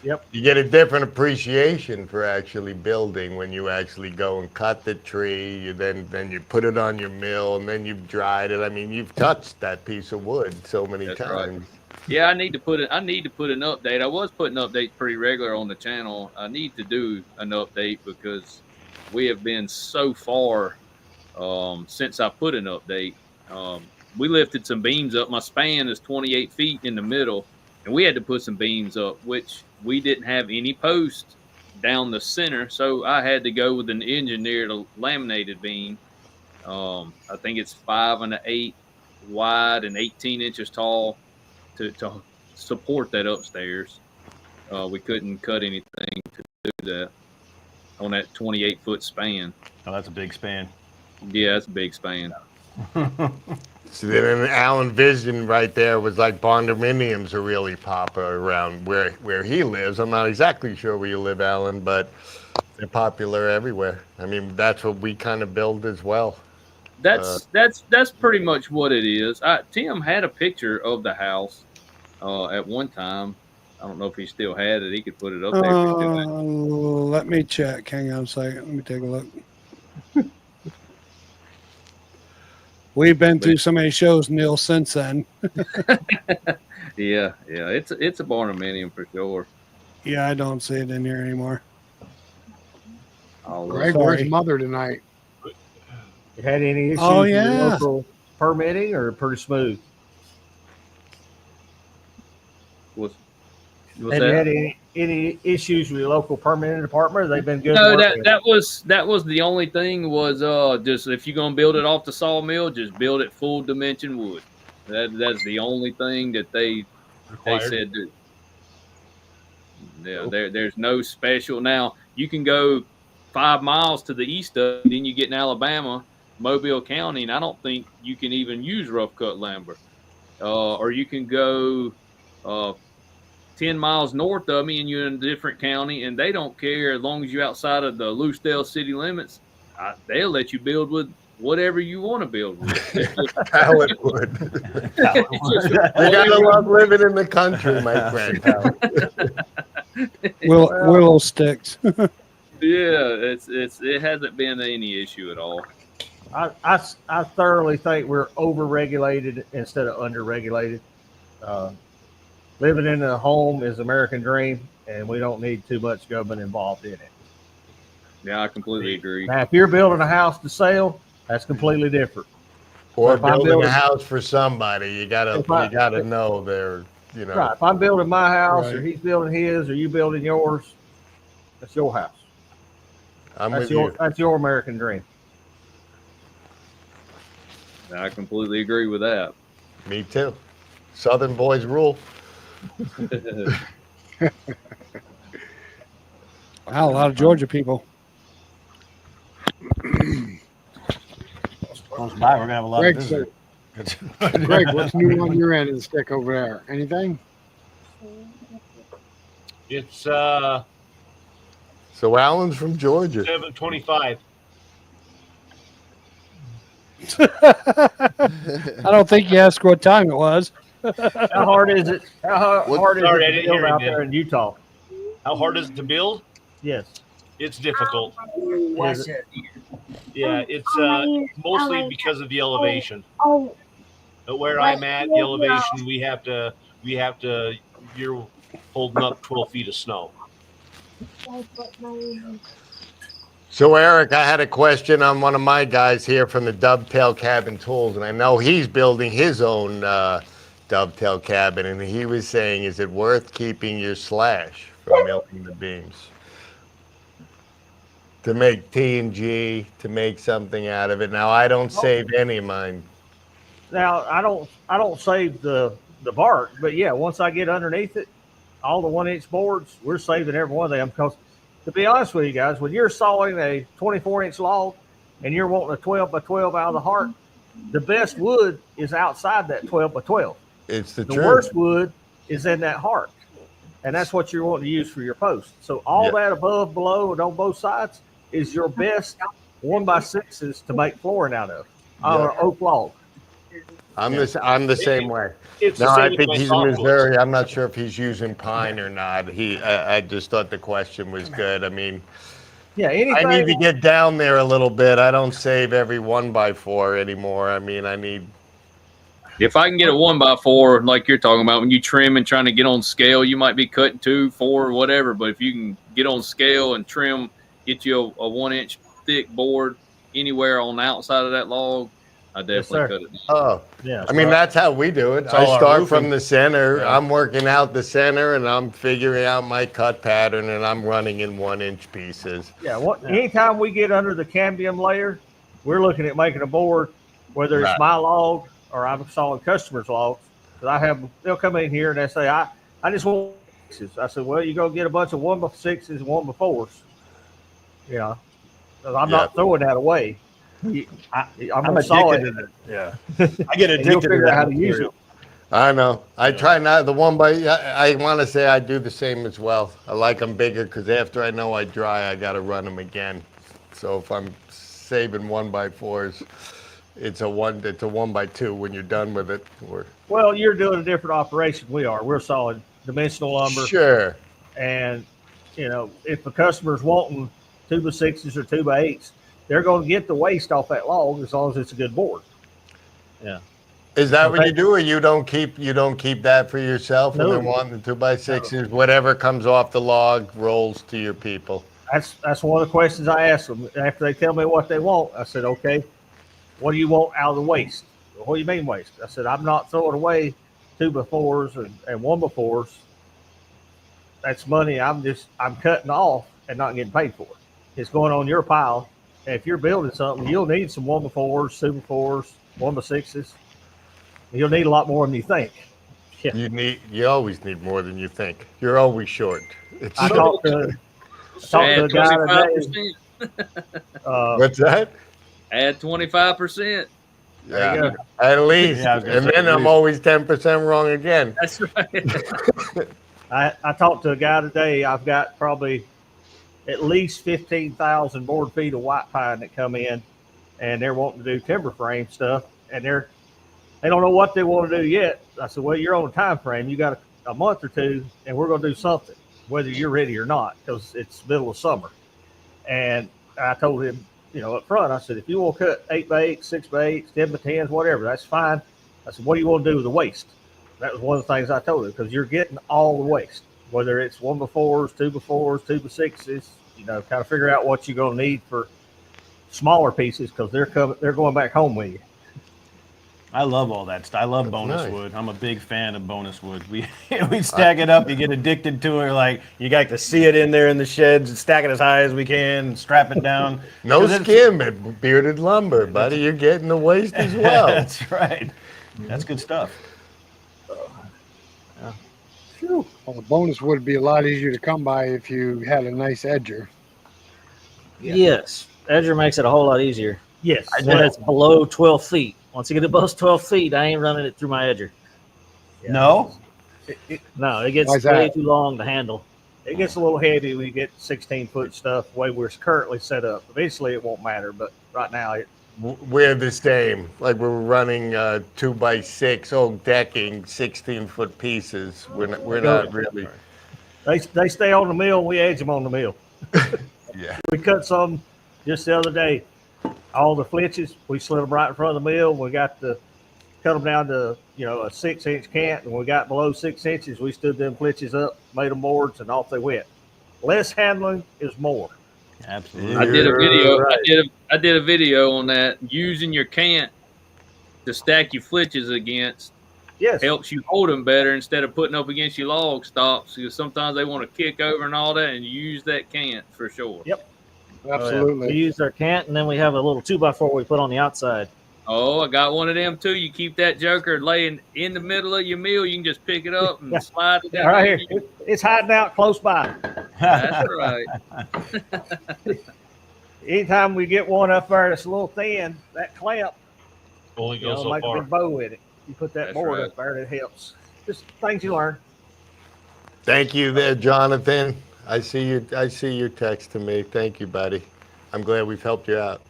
You get a different appreciation for actually building when you actually go and cut the tree. Then you put it on your mill, and then you've dried it. I mean, you've touched that piece of wood so many That's times. right. Yeah, I need to put an update. I was putting updates pretty regular on the channel. I need to do an update because we have been so far since I put an update. We lifted some beams up. My span is 28 feet in the middle, and we had to put some beams up, which we didn't have any posts down the center, so I had to go with an engineered laminated beam. I think it's 5 1/8 wide and 18 inches tall to support that upstairs. We couldn't cut anything to do that on that 28-foot span. Oh, that's a big span. Yeah, that's a big span. So then Alan Vision right there was like barndominiums are really popular around where he lives. I'm not exactly sure where you live, Alan, but they're popular everywhere. I mean, that's what we kind of build as well. That's pretty much what it is. Tim had a picture of the house at one time. I don't know if he still had it. He could put it up there. If he still had it. Let me check. Hang on a second. Let me take a look. We've been through so many shows, Neil, since then. Yeah, it's a barnuminium for sure. Yeah, I don't see it in here anymore. Greg, Sorry. where's Mother tonight? You had any issues Oh, with your yeah. local permitting or pretty smooth? What's Have you had any issues with your local permitting department? They've been good. No, working? that was the only thing was just if you're gonna build it off the sawmill, just build it full dimension wood. That's the only thing that they said do. Yeah, there's no special. Now you can go 5 miles to the east of, then you get in Alabama, Mobile County, and I don't think you can even use rough cut lumber. Or you can go 10 miles north of me and you're in a different county, and they don't care as long as you're outside of the Loosedale city limits. They'll let you build with whatever you want to build with. Pallet wood. You gotta love living in the country, my friend. Willow sticks. Yeah, it hasn't been any issue at all. I thoroughly think we're over-regulated instead of under-regulated. Living in a home is American dream, and we don't need too much government involved in it. Yeah, I completely agree. Now, if you're building a house to sell, that's completely different. Or If I'm building building- a house for somebody, you gotta know they're, you know. Right. If I'm building my house, or Right. he's building his, or you building yours, that's your house. I'm That's with your you. that's your American dream. I completely agree with that. Me too. Southern boys rule. Wow, a lot of Georgia people. Close by, we're gonna have a lot Greg, of so, visitors. Greg, what's new on your end of the stick over there? Anything? It's So Alan's from Georgia. 7:25. I don't think you asked what time it was. How hard is it? How hard is Sorry, I it to didn't build hear you, out man. there in Utah? How hard is it to build? Yes. It's difficult. Is it? Yeah, it's mostly because of the elevation. But where I'm at, the elevation, we have to. You're holding up 12 feet of snow. So Eric, I had a question on one of my guys here from the Dovetail Cabin Tools, and I know he's building his own dovetail cabin, and he was saying, is it worth keeping your slash for milling the beams? To make T&G, to make something out of it. Now, I don't save any of mine. Now I don't save the bark, but yeah, once I get underneath it, all the 1-inch boards, we're saving every one of them because, to be honest with you guys, when you're sawing a 24-inch log and you're wanting a 12 by 12 out of the heart, the best wood is outside that 12 by 12. It's the The truth. worst wood is in that heart, and that's what you're wanting to use for your post. So all that above, below, and on both sides is your best 1x6s to make flooring out of on an oak log. I'm the same way. It's No, the same I with think my he's in softwoods. Missouri. I'm not sure if he's using pine or not. I just thought the question was good. I mean, Yeah, anything. I need to get down there a little bit. I don't save every 1x4 anymore. I mean, I need. If I can get a 1x4, like you're talking about, when you trim and trying to get on scale, you might be cutting 2, 4, whatever. But if you can get on scale and trim, get you a 1-inch thick board anywhere on the outside of that log, I definitely cut it. Oh, yeah. I mean, that's how we do it. It's I all our start roofing. from the center. Yeah. I'm working out the center, and I'm figuring out my cut pattern, and I'm running in 1-inch pieces. Yeah, anytime we get under the cambium layer, we're looking at making a board, whether it's Right. my log or I'm sawing customers' logs. Because they'll come in here and they say, I just want 6s. I said, well, you go get a bunch of 1x6s and 1x4s. You know, 'cause I'm not throwing that away. I'm gonna saw it. Yeah, I get And addicted you'll to figure out that how to use material. it. I know. I try not the one by. I want to say I do the same as well. I like them bigger because after I know I dry, I got to run them again. So if I'm saving 1x4s, it's a 1x2 when you're done with it. Well, you're doing a different operation. We are. We're sawing dimensional lumber. Sure. And, you know, if the customer's wanting 2x6s or 2x8s, they're going to get the waste off that log as long as it's a good board. Yeah. Is that what you do, or you don't keep that for yourself and No. then want the 2x6s? Whatever comes off the log rolls to your people. That's one of the questions I ask them after they tell me what they want. I said, okay, what do you want out of the waste? What do you mean waste? I said, I'm not throwing away 2x4s and 1x4s. That's money I'm cutting off and not getting paid for it. It's going on your pile. And if you're building something, you'll need some 1x4s, 2x4s, 1x6s. You'll need a lot more than you think. Yeah. You always need more than you think. You're always short. I talked to a guy today. 25%. What's that? Add 25%. There you go. At least. Yeah, I was gonna And say then at I'm least. always 10% wrong again. That's right. I talked to a guy today. I've got probably at least 15,000 board feet of white pine that come in, and they're wanting to do timber frame stuff, and they don't know what they want to do yet. I said, well, you're on a time frame. You got a month or two, and we're going to do something, whether you're ready or not, because it's middle of summer. And I told him, you know, up front, I said, if you want to cut 8x8, 6x8, 10x10s, whatever, that's fine. I said, what do you want to do with the waste? That was one of the things I told him, because you're getting all the waste, whether it's 1x4s, 2x4s, 2x6s, you know, kind of figure out what you're going to need for smaller pieces, because they're going back home with you. I love all that stuff. I love bonus nice. wood. I'm a big fan of bonus wood. We stack it up. You get addicted to it. Like you got to see it in there in the sheds and stack it as high as we can and strap it down. No 'Cause it's- skim at bearded lumber, buddy. You're getting the waste as well. That's right. That's good stuff. Well, the bonus would be a lot easier to come by if you had a nice edger. Yes. Edger makes it a whole lot easier. Yes. When it's below 12 feet. Once you get above 12 feet, I ain't running it through my edger. Yeah. No? No, it gets Why is way that? too long to handle. It gets a little heavy when you get 16-foot stuff the way we're currently set up. Eventually, it won't matter, but right now, We're the same. Like we're running 2x6 oak decking, 16-foot pieces. We're not really. they stay on the mill. We edge them on the mill. Yeah. We cut some just the other day. All the flitches, we slid them right in front of the mill. We got to cut them down to, a 6-inch cant. And we got below 6 inches, we stood them flitches up, made them boards, and off they went. Less handling is more. Absolutely. I did a video. Right. I did a video on that. Using your cant to stack your flitches against Yes. helps you hold them better instead of putting up against your log stops, because sometimes they want to kick over and all that, and use that cant for sure. Yep. Absolutely. We use our cant, and then we have a little 2x4 we put on the outside. Oh, I got one of them too. You keep that joker laying in the middle of your mill. You can just pick it up and slide it down. Right here. It's hiding out close by. That's right. Anytime we get one up there that's a little thin, that clamp, Only goes so make a far. big bow with it. You put that That's board right. up there, it helps. Just things you learn. Thank you there, Jonathan. I see your text to me. Thank you, buddy. I'm glad we've helped you out.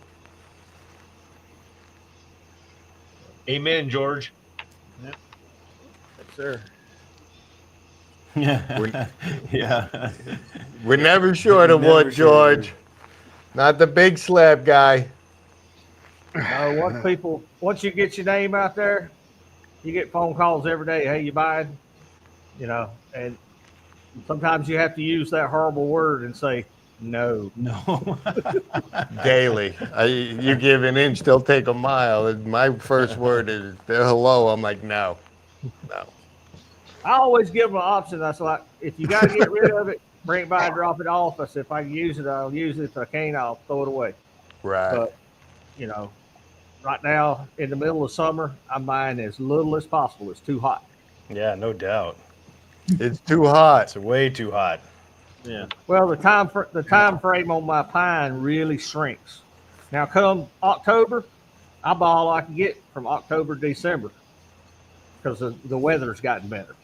Amen, George. Yes, sir. Yeah. Yeah. We're never short of Never wood, short. George. Not the big slab guy. Once you get your name out there, you get phone calls every day. Hey, you buying? And sometimes you have to use that horrible word and say no. No. Daily. You give an inch, they'll take a mile. And my first word is they're hello. I'm like, no. I always give them an option. That's like, if you got to get rid of it, bring it by and drop it off. I said, if I can use it, I'll use it. If I can't, I'll throw it away. Right. But, right now in the middle of summer, I'm buying as little as possible. It's too hot. Yeah, no doubt. It's too hot. It's way too hot. Yeah. Well, the time frame on my pine really shrinks. Now, come October, I buy all I can get from October to December because the weather's gotten better.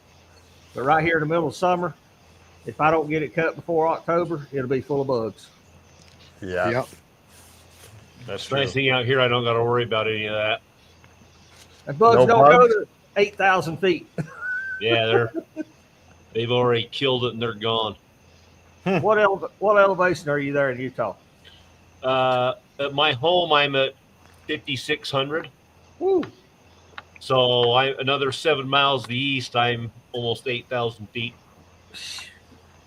But right here in the middle of summer, if I don't get it cut before October, it'll be full of bugs. Yeah. Yep. That's The true. nice thing out here, I don't got to worry about any of that. And bugs No don't go bugs? to 8,000 feet. Yeah, they've already killed it and they're gone. What elevation are you there in Utah? At my home, I'm at 5,600. Woo. So another 7 miles to the east, I'm almost 8,000 feet.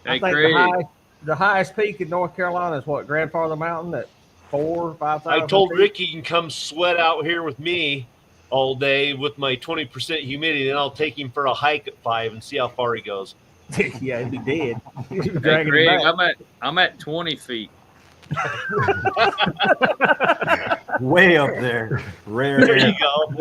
I Hey, think Craig. the highest peak in North Carolina is what, Grandfather Mountain at 4,000 or 5,000. I told feet? Rick he can come sweat out here with me all day with my 20% humidity, then I'll take him for a hike at 5 and see how far he goes. Yeah, he'd be dead. He'd be Hey, dragging Craig, him back. I'm at 20 feet. Way up there. Rare. There you go.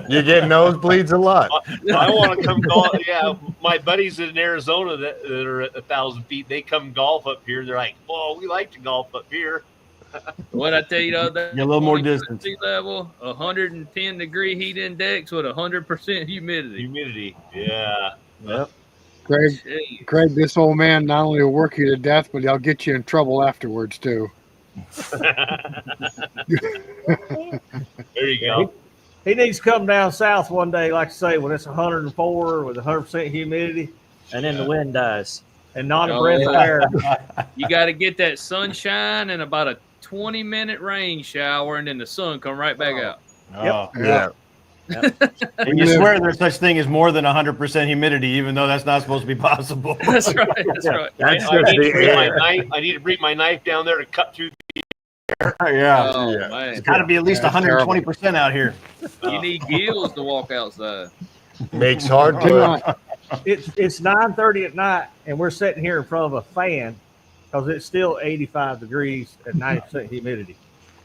You get nosebleeds a lot. I want to come golf. Yeah, my buddies in Arizona that are at 1,000 feet, they come golf up here. They're like, "Well, we like to golf up here." What I tell you the other day, Get a little more 20% distance. Sea level, 110 degree heat index with 100% humidity. Humidity. Yeah. Yep. Jeez. Craig, this old man not only will work you to death, but he'll get you in trouble afterwards too. There you go. He needs to come down south one day, like I say, when it's 104 with 100% humidity, and then the wind dies, and not a Oh, breath of yeah. air. You got to get that sunshine and about a 20-minute rain shower, and then the sun come right back out. Oh. Yeah. And you swear there's such thing as more than 100% humidity, even though that's not supposed to be possible. That's right. That's right. That's I just need to the bring my air. knife. I need to bring my knife down there to cut through. Yeah. Oh, Yeah. man. It's got to be at least That's 120% out here. You need gills to walk outside. Makes hard Do work. not- It's 9:30 at night, and we're sitting here in front of a fan because it's still 85 degrees at 90% humidity.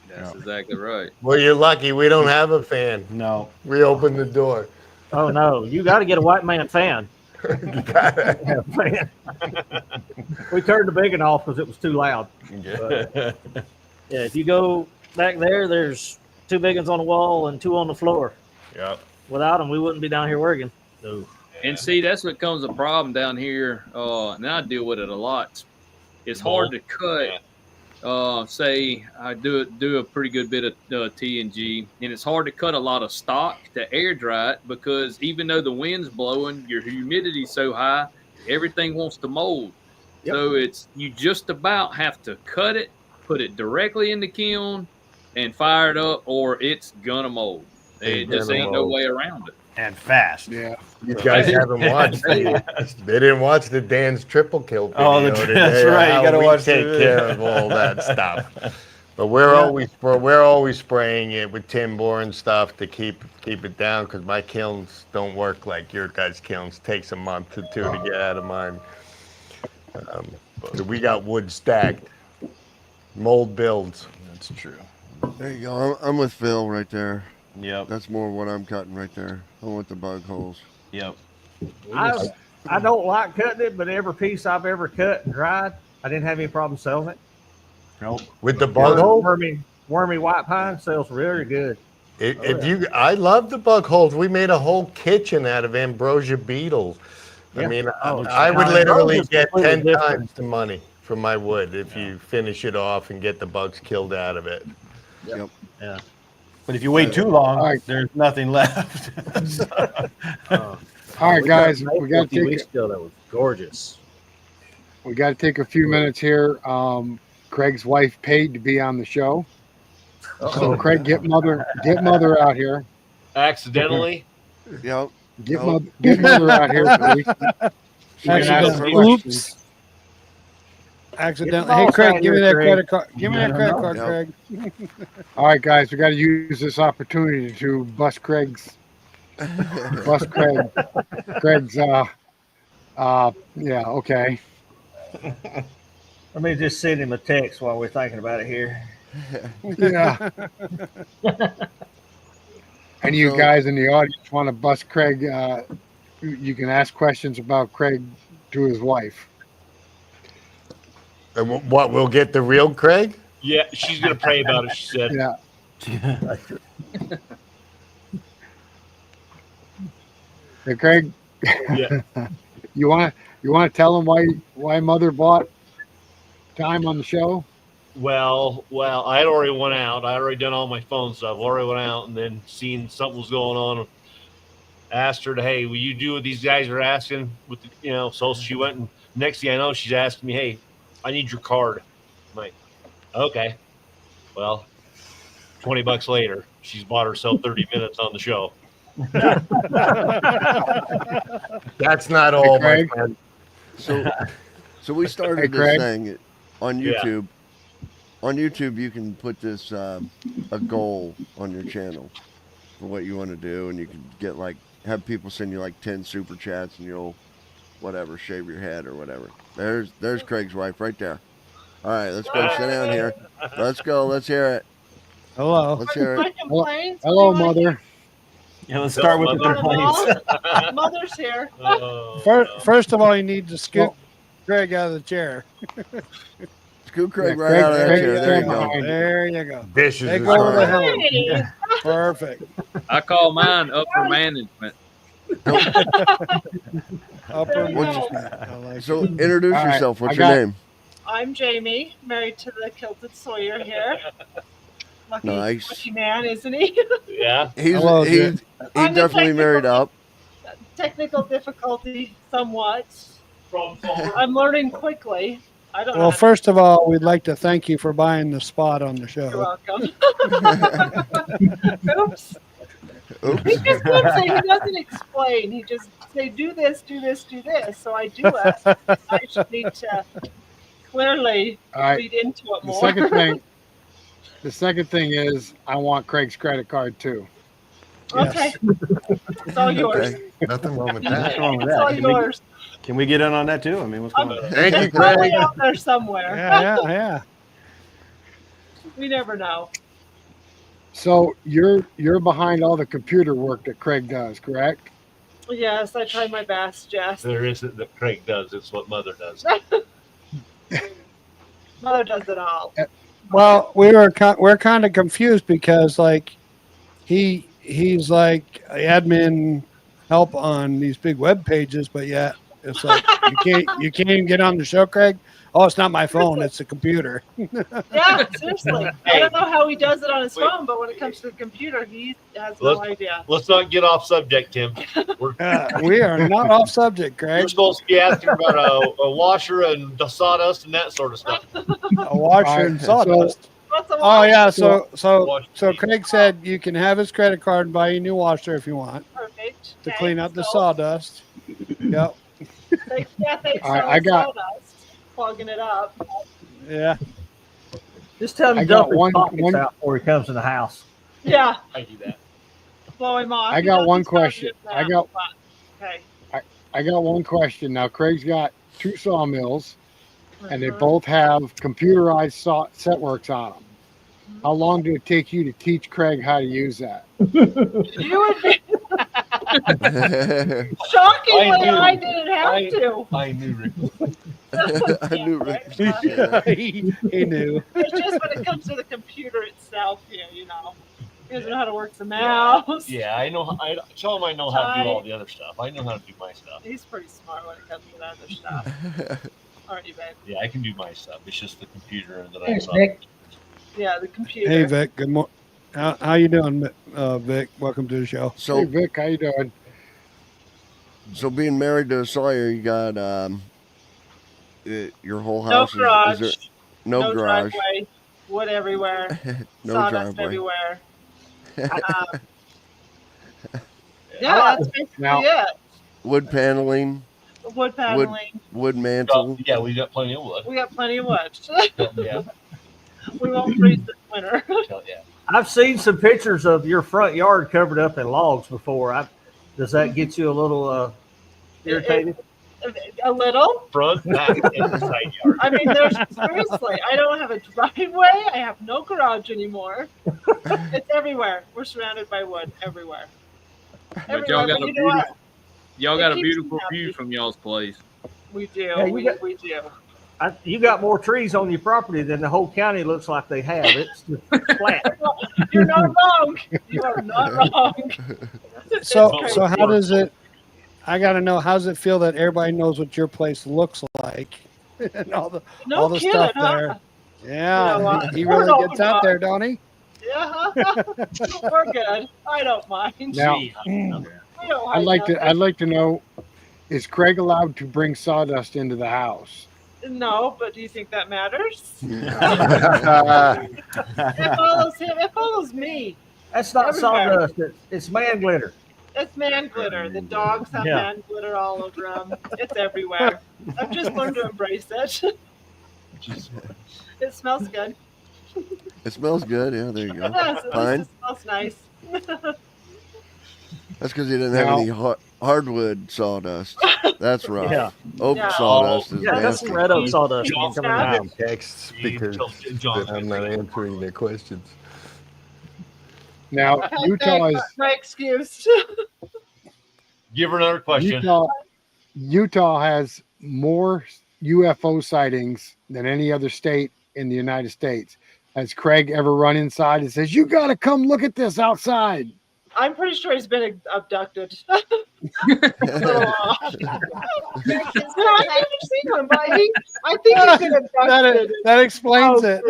That's exactly right. Well, you're lucky we don't have a fan. No. We opened the door. Oh no, you got to get a white man fan. Yeah, fan. We turned the big one off because it was too loud. Yeah, if you go back there, there's 2 big ones on the wall and 2 on the floor. Yep. Without them, we wouldn't be down here working. No. And see, that's what comes a problem down here. And I deal with it a lot. It's hard to cut. Say I do a pretty good bit of T&G, and it's hard to cut a lot of stock to air dry it because even though the wind's blowing, your humidity's so high, everything wants to mold. Yep. So you just about have to cut it, put it directly in the kiln, and fire it up, or it's gonna mold. It just ain't no way around it. And fast. Yeah. You guys haven't watched it. They didn't watch the Dan's triple kill video Oh, today. that's right. You How gotta we watch take the care of all that stuff. But we're always spraying it with Timbor and stuff to keep it down because my kilns don't work like your guys' kilns. Takes a month or 2 to get out of mine. But we got wood stacked, mold builds. That's true. There you go. I'm with Phil right there. Yep. That's more what I'm cutting right there. I want the bug holes. Yep. I don't like cutting it, but every piece I've ever cut and dried, I didn't have any problem selling it. Nope. With the bug hole? Wormy white pine sells really good. I love the bug holes. We made a whole kitchen out of ambrosia beetles. I mean, I would literally get 10 times the money for my wood if you finish it off and get the bugs killed out of it. Yep. Yeah. But if you wait too long, there's nothing left. All right, guys, we got to take. Weeks ago, that was gorgeous. We got to take a few minutes here. Craig's wife paid to be on the show, so Craig, get mother out here. Accidentally? Yep. Get mother out here, please. Oops. Accidentally. Hey, Craig, give me that credit card. Give me that credit card, Craig. All right, guys, we got to use this opportunity to bust Craig's. Craig's. Yeah. Okay. Let me just send him a text while we're thinking about it here. Yeah. Any of you guys in the audience want to bust Craig? You can ask questions about Craig to his wife. And what, we'll get the real Craig? Yeah, she's going to pray about it, she said. Yeah. Hey, Craig. Yeah. You want to tell him why mother bought time on the show? Well, I had already went out. I already done all my phone stuff. Already went out and then seen something was going on. Asked her to, hey, will you do what these guys are asking? With the, so she went and next thing I know, she's asking me, hey, I need your card. I'm like, okay. Well, $20 later, she's bought herself 30 minutes on the show. That's not all, my Craig. friend. So we started this thing on YouTube. On YouTube, you can put this a goal on your channel for what you want to do, and you can get have people send you 10 super chats, and you'll shave your head or whatever. There's Craig's wife right there. All right, let's go sit down here. Let's go. Let's hear it. Hello. Let's hear it. Hello, mother. Yeah, let's start with the complaints. Mother's here. First of all, you need to scoot Craig out of the chair. Scoot Craig right out of that chair. There you go. There you go. Dishes They is go over the fine. hill. Yeah, perfect. I call mine upper management. Upper What's- management. I like So it. introduce All right, yourself. What's I your got- name? I'm Jamie, married to the kilted Sawyer here. Lucky, Nice. lucky man, isn't he? Yeah. He's Hello, he's I'm the definitely married up. Technical difficulty, somewhat. I'm learning quickly. I don't know. Well, first of all, we'd like to thank you for buying the spot on the You're show. welcome. Oops. Oops. He just wouldn't say, he doesn't explain. He just say, do this, do this, do this. So I do it. I should need to clearly All right. read into it The more. second thing is I want Craig's credit card too. Okay. It's all yours. Okay. Nothing wrong with What's that. wrong with It's all that? yours. Can we get in on that too? I mean, what's going on? Thank you, It's probably Craig. out there somewhere. Yeah. We never know. So you're behind all the computer work that Craig does, correct? Yes, I try my best, Jess. There isn't that Craig does. It's what Mother does. Mother does it all. Well, we're kind of confused because he's like admin help on these big web pages, but yet it's like you can't even get on the show, Craig. Oh, it's not my phone, it's the computer. Yeah, seriously. I don't know how he does it on his phone, but when it comes to the computer, he has no idea. Let's not get off subject, Tim. We are not off subject, Craig. We're supposed to be asking about a washer and the sawdust and that sort of stuff. A washer and sawdust. Oh yeah, so Craig said you can have his credit card and buy a new washer if you want. Perfect. To clean up the sawdust. Yep. Thanks, I got sawdust, plugging it up. Yeah. Just tell him to dump his pockets out before he comes in the house. Yeah. I do that. Blow him off. I got one question. I got one question. Now, Craig's got 2 sawmills, and they both have computerized set works on them. How long did it take you to teach Craig how to use that? You would be shockingly, I didn't have to. I knew Rick. I knew Rick. He knew. It's just when it comes to the computer itself, he doesn't know how to work the mouse. Yeah, I know. I tell him I know how to do all the other stuff. I know how to do my stuff. He's pretty smart when it comes to that other stuff. Aren't you, babe? Yeah, I can do my stuff. It's just the computer that Thanks, I'm Vic. Yeah, the computer. Hey Vic, good morning. How you doing, Vic? Welcome to the show. So, hey Vic, how you doing? So being married to a sawyer, you got your whole house. No garage. Is there, no garage. Driveway. Wood everywhere. No Sawdust driveway. everywhere. Yeah, that's basically it. Wood paneling. Wood paneling. Wood mantle. Yeah, we got plenty of wood. We got plenty of wood. Yeah. We won't freeze this winter. Yeah. I've seen some pictures of your front yard covered up in logs before. Does that get you a little irritated? A little. Front, back, and side yard. I mean, seriously, I don't have a driveway. I have no garage anymore. It's everywhere. We're surrounded by wood everywhere. But y'all got a beautiful view from y'all's place. We do. Yeah, we do. You got more trees on your property than the whole county looks like they have. It's just flat. You're not wrong. You are not wrong. So how does it? I got to know, how does it feel that everybody knows what your place looks like and all the kidding, stuff huh? there? Yeah, You know, he really gets out there, don't he? Yeah, we're good. I don't mind. Now, I'd like to know, is Craig allowed to bring sawdust into the house? No, but do you think that matters? Yeah. It follows him. It follows me. That's not Everywhere. sawdust. It's man glitter. It's man glitter. The dogs have man glitter all over them. It's everywhere. I've just learned to embrace it. It smells good. It smells good. Yeah, there you go. It smells nice. That's because he didn't have any hardwood sawdust. That's rough. Yeah. Oak sawdust is that's nasty. red oak sawdust. Coming out. Texts because I'm not answering their questions. Now, Utah is my excuse. Give her another question. Utah has more UFO sightings than any other state in the United States. Has Craig ever run inside and says, "You got to come look at this outside"? I'm pretty sure he's been abducted. I've never seen one, but I think he's been abducted. That explains it.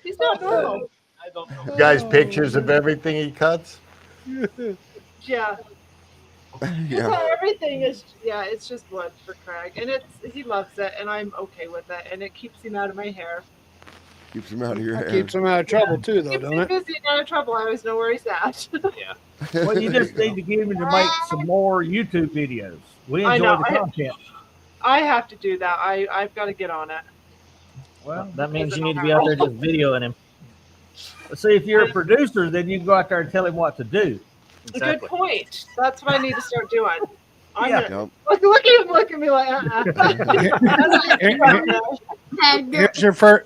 He's not normal. I don't know. You guys, pictures of everything he cuts? Yeah. Yeah. Everything is, it's just wood for Craig. And he loves it, and I'm okay with it. And it keeps him out of my hair. Keeps him out of your hair. Keeps him out of trouble too, though, Keeps don't him it? busy and out of trouble. I always know where he's at. Well, you just need to get him to make some more YouTube videos. We I enjoy know. the content. I have to do that. I've got to get on it. Well, that means you need to be out there just videoing him. But see, if you're a producer, then you can go out there and tell him what to do. Good point. That's what I need to start doing. Yep. Look at him. Look at me like.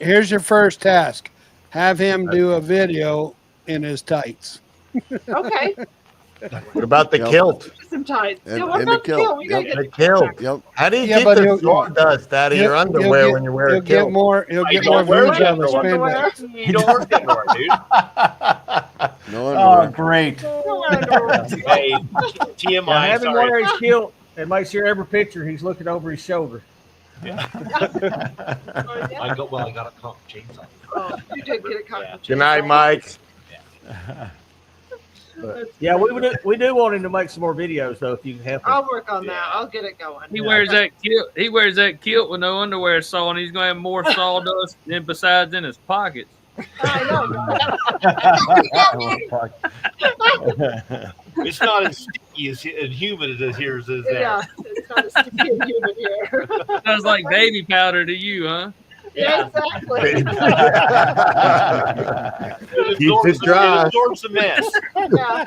Here's your first task. Have him do a video in his tights. Okay. What about the kilt? Some tights. And- Yeah, what and the about the kilt? kilt. We gotta Yep. get The kilt. Yep. How do you Yeah, get but the he'll- sawdust out of your underwear when you wear a He'll kilt? get more. He'll get more don't wear views out of his underwear. spandex. You don't work that hard, dude. No Oh, underwear. great. Hey, TMI. Yeah, have him sorry. wear his kilt and make sure every picture he's looking over his shoulder. Oh, yeah? I got a comp chainsaw. Oh, you did get a cotton Yeah. Good night, Mike. But, yeah, we do want him to make some more videos though, if you can help him. I'll work on that. I'll get it going. He wears that kilt. He wears that kilt with no underwear saw, and he's gonna have more sawdust than besides in his pockets. I know. It's not as sticky and humid as yours is. Yeah, it's not as sticky and humid here. Sounds like baby powder to you, huh? Yeah, exactly. Keeps it dry. It absorbs the mess. Yeah.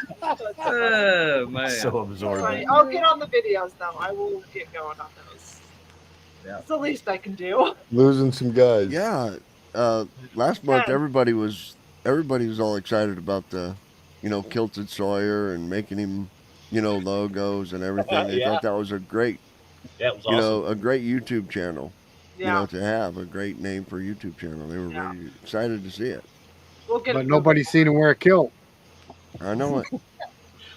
Oh man. So absorbent. Sorry. I'll get on the videos though. I will get going on those. Yeah. It's the least I can do. Losing some guys. Yeah. Last month, everybody was all excited about the, kilted Sawyer and making him, logos and everything. They thought that was a great, That was awesome. a great YouTube channel. Yeah. To have a great name for a YouTube channel. They were very excited to see it. We'll get But it. nobody's seen him wear a kilt. I know it.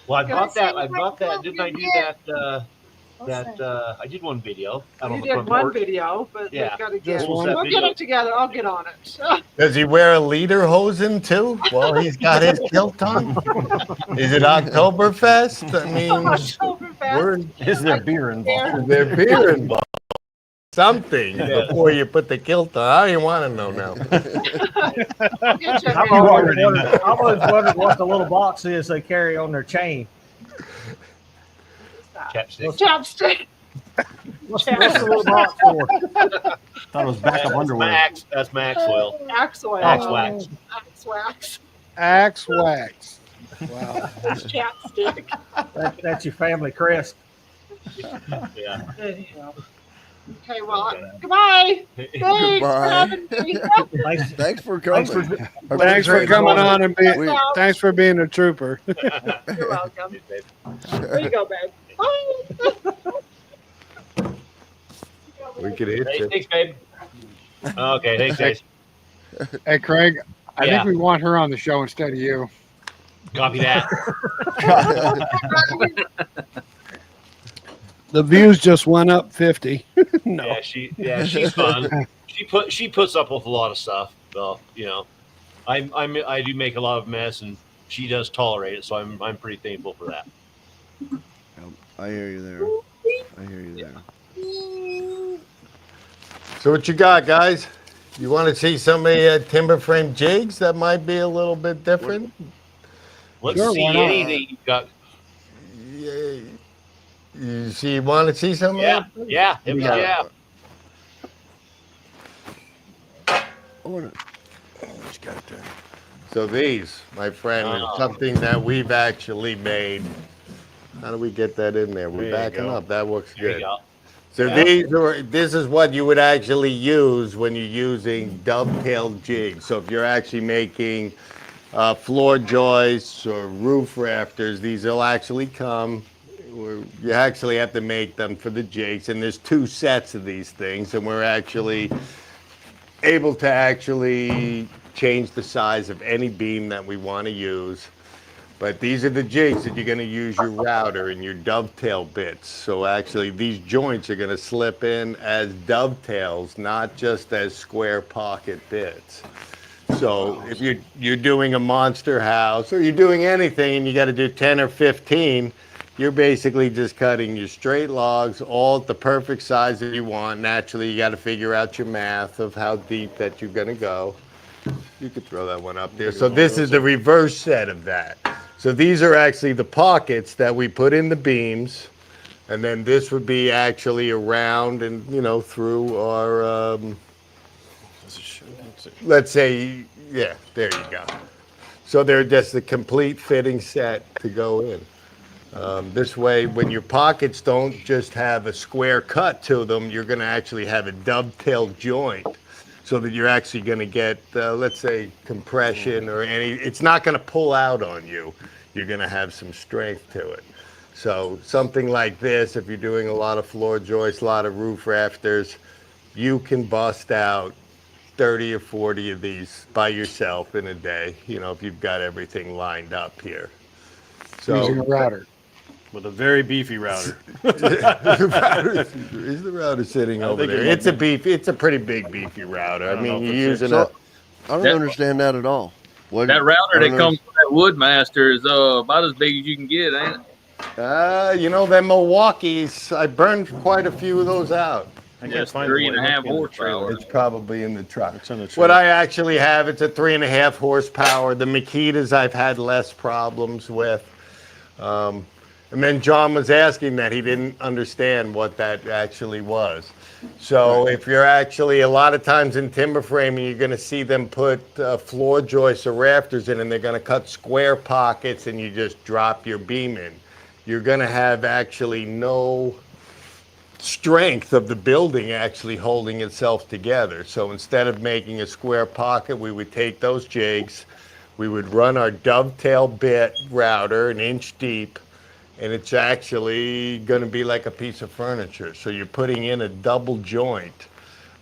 Well, I Can I bought see that. what I bought my that. Didn't I do that? I did one video. Out You on the did front one porch. video, but Yeah. we've got to get. Just one. We'll get it together. I'll get on it. Does he wear a lederhosen too while he's got his kilt on? Is it Oktoberfest? I mean, we're, Is there beer involved? is there beer involved? Something before you put the kilt on. I don't want to know now. I'll get you. I've always wondered what the little box is they carry on their chain. Chapstick. Chapstick. What's the little box for? Thought it was backup underwear. That's Maxwell. Axe oil. Axe wax. Axe wax. Axe wax. Wow. Chapstick. That's your family crest. Yeah. Anyhow. Okay, well, goodbye. Thanks for Goodbye. having me. Thanks for coming. Thanks for coming on and thanks for being a trooper. You're welcome. There you go, babe. Bye. We could hit you. Thanks, babe. Okay, thanks, guys. Hey, Craig, I Yeah. think we want her on the show instead of you. Copy that. The views just went up 50. No. Yeah, she's fun. She puts up with a lot of stuff. Well, I do make a lot of mess, and she does tolerate it. So I'm pretty thankful for that. I hear you there. So what you got, guys? You want to see some of the timber frame jigs that might be a little bit different? Let's Sure, see why not? anything you've got. Yeah. You want to see some of that? Yeah. So these, my friend, is something that we've actually made. How do we get that in there? We're There you backing go. up. That looks There you good. go. So this is what you would actually use when you're using dovetailed jigs. So if you're actually making floor joists or roof rafters, these will actually come. You actually have to make them for the jigs, and there's 2 sets of these things, and we're actually able to actually change the size of any beam that we want to use. But these are the jigs that you're going to use your router and your dovetail bits. So actually these joints are going to slip in as dovetails, not just as square pocket bits. So if you're doing a monster house or you're doing anything and you got to do 10 or 15, you're basically just cutting your straight logs all at the perfect size that you want. Naturally, you got to figure out your math of how deep that you're going to go. You could throw that one up there. So this is the reverse set of that. So these are actually the pockets that we put in the beams. And then this would be actually around and, through our, let's say, yeah, there you go. So they're just a complete fitting set to go in. This way, when your pockets don't just have a square cut to them, you're going to actually have a dovetailed joint so that you're actually going to get, let's say, compression or it's not going to pull out on you. You're going to have some strength to it. So something like this, if you're doing a lot of floor joists, a lot of roof rafters, you can bust out 30 or 40 of these by yourself in a day, you know, if you've got everything lined up here. Using a router. With a very beefy router. Is the router sitting over there? It's a pretty big beefy router. I mean, you're using I don't understand that at all. That router that comes with that Woodmaster is about as big as you can get, ain't it? You know, them Milwaukees, I burned quite a few of those out. I guess 3.5 horsepower. It's probably in the truck. It's in the truck. What I actually have, it's a 3.5 horsepower. The Makitas I've had less problems with. And then John was asking that he didn't understand what that actually was. So if you're actually, a lot of times in timber framing, you're going to see them put floor joists or rafters in, and they're going to cut square pockets, and you just drop your beam in. You're going to have actually no strength of the building actually holding itself together. So instead of making a square pocket, we would take those jigs, we would run our dovetail bit router 1 inch deep, and it's actually going to be like a piece of furniture. So you're putting in a double joint.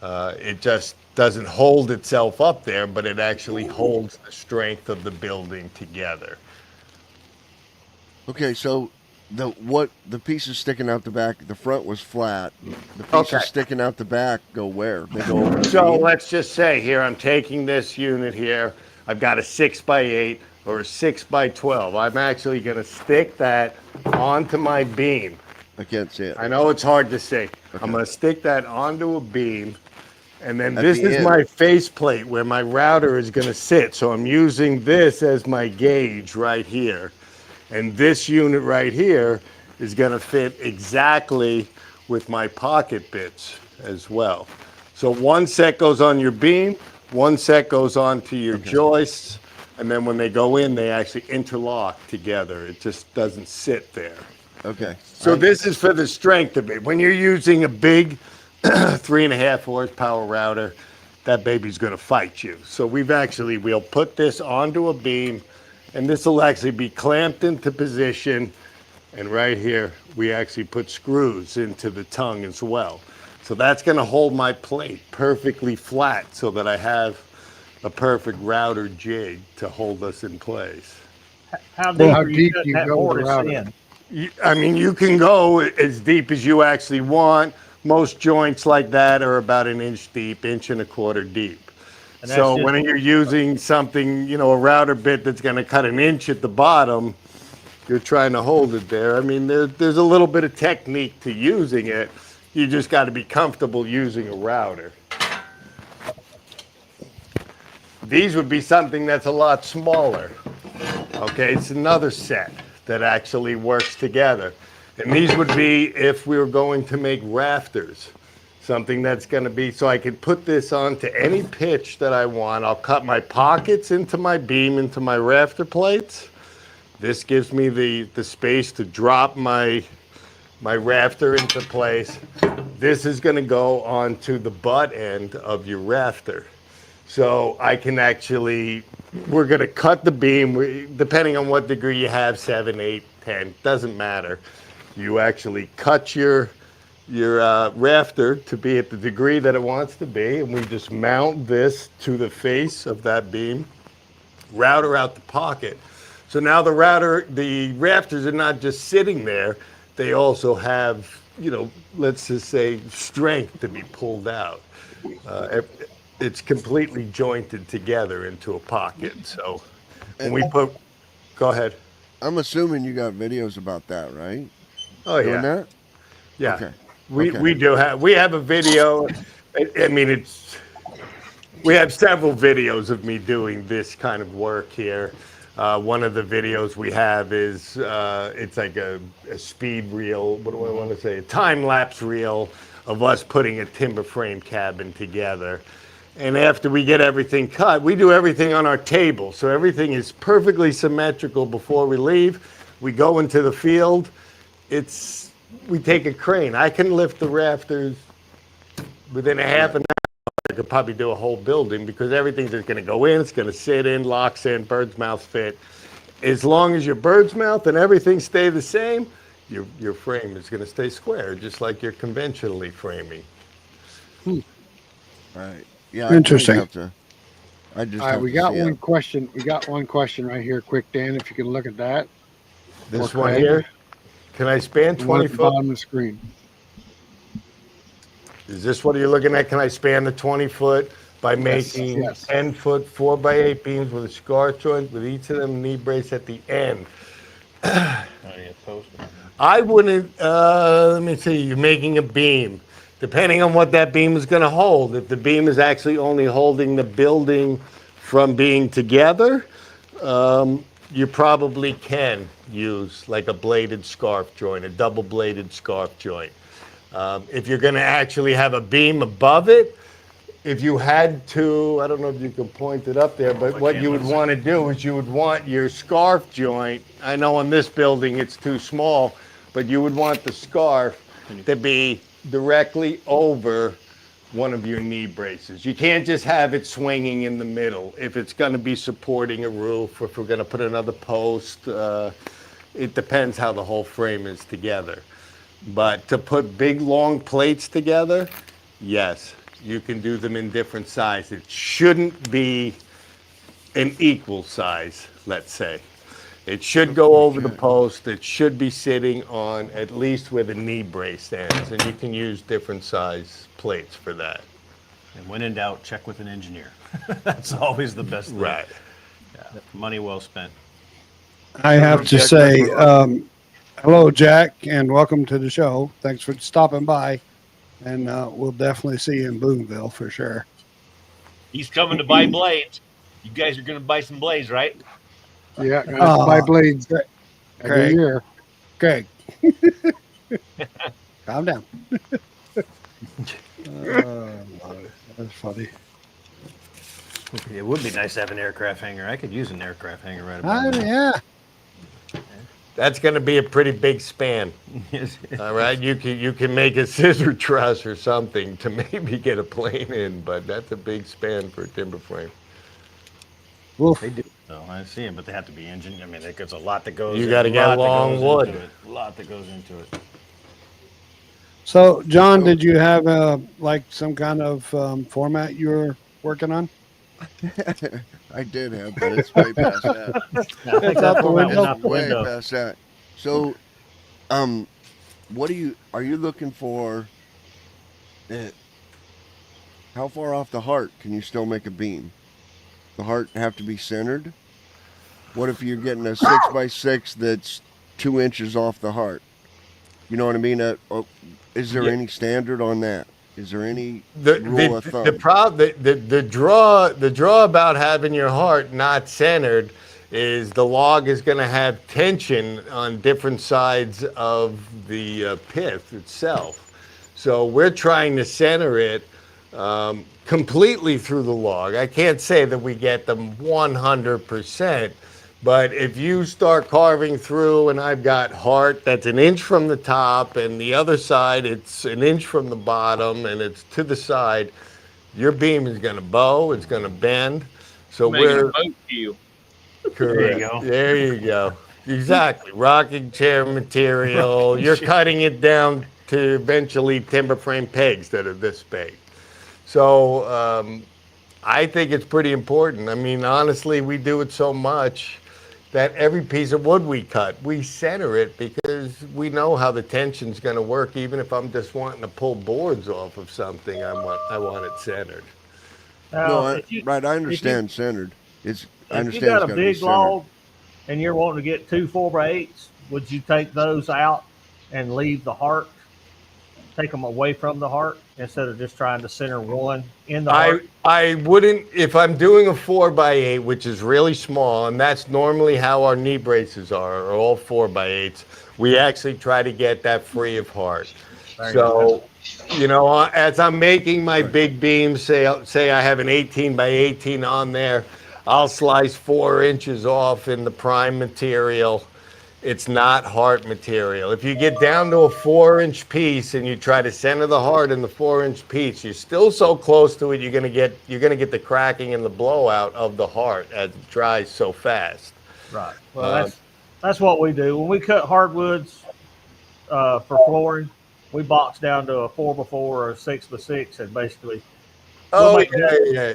It just doesn't hold itself up there, but it actually holds the strength of the building together. Okay, so the pieces sticking out the back, the front was flat. The pieces sticking out the back go where? They go over. So let's just say here, I'm taking this unit here. I've got a 6x8 or a 6x12. I'm actually going to stick that onto my beam. I can't see it. I know it's hard to see. Okay. I'm going to stick that onto a beam, and then this is my face plate where my router is going to sit. So I'm using this as my gauge right here. And this unit right here is going to fit exactly with my pocket bits as well. So one set goes on your beam, one set goes onto your joists, and then when they go in, they actually interlock together. It just doesn't sit there. Okay. So this is for the strength of it. When you're using a big 3.5 horsepower router, that baby's going to fight you. So we'll put this onto a beam, and this will actually be clamped into position. And right here, we actually put screws into the tongue as well. So that's going to hold my plate perfectly flat so that I have a perfect router jig to hold us in place. How deep you go with the router? I mean, you can go as deep as you actually want. Most joints like that are about 1 inch deep, 1.25 inches deep. So when you're using something, you know, a router bit that's going to cut 1 inch at the bottom, you're trying to hold it there. I mean, there's a little bit of technique to using it. You just got to be comfortable using a router. These would be something that's a lot smaller. Okay, it's another set that actually works together. And these would be if we were going to make rafters. Something that's going to be, so I could put this onto any pitch that I want. I'll cut my pockets into my beam, into my rafter plates. This gives me the space to drop my rafter into place. This is going to go onto the butt end of your rafter. So I can actually, we're going to cut the beam, depending on what degree you have, 7, 8, 10, doesn't matter. You actually cut your rafter to be at the degree that it wants to be, and we just mount this to the face of that beam, router out the pocket. So now the rafters are not just sitting there, they also have, you know, let's just say strength to be pulled out. It's completely jointed together into a pocket. So when we put, go ahead. I'm assuming you got videos about that, right? Oh, Doing that? Yeah. Okay. We have a video. I mean, we have several videos of me doing this kind of work here. One of the videos we have is, it's like a speed reel, what do I want to say? A time-lapse reel of us putting a timber frame cabin together. And after we get everything cut, we do everything on our table. So everything is perfectly symmetrical before we leave. We go into the field. We take a crane. I can lift the rafters within a half an hour. I could probably do a whole building because everything's just going to go in. It's going to sit in, locks in, bird's mouth fit. As long as your bird's mouth and everything stay the same, your frame is going to stay square, just like you're conventionally framing. Right. Yeah, I Interesting. have to. I just All right, have we to got see one it. question. We got one question right here, quick, Dan, if you can look at that. This Or one Craig, here. Can I span the one 20 at the foot? bottom of the screen. Is this what you're looking at? Can I span the 20 foot by Yes, making yes. 10 foot 4x8 beams with a scarf joint with each of them knee brace at the end? I wouldn't, let me see, you're making a beam. Depending on what that beam is going to hold. If the beam is actually only holding the building from being together, you probably can use like a bladed scarf joint, a double bladed scarf joint. If you're going to actually have a beam above it, if you had to, I don't know if you can point it up there, but what you would want to do is you would want your scarf joint, I know on this building it's too small, but you would want the scarf to be directly over one of your knee braces. You can't just have it swinging in the middle. If it's going to be supporting a roof, or if we're going to put another post, it depends how the whole frame is together. But to put big long plates together, yes, you can do them in different sizes. It shouldn't be an equal size, let's say. It should go over the post. It should be sitting on at least where the knee brace ends, and you can use different size plates for that. And when in doubt, check with an engineer. That's always the best thing. Right. Yeah, money well spent. I have to say, hello, Jack, and welcome to the show. Thanks for stopping by. And we'll definitely see you in Boonville for sure. He's coming to buy blades. You guys are going to buy some blades, right? Yeah, buy blades every Craig. year. Craig. Calm down. That's funny. It would be nice to have an aircraft hanger. I could use an aircraft hanger right about now. Yeah. That's going to be a pretty big span. All right, you can make a scissor truss or something to maybe get a plane in, but that's a big span for a timber frame. Oof. They do. No, I see them, but they have to be engineered. I mean, there's a lot that goes. You gotta get long wood. A lot that goes into it. So, John, did you have like some kind of format you were working on? I did have, but it's way past that. It's out the window. Way past that. So, what are you looking for? How far off the heart can you still make a beam? The heart have to be centered? What if you're getting a 6x6 that's 2 inches off the heart? You know what I mean? Is there any standard on that? Is there any rule of thumb? The draw about having your heart not centered is the log is going to have tension on different sides of the pith itself. So we're trying to center it completely through the log. I can't say that we get them 100%, but if you start carving through and I've got heart that's 1 inch from the top and the other side it's 1 inch from the bottom and it's to the side, your beam is going to bow, it's going to bend. So we're correct. There you go. There you go. Exactly. Rocking chair material. You're cutting it down to eventually timber frame pegs that are this big. So I think it's pretty important. I mean, honestly, we do it so much that every piece of wood we cut, we center it because we know how the tension's going to work. Even if I'm just wanting to pull boards off of something, I want it centered. No, I understand centered. If you got a big log and you're wanting to get 2 4x8s, would you take those out and leave the heart? Take them away from the heart instead of just trying to center one in the heart? I wouldn't, if I'm doing a 4x8, which is really small, and that's normally how our knee braces are all 4x8s, we actually try to get that free of heart. So, you know, as I'm making my big beams, say I have an 18x18 on there, I'll slice 4 inches off in the prime material. It's not heart material. If you get down to a 4-inch piece and you try to center the heart in the 4-inch piece, you're still so close to it, you're gonna get the cracking and the blowout of the heart as it dries so fast. Right. Well, that's what we do when we cut hardwoods for flooring. We box down to a 4x4 or a 6x6 and basically Oh, make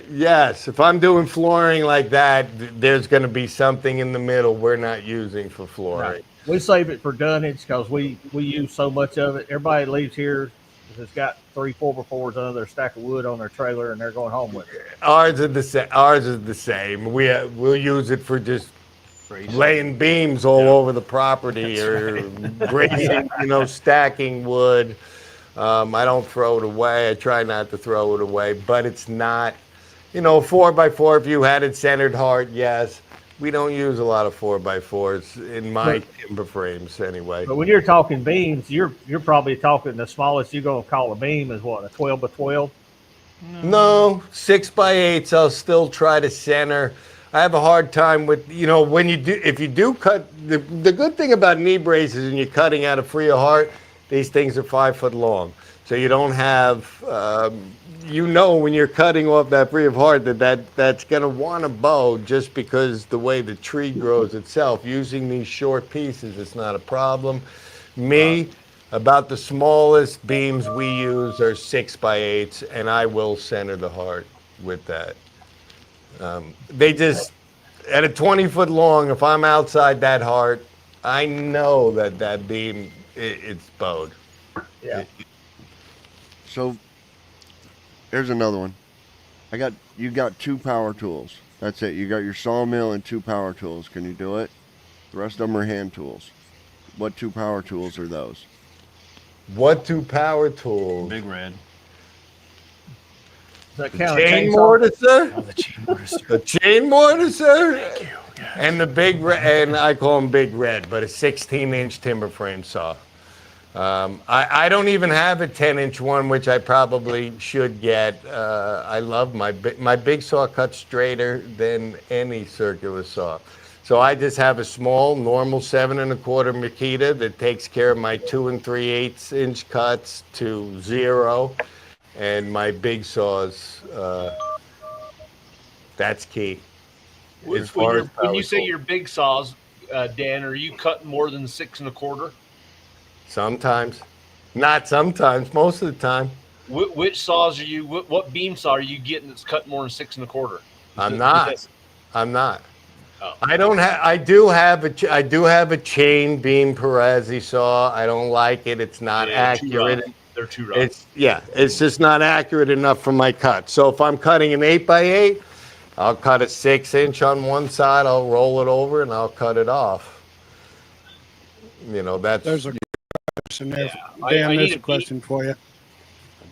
yes. If I'm doing flooring like that, there's going to be something in the middle we're not using for flooring. Right. We save it for dunnage because we use so much of it. Everybody leaves here has got 3 4x4s under their stack of wood on their trailer, and they're going home with it. Ours is the same. We'll use it for just laying beams all over the property or bracing, stacking wood. I don't throw it away. I try not to throw it away, but it's not, 4x4. If you had it centered hard, yes. We don't use a lot of 4x4s in my timber frames anyway. But when you're talking beams, you're probably talking the smallest you're going to call a beam is what, a 12x12? No, 6x8s. I'll still try to center. I have a hard time with, if you do cut, the good thing about knee braces and you're cutting out a free of heart, these things are 5 foot long. So you don't have, when you're cutting off that free of heart that's going to want to bow just because the way the tree grows itself. Using these short pieces, it's not a problem. About the smallest beams we use are 6x8s, and I will center the heart with that. They just, at a 20 foot long, if I'm outside that heart, I know that beam, it's bowed. Yeah. So here's another one. You got 2 power tools. That's it. You got your sawmill and 2 power tools. Can you do it? The rest of them are hand tools. What 2 power tools are those? What 2 power tools? Big Red. The chain mortiser? Oh, the chain mortiser. The chain mortiser? Thank you. Yes. And the Big Red, and I call them Big Red, but a 16-inch timber frame saw. I don't even have a 10-inch one, which I probably should get. I love my big saw cuts straighter than any circular saw. So I just have a small, normal 7 1/4 Makita that takes care of my 2 3/8 inch cuts to 0, and my big saws. That's key. When you say your big saws, Dan, are you cutting more than 6 1/4? Sometimes, not sometimes. Most of the time. Which saws are you? What beam saw are you getting that's cut more than 6 1/4? I'm not. Oh. I do have a chain beam Perezi saw. I don't like it. It's not accurate. They're too rough. It's just not accurate enough for my cut. So if I'm cutting an 8x8, I'll cut a 6-inch on one side. I'll roll it over and I'll cut it off. That's. There's a question there. Dan, there's a question for you.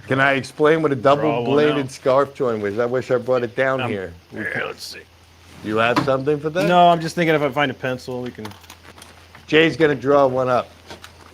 Can I explain what a double-bladed scarf joint was? I wish I brought it down here. Let's see. You have something for that? No, I'm just thinking if I find a pencil, we can. Jay's gonna draw one up.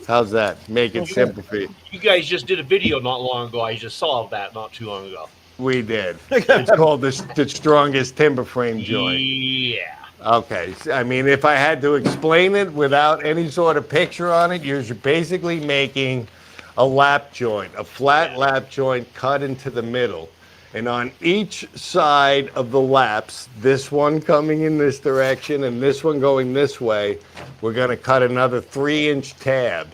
How's that? Make it simple for you. You guys just did a video not long ago. I just saw that not too long ago. We did. It's called the strongest timber frame joint. Yeah. Okay. I mean, if I had to explain it without any sort of picture on it, you're basically making a lap joint, a flat lap joint cut into the middle. And on each side of the laps, this one coming in this direction and this one going this way, we're going to cut another 3-inch tab,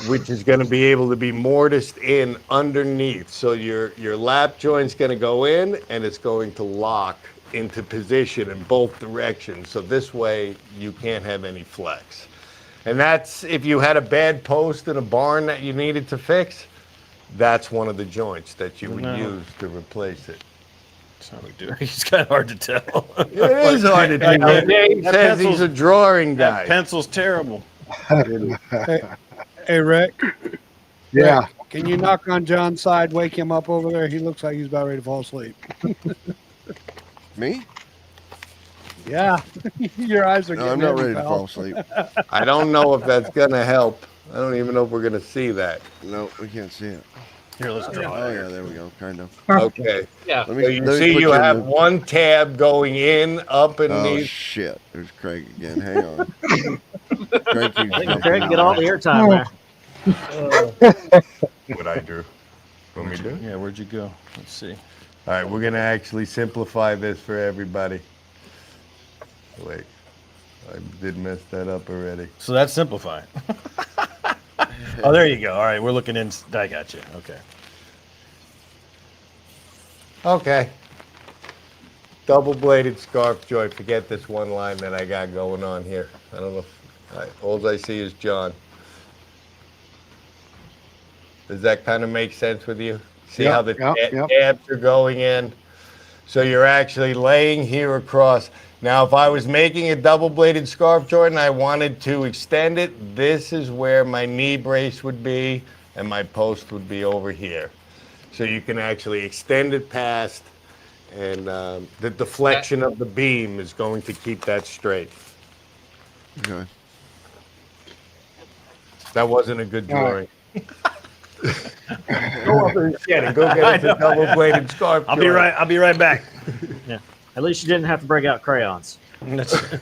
which is going to be able to be mortised in underneath. So your lap joint's going to go in and it's going to lock into position in both directions. So this way you can't have any flex. And that's if you had a bad post in a barn that you needed to fix. That's one of the joints that you would use to replace it. That's how we do it. It's kind of hard to tell. It is hard to tell. He says he's a drawing guy. That pencil's terrible. Hey, Rick. Yeah. Rick, can you knock on John's side, wake him up over there? He looks like he's about ready to fall asleep. Me? Yeah. Your eyes are No, getting I'm not heavy, ready to pal. fall asleep. I don't know if that's going to help. I don't even know if we're going to see that. No, we can't see it. Here, let's draw Oh, it. yeah, there we go. Kind of. Okay. Yeah. Let So you let see put you in have the- one tab going in, up and Oh, knee. shit. There's Craig again. Hang on. Craig keeps jumping Craig, in get all the there. airtime there. What I do. Want me to do it? Yeah, where'd you go? Let's see. All right, we're going to actually simplify this for everybody. Wait. I did mess that up already. So that's simplifying. Oh, there you go. All right, we're looking in. I got you. Okay. Okay. Double-bladed scarf joint. Forget this one line that I got going on here. I don't know. All I see is John. Does that kind of make sense with you? See how the tabs are going in? So you're actually laying here across. Now, if I was making a double-bladed scarf joint and I wanted to extend it, this is where my knee brace would be and my post would be over here. So you can actually extend it past, and the deflection of the beam is going to keep that straight. Okay. That wasn't a good drawing. Go up and Get it. Go get us a double-bladed scarf I'll joint. be right back. Yeah. At least you didn't have to break out crayons. All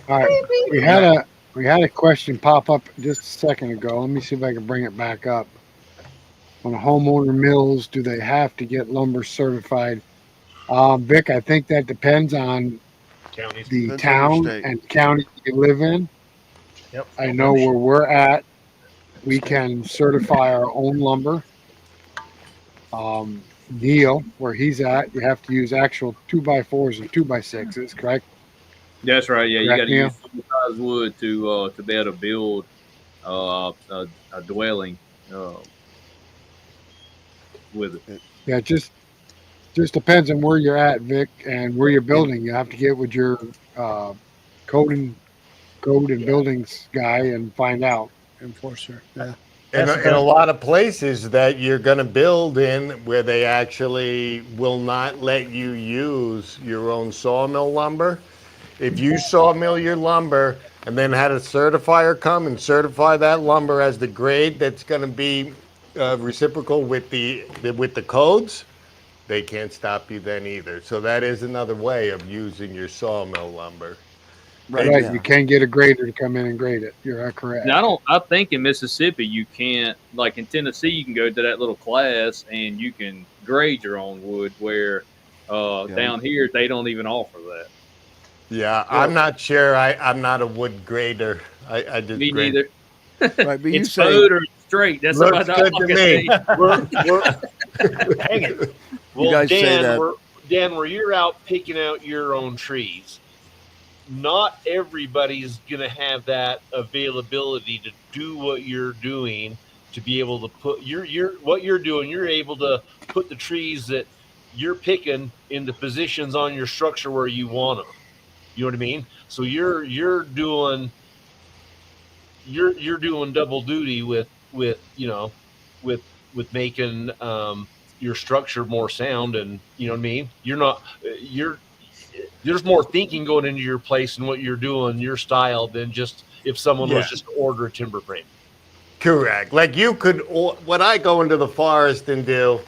right. We had a question pop up just a second ago. Let me see if I can bring it back up. On homeowner mills, do they have to get lumber certified? Vic, I think that depends on Counties. the Depends on town the state. and county you live in. Yep. I know where we're at. We can certify our own lumber. Neil, where he's at, you have to use actual 2x4s and 2x6s, correct? That's right. Yeah, you Correct, got to Neil? use size wood to be able to build a dwelling with it. Yeah, it just depends on where you're at, Vic, and where you're building. You have to get with your code and buildings guy and find out. Enforcer. Yeah. In a lot of places that you're going to build in where they actually will not let you use your own sawmill lumber. If you sawmill your lumber and then had a certifier come and certify that lumber as the grade that's going to be reciprocal with the codes, they can't stop you then either. So that is another way of using your sawmill lumber. Right. You can get a grader to come in and grade it. You're correct. Now, I think in Mississippi you can't, like in Tennessee, you can go to that little class and you can grade your own wood. Where down here they don't even offer that. Yeah, I'm not sure. I'm not a wood grader. I just Me grade. neither. Right, but It's bowed or straight. That's Looks what I good to me. Hang it. You guys say that. Dan, where you're out picking out your own trees, not everybody's going to have that availability to do what you're doing, to be able to put what you're doing. You're able to put the trees that you're picking into positions on your structure where you want them. You know what I mean? So you're doing double duty with making your structure more sound, and you know what I mean? There's more thinking going into your place and what you're doing, your style, than just if someone was just to order a timber frame. Correct. Like you could, when I go into the forest and do,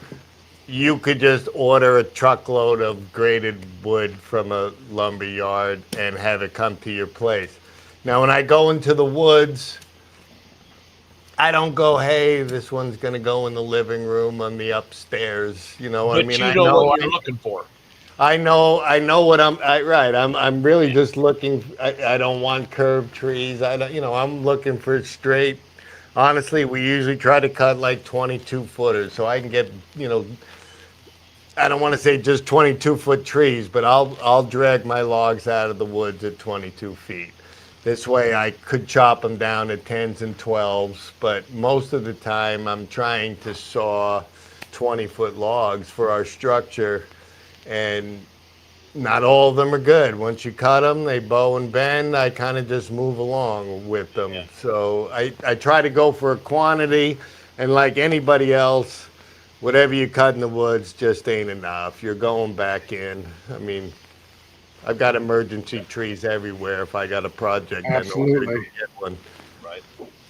you could just order a truckload of graded wood from a lumber yard and have it come to your place. Now, when I go into the woods, I don't go, hey, this one's going to go in the living room on the upstairs. You know what I mean? But you know what you're looking for. I know what I'm really just looking. I don't want curved trees. I'm looking for straight. Honestly, we usually try to cut like 22 footers, so I can get, I don't want to say just 22-foot trees, but I'll drag my logs out of the woods at 22 feet. This way I could chop them down at 10s and 12s, but most of the time I'm trying to saw 20-foot logs for our structure. And not all of them are good. Once you cut them, they bow and bend. I kind of just move along with them. Yeah. So I try to go for a quantity, and like anybody else, whatever you cut in the woods just ain't enough. You're going back in. I mean, I've got emergency trees everywhere. If I got a project, absolutely. I know where to get one. Right.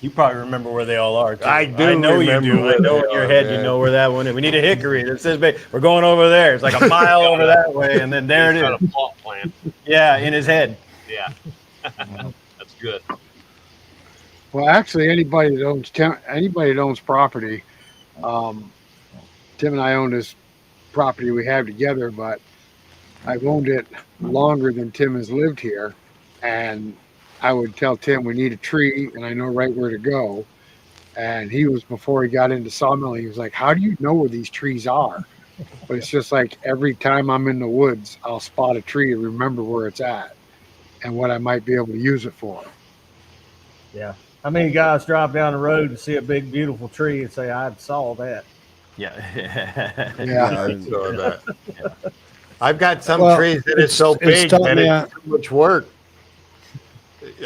You probably remember where they all are, too. I do. I know you do. I know in your head you know where that one is. We need a hickory. That says we're going over there. It's like a mile over that way, and then there it Got is. a plot plan. Yeah, in his head. Yeah. That's good. Well, actually, anybody that owns property, Tim and I own this property we have together, but I've owned it longer than Tim has lived here, and I would tell Tim we need a tree, and I know right where to go. And he was, before he got into sawmilling, he was like, "How do you know where these trees are?" But it's just like every time I'm in the woods, I'll spot a tree and remember where it's at and what I might be able to use it for. Yeah. How many guys drive down the road and see a big, beautiful tree and say, I saw that? Yeah. Yeah, So that. Yeah. I've got some Well, trees that are so it's big taught that me it's too much work.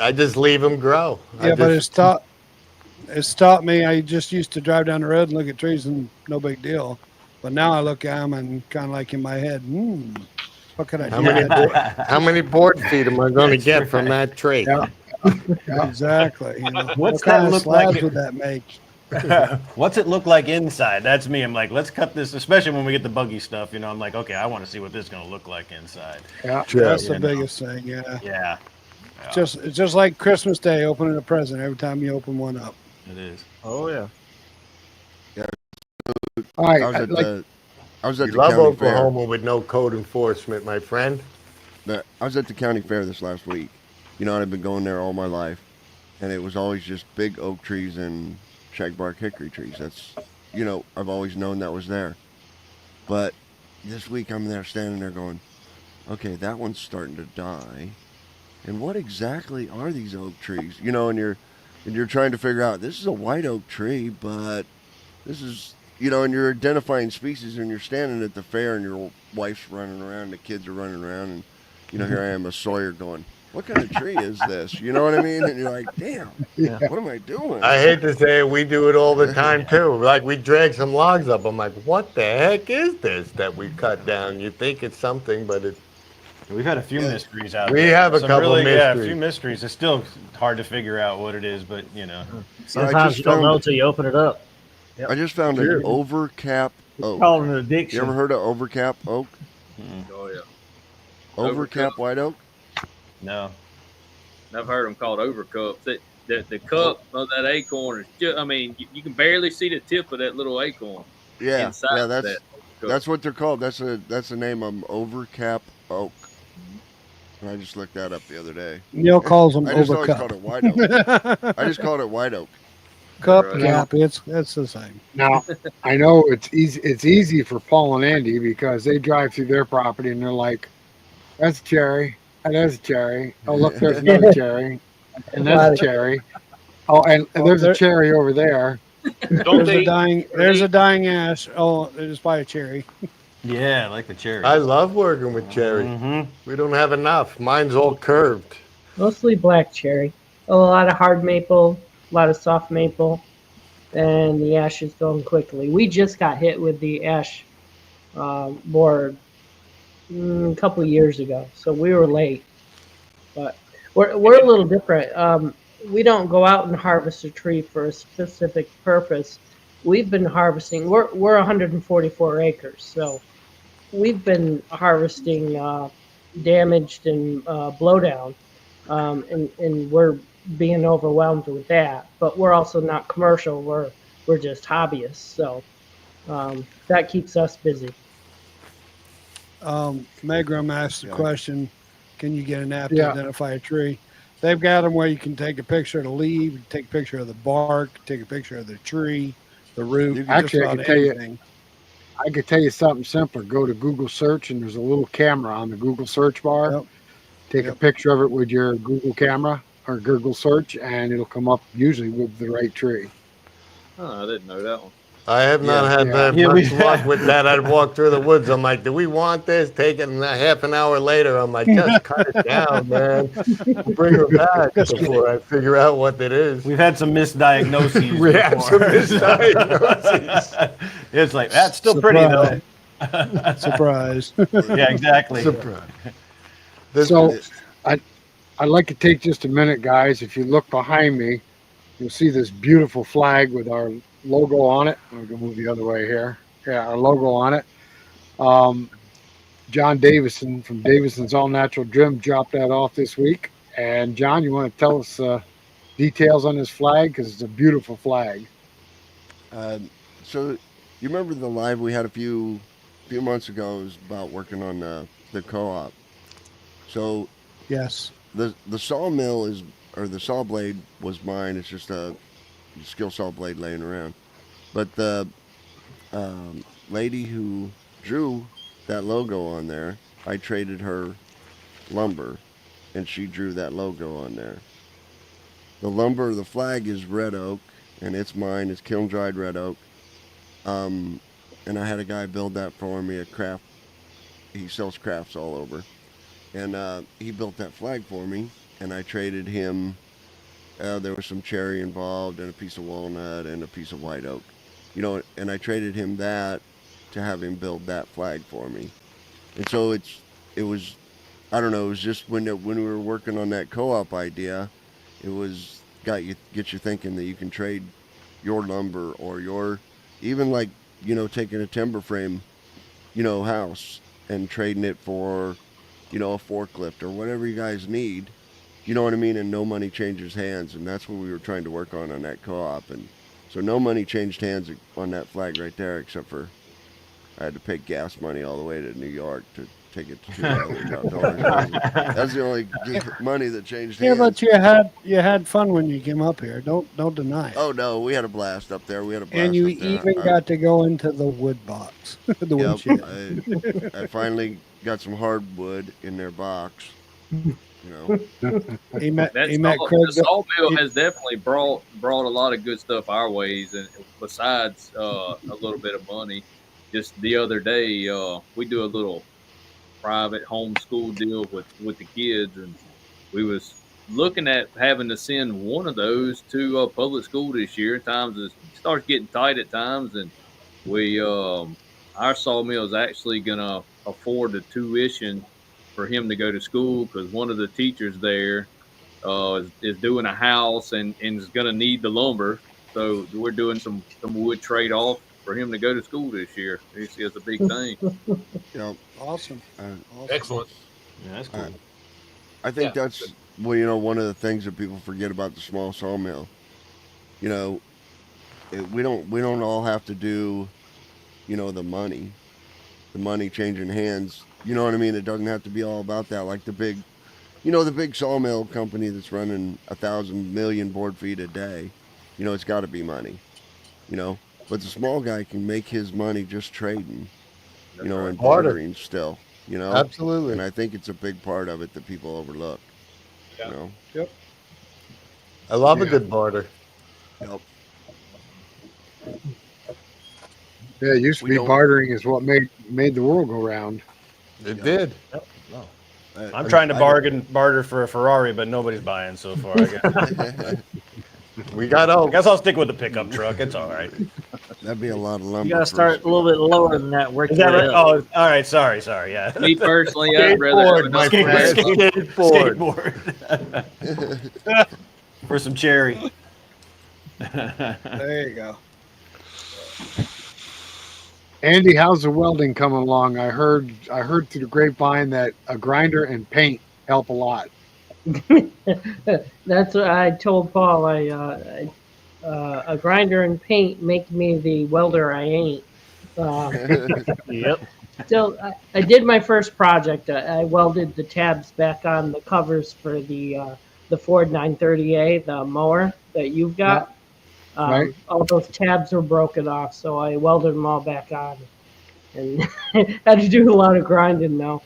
I just leave them grow. Yeah, but it's taught me. I just used to drive down the road and look at trees and no big deal. But now I look at them and kind of like in my head, what could I how do? many with that how many board feet am I going to get from that tree? Yeah. tree?" Exactly. You know, What's what kind that of look like slabs it- would that make? What's it look like inside? That's me. I'm like, let's cut this, especially when we get the buggy stuff. You know, I'm like, okay, I want to see what this is going to look like inside. Yeah. That's you the know. biggest thing. Yeah. Yeah, It's just like Christmas Day, opening a present every time you open one up. it is. Oh, yeah. All right. I was at the You love county fair. Oklahoma with no code enforcement, my friend. I was at the county fair this last week. You know, and I've been going there all my life, and it was always just big oak trees and shagbark hickory trees. That's, you know, I've always known that was there. But this week I'm there standing there going, okay, that one's starting to die. And what exactly are these oak trees? You know, and you're trying to figure out, this is a white oak tree, but this is, you know, and you're identifying species, and you're standing at the fair and your wife's running around, the kids are running around, and, you know, here I am, a sawyer going, what kind of tree is this? You know what I mean? And you're like, damn, what am I doing? I hate to say it, we do it all the time too. Like we drag some logs up. I'm like, what the heck is this that we cut down? You think it's something, but it's We've had a few mysteries out We there. have a Some couple really, Yeah, a mysteries. few mysteries. It's still hard to figure out what it is, but you know. Sometimes you don't know until you open it up. I just found an overcap oak. Called an addiction. You ever heard of overcap oak? Oh yeah. Overcap white oak? No. I've heard them called overcups. The cup of that acorn is just, I mean, you can barely see the tip of that little acorn. Yeah, inside yeah, of that cup. that's what they're called. That's the name of them, overcap oak. And I just looked that up the other day. Neil calls them I just always called overcup. it white oak. I just called it white oak. Cup, Right. cap, it's the same. Now, I know it's easy for Paul and Andy because they drive through their property and they're like, that's a cherry. And there's a cherry. Oh, look, there's another cherry. And there's a cherry. Oh, and there's a cherry over there. Don't There's a dying ash. Oh, just buy a cherry. Yeah, I like the cherry. I love working with cherry. We don't have enough. Mine's all curved. Mostly black cherry. A lot of hard maple, a lot of soft maple, and the ash is going quickly. We just got hit with the ash board a couple of years ago, so we were late. But we're a little different. We don't go out and harvest a tree for a specific purpose. We've been harvesting. We're 144 acres, so we've been harvesting damaged and blowdown, and we're being overwhelmed with that. But we're also not commercial. We're just hobbyists, so that keeps us busy. Megram asked the question, can you get an app Yeah. to identify a tree? They've got them where you can take a picture of the leaf, take a picture of the bark, take a picture of the tree, the root. You just can- Actually, I about can tell you- anything. I could tell you something simpler. Go to Google search and there's a little camera on the Google search bar. Yep. Take a Yep. picture of it with your Google camera or Google search and it'll come up usually with the right tree. Oh, I didn't know that one. I have not had that Yeah, much luck with that. I'd walk through the woods. I'm like, do we want this? Take it, and a half an hour later, I'm like, just cut it down, man. Bring her back before I figure out what it is. We've had some misdiagnoses. We have before. some misdiagnoses. It's like, that's still pretty though. Surprise. Yeah, exactly. Surprise. So I'd like to take just a minute, guys. If you look behind me, you'll see this beautiful flag with our logo on it. I'm going to move the other way here. Yeah, our logo on it. John Davison from Davison's All Natural Trim dropped that off this week. And John, you want to tell us details on this flag? Because it's a beautiful flag. So you remember the live we had a few months ago? It was about working on the co-op. So Yes. the sawmill is, or the saw blade was mine. It's just a skill saw blade laying around. But the lady who drew that logo on there. I traded her lumber, and she drew that logo on there. The lumber, the flag is red oak, and it's mine. It's kiln dried red oak. And I had a guy build that for me. A craft. He sells crafts all over, and he built that flag for me. And I traded him. There was some cherry involved, and a piece of walnut, and a piece of white oak. And I traded him that to have him build that flag for me. And so it was, I don't know, it was just when we were working on that co-op idea, it was get you thinking that you can trade your lumber or even like, taking a timber frame, house and trading it for, a forklift or whatever you guys need. You know what I mean? And no money changes hands, and that's what we were trying to work on that co-op. And so no money changed hands on that flag right there, except for I had to pay gas money all the way to New York to take it to $2 outdoors. That's the only money that changed hands. Yeah, but you had fun when you came up here. Don't deny it. Oh no, we had a blast up there. And you even got to go into the wood box, the wood shed. I finally got some hardwood in their box. He met Craig. The sawmill has definitely brought a lot of good stuff our ways, and besides a little bit of money. Just the other day, we do a little private homeschool deal with the kids, and we was looking at having to send one of those to public school this year. It starts getting tight at times, and we our sawmill is actually gonna afford the tuition for him to go to school because one of the teachers there is doing a house and is going to need the lumber. So we're doing some wood trade off for him to go to school this year. It's a big thing. Awesome. Excellent. Yeah, that's cool. I think that's one of the things that people forget about the small sawmill. We don't all have to do, the money changing hands. You know what I mean? It doesn't have to be all about that. Like the big sawmill company that's running 1,000 million board feet a day. It's got to be money. But the small guy can make his money just trading. And bartering still. Absolutely. And I think it's a big part of it that people overlook. Yeah. Yep. I love a good barter. Yep. Yeah, it used to be bartering is what made the world go round. It did. Yep. No. I'm trying to barter for a Ferrari, but nobody's buying so far. I guess. I guess I'll stick with the pickup truck. It's all right. That'd be a lot of lumber. You got to start a little bit lower than that. Is that right? Oh, all right. Sorry. Yeah. Me personally, I'd rather have skateboard. For some cherry. There you go. Andy, how's the welding coming along? I heard through the grapevine that a grinder and paint help a lot. That's what I told Paul. A grinder and paint make me the welder I ain't. Yep. Still, I did my first project. I welded the tabs back on the covers for the Ford 930A, the mower that you've got. Right. All those tabs were broken off, so I welded them all back on, and had to do a lot of grinding now.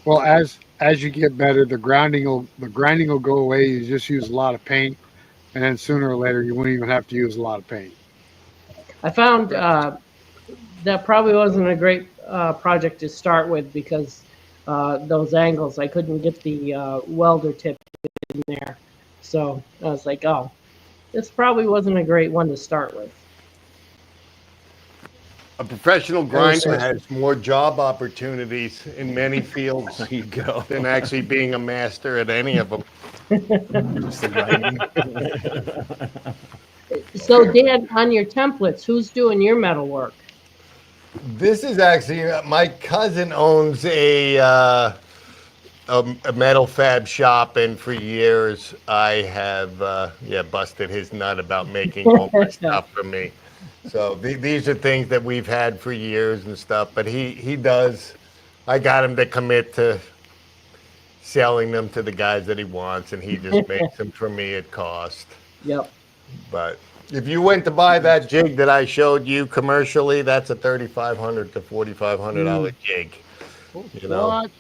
Well, as you get better, the grinding will go away. You just use a lot of paint, and then sooner or later you won't even have to use a lot of paint. I found that probably wasn't a great project to start with because those angles, I couldn't get the welder tip in there. So I was like, oh, this probably wasn't a great one to start with. A professional grinder has more job opportunities in many fields There you go. than actually being a master at any of them. So, Dan, on your templates, who's doing your metal work? This is actually my cousin owns a metal fab shop, and for years I have busted his nut about making all my stuff for me. So these are things that we've had for years and stuff. But he does. I got him to commit to selling them to the guys that he wants, and he just makes them for me at cost. Yep. But If you went to buy that jig that I showed you commercially, that's a $3,500 to $4,500 jig. You know, What?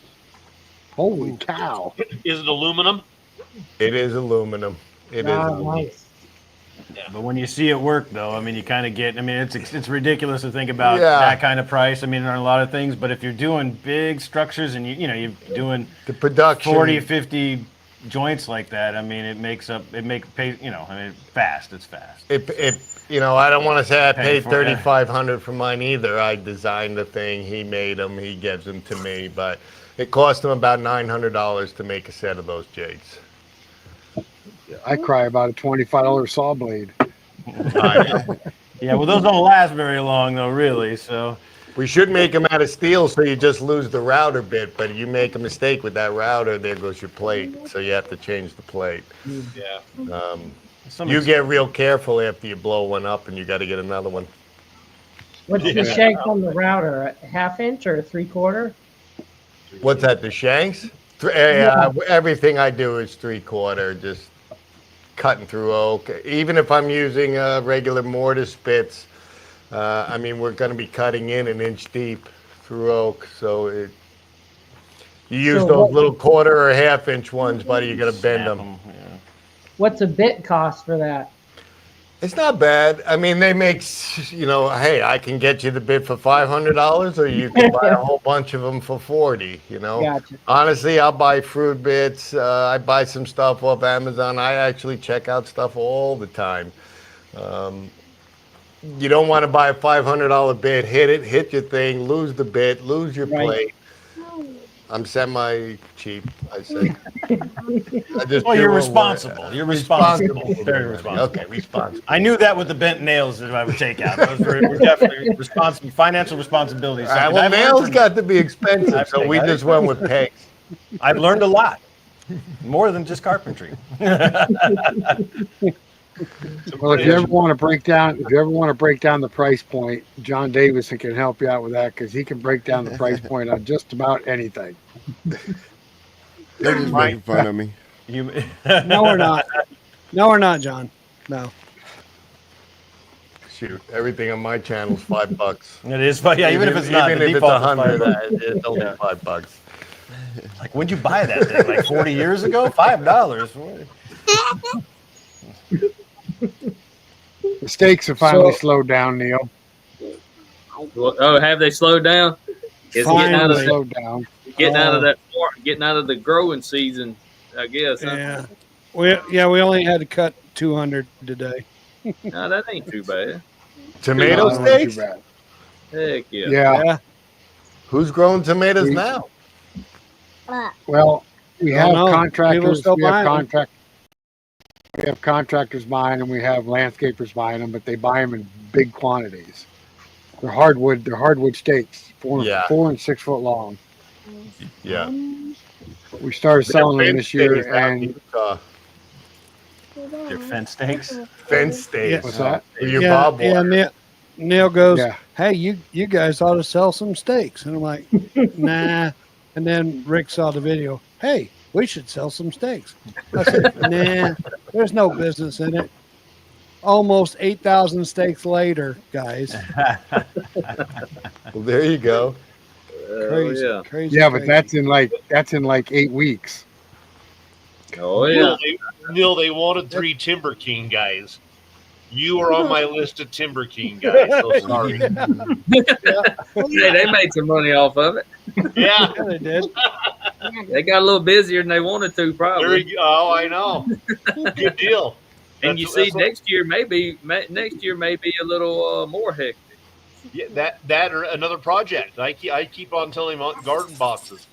Holy cow! Is it aluminum? it is aluminum. It is aluminum. Nice. But when you see it work, though, I mean, you kind of get. I mean, it's ridiculous to think about Yeah. that kind of price. I mean, on a lot of things. But if you're doing big structures and you're doing The production. 40, 50 joints like that, I mean, it makes pay. I mean, fast. It's fast. I don't want to say I paid for it. $3,500 for mine either. I designed the thing. He made them. He gives them to me. But it cost him about $900 to make a set of those jigs. I cry about a $25 saw blade. Yeah, well, those don't last very long, though, really. So We should make them out of steel so you just lose the router bit. But you make a mistake with that router, there goes your plate. So you have to change the plate. Yeah. You get real careful after you blow one up, and you got to get another one. What's the shank on the router? A 1/2 inch or a 3/4? What's that? The shanks? Everything I do is 3/4. Just cutting through oak. Even if I'm using regular mortar spits, I mean, we're going to be cutting in 1 inch deep through oak. So you use those little 1/4 or 1/2 inch ones, buddy. You got to bend them. What's a bit cost for that? It's not bad. I mean, they make, hey, I can get you the bit for $500, or you can buy a whole bunch of them for $40. Gotcha. Honestly, I'll buy fruit bits. I buy some stuff off Amazon. I actually check out stuff all the time. You don't want to buy a $500 bit, hit your thing, lose the bit, lose your plate. I'm semi-cheap, I say. You're responsible. You're responsible. Very responsible. Okay, responsible. I knew that with the bent nails that I would take out. Those were definitely responsible. Financial responsibility. Well, nails got to be expensive, so we just went with pegs. I've learned a lot. More than just carpentry. Well, if you ever want to break down the price point, John Davison can help you out with that because he can break down the price point on just about anything. They're just making fun of me. No, we're not. No, we're not, John. No. Shoot, everything on my channel is $5. It is, but yeah, even if it's not, even the if it's default is $100, $5. it's only $5. Like, when'd you buy that thing? Like 40 years ago? $5. The steaks have finally slowed down, Neil. Oh, have they slowed down? It's Finally slowed down. Getting out of the growing season, I guess. Yeah. We only had to cut 200 today. No, that ain't too bad. Tomato steaks? Heck yeah. Yeah. Who's growing tomatoes now? Well, we have contractors. We have contractors buying them. We have landscapers buying them, but they buy them in big quantities. They're hardwood. They're hardwood steaks, 4 and 6 foot long. Yeah. We started selling them this year, and they're fence steaks. Fence steaks. What's that? Neil goes, "Hey, you guys ought to sell some steaks," and I'm like, "Nah." And then Rick saw the video. "Hey, we should sell some steaks." I said, "Nah, there's no business in it." Almost 8,000 steaks later, guys. Well, there you go. Crazy, crazy. Yeah, but that's in like 8 weeks. Oh yeah. Neil, they wanted 3 Timber King guys. You are on my list of Timber King guys. So sorry. Hey, they made some money off of it. Yeah, they did. They got a little busier than they wanted to, probably. Oh, I know. Good deal. And you see, next year may be a little more hectic. Yeah, that or another project. I keep on telling him garden boxes.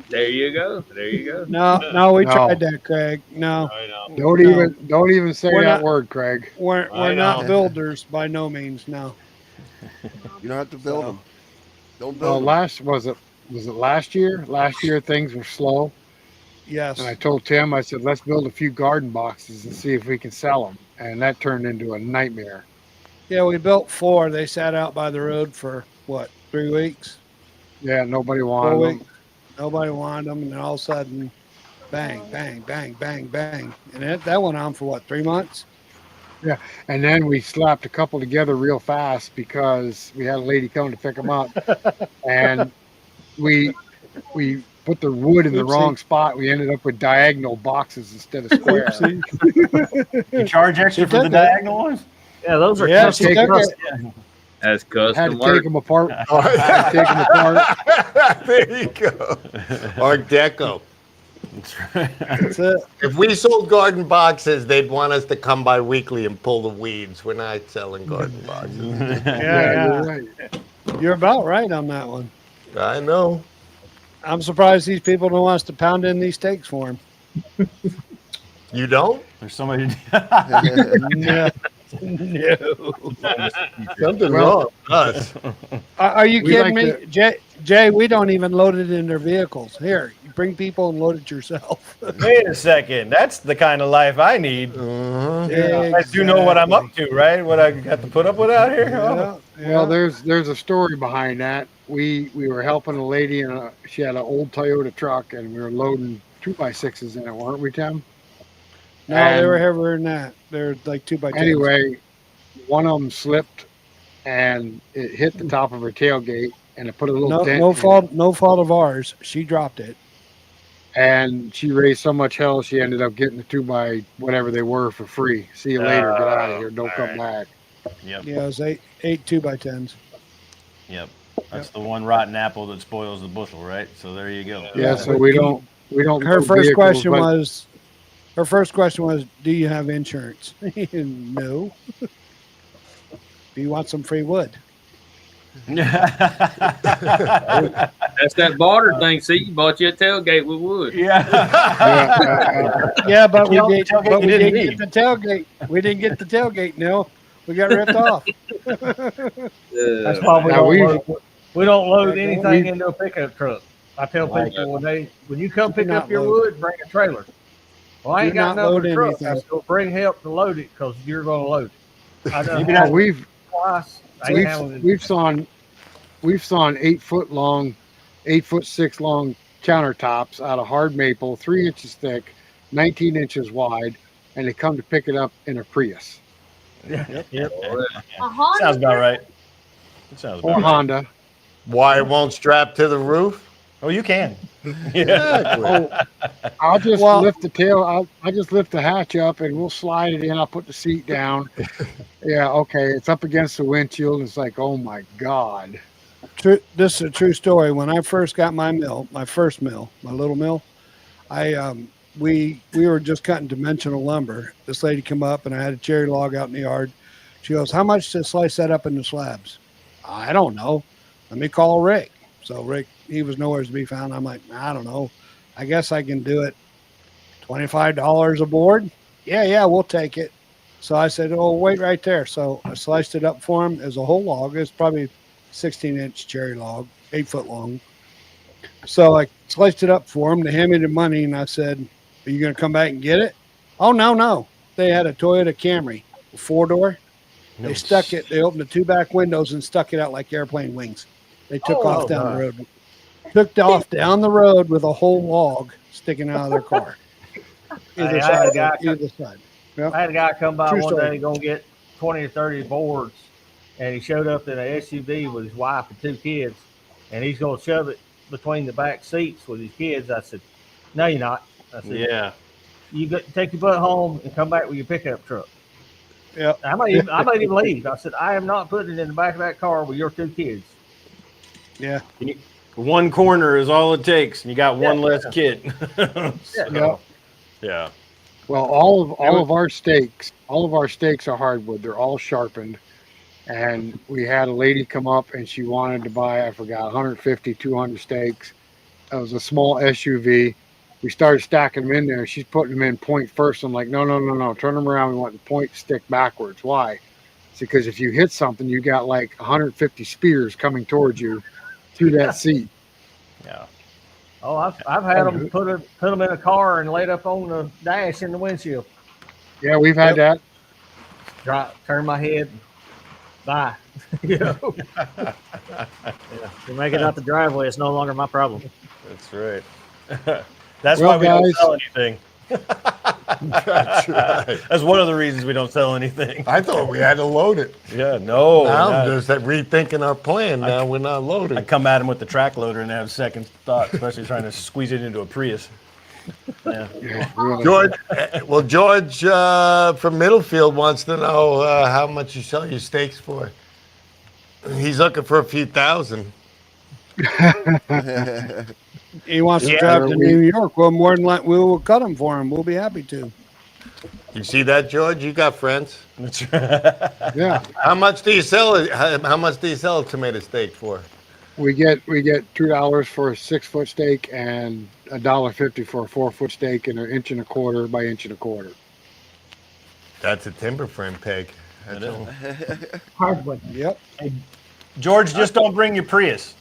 There you go. There you go. No, we tried that, Craig. No. I know. Don't even say that word, Craig. We're not builders by no means. No. You don't have to build them. Don't build them. Was it last year? Last year things were slow. Yes. And I told Tim, I said, let's build a few garden boxes and see if we can sell them. And that turned into a nightmare. Yeah, we built 4. They sat out by the road for 3 weeks? Yeah, nobody wanted them. Nobody wanted them, and then all of a sudden, bang, bang, bang, bang, bang. And that went on for 3 months? And then we slapped a couple together real fast because we had a lady coming to pick them up, and we put the wood in the wrong spot. We ended up with diagonal boxes instead of square. You charge extra for the diagonal ones? Yeah, those are Yeah, she took it. That's Had to custom take work. them apart. Had to take them apart. There you go. Art Deco. That's it. If we sold garden boxes, they'd want us to come by weekly and pull the weeds. We're not selling garden boxes. Yeah, You're right. You're about right on that one. I know. I'm surprised these people don't want us to pound in these steaks for them. You don't? There's somebody. No. Something wrong with us. Are you We kidding like me? Jay, we don't even load it in their vehicles. Here, you bring people and load it yourself. Wait a second. That's the kind of life I need. I do know what I'm up to, right? What I got to put up with out here. Oh. Well, there's a story behind that. We were helping a lady, and she had an old Toyota truck, and we were loading 2x6s in it, weren't we, Tim? No, they were heavier than that. They're like 2x10s. Anyway, one of them slipped, and it hit the top of her tailgate, and it put a little dent. No fault of ours. She dropped it. And she raised so much hell, she ended up getting the 2x whatever they were for free. See you later. Get out of here. Don't come back. Yep. Yeah, it was eight 2x10s. Yep. That's the one rotten apple that spoils the bushel, right? So there you go. Yeah. So we don't. Her first question was. Her first question was, "Do you have insurance?" No. Do you want some free wood? That's that barter thing. See, you bought you a tailgate with wood. Yeah. Yeah, but we didn't didn't get the tailgate. We didn't get the tailgate. No, we got ripped off. That's why we don't load anything into a pickup truck. I tell people when you come pick up your wood, bring a trailer. Well, I ain't got no truck. I still bring help to load it because you're going to load it. I done we've twice. We've sawn 8 foot long, 8'6" long countertops out of hard maple, 3 inches thick, 19 inches wide, and they come to pick it up in a Prius. Yep. Sounds about right. It sounds about Or right. Honda. Why it won't strap to the roof? Oh, you can. Exactly. I'll just lift the tail. I'll just lift the hatch up and we'll slide it in. I'll put the seat down. Yeah, okay. It's up against the windshield. It's like, oh my God. True. This is a true story. When I first got my mill, my first mill, my little mill, we were just cutting dimensional lumber. This lady come up and I had a cherry log out in the yard. She goes, "How much to slice that up into slabs?" I don't know. Let me call Rick. So Rick, he was nowhere to be found. I'm like, I don't know. I guess I can do it. $25 a board? Yeah, we'll take it. So I said, oh, wait right there. So I sliced it up for him as a whole log. It was probably 16-inch cherry log, 8 foot long. So I sliced it up for him. They handed me the money, and I said, are you going to come back and get it? Oh, no. They had a Toyota Camry, a 4-door. They stuck it. They opened the 2 back windows and stuck it out like airplane wings. They took off down the road. Took off down the road with a whole log sticking out of their car. Either side. Yep. I had a guy come by True one story. day going to get 20 or 30 boards, and he showed up in an SUV with his wife and 2 kids, and he's going to shove it between the back seats with his kids. I said, no, you're not. I said, yeah. You take your butt home and come back with your pickup truck. Yeah. I might even leave. I said, I am not putting it in the back of that car with your 2 kids. Yeah. One corner is all it takes, and you got one less kid. Yeah. Well, all of our stakes are hardwood. They're all sharpened. And we had a lady come up and she wanted to buy, I forgot, 150, 200 stakes. It was a small SUV. We started stacking them in there. She's putting them in point first. I'm like, no. Turn them around. We want the point to stick backwards. Why? It's because if you hit something, you got like 150 spears coming towards you through that seat. Yeah. Oh, I've had them put them in a car and laid up on the dash in the windshield. Yeah, we've had that. Turn my head. Bye. You know? You make it out the driveway, it's no longer my problem. That's right. That's Well, why we don't guys, sell anything. That's right. That's one of the reasons we don't sell anything. I thought we had to load it. Yeah, no. Now not- I'm just rethinking our plan. Now we're not loading. I come at him with the track loader and have second thought, especially trying to squeeze it into a Prius. Yeah. George, George from Middlefield wants to know how much you sell your steaks for. He's looking for a few thousand. He wants to Yeah, drive to New York. Well, more than like, we will cut them for him. We'll be happy to. You see that, George? You got friends. Yeah. How much do you sell it? How much do you sell a tomato steak for? We get $2 for a 6-foot steak and $1.50 for a 4-foot steak and 1 1/4 by 1 1/4. That's a timber frame peg. That's all. Hardwood. Yep. George, just don't bring your Prius.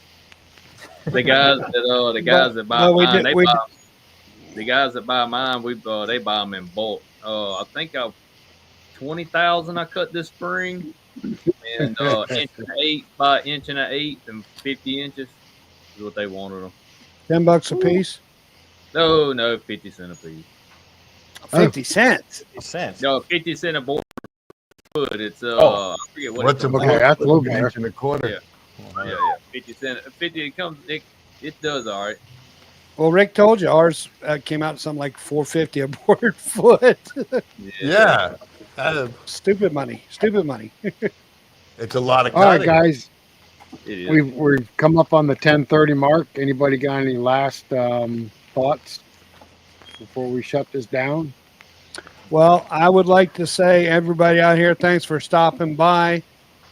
The guys that buy Well, we mine, did- they we buy, the guys that buy mine, they buy them in bulk. I think 20,000 I cut this spring, and 1.8 by 1.8 and 50 inches is what they wanted them. $10 a piece. No, 50 cents a piece. 50 cents. 50 cents. No, 50 cents a board. It's I forget what What's it's a called. Okay, that's a little better. 1 1/4? Yeah, 50 cents. 50. It does all right. Well, Rick told you ours came out to something like $4.50 a board foot. Yeah. Stupid money. Stupid money. It's a lot of All right, cutting. guys. It is. We've come up on the 10:30 mark. Anybody got any last thoughts before we shut this down? Well, I would like to say, everybody out here, thanks for stopping by.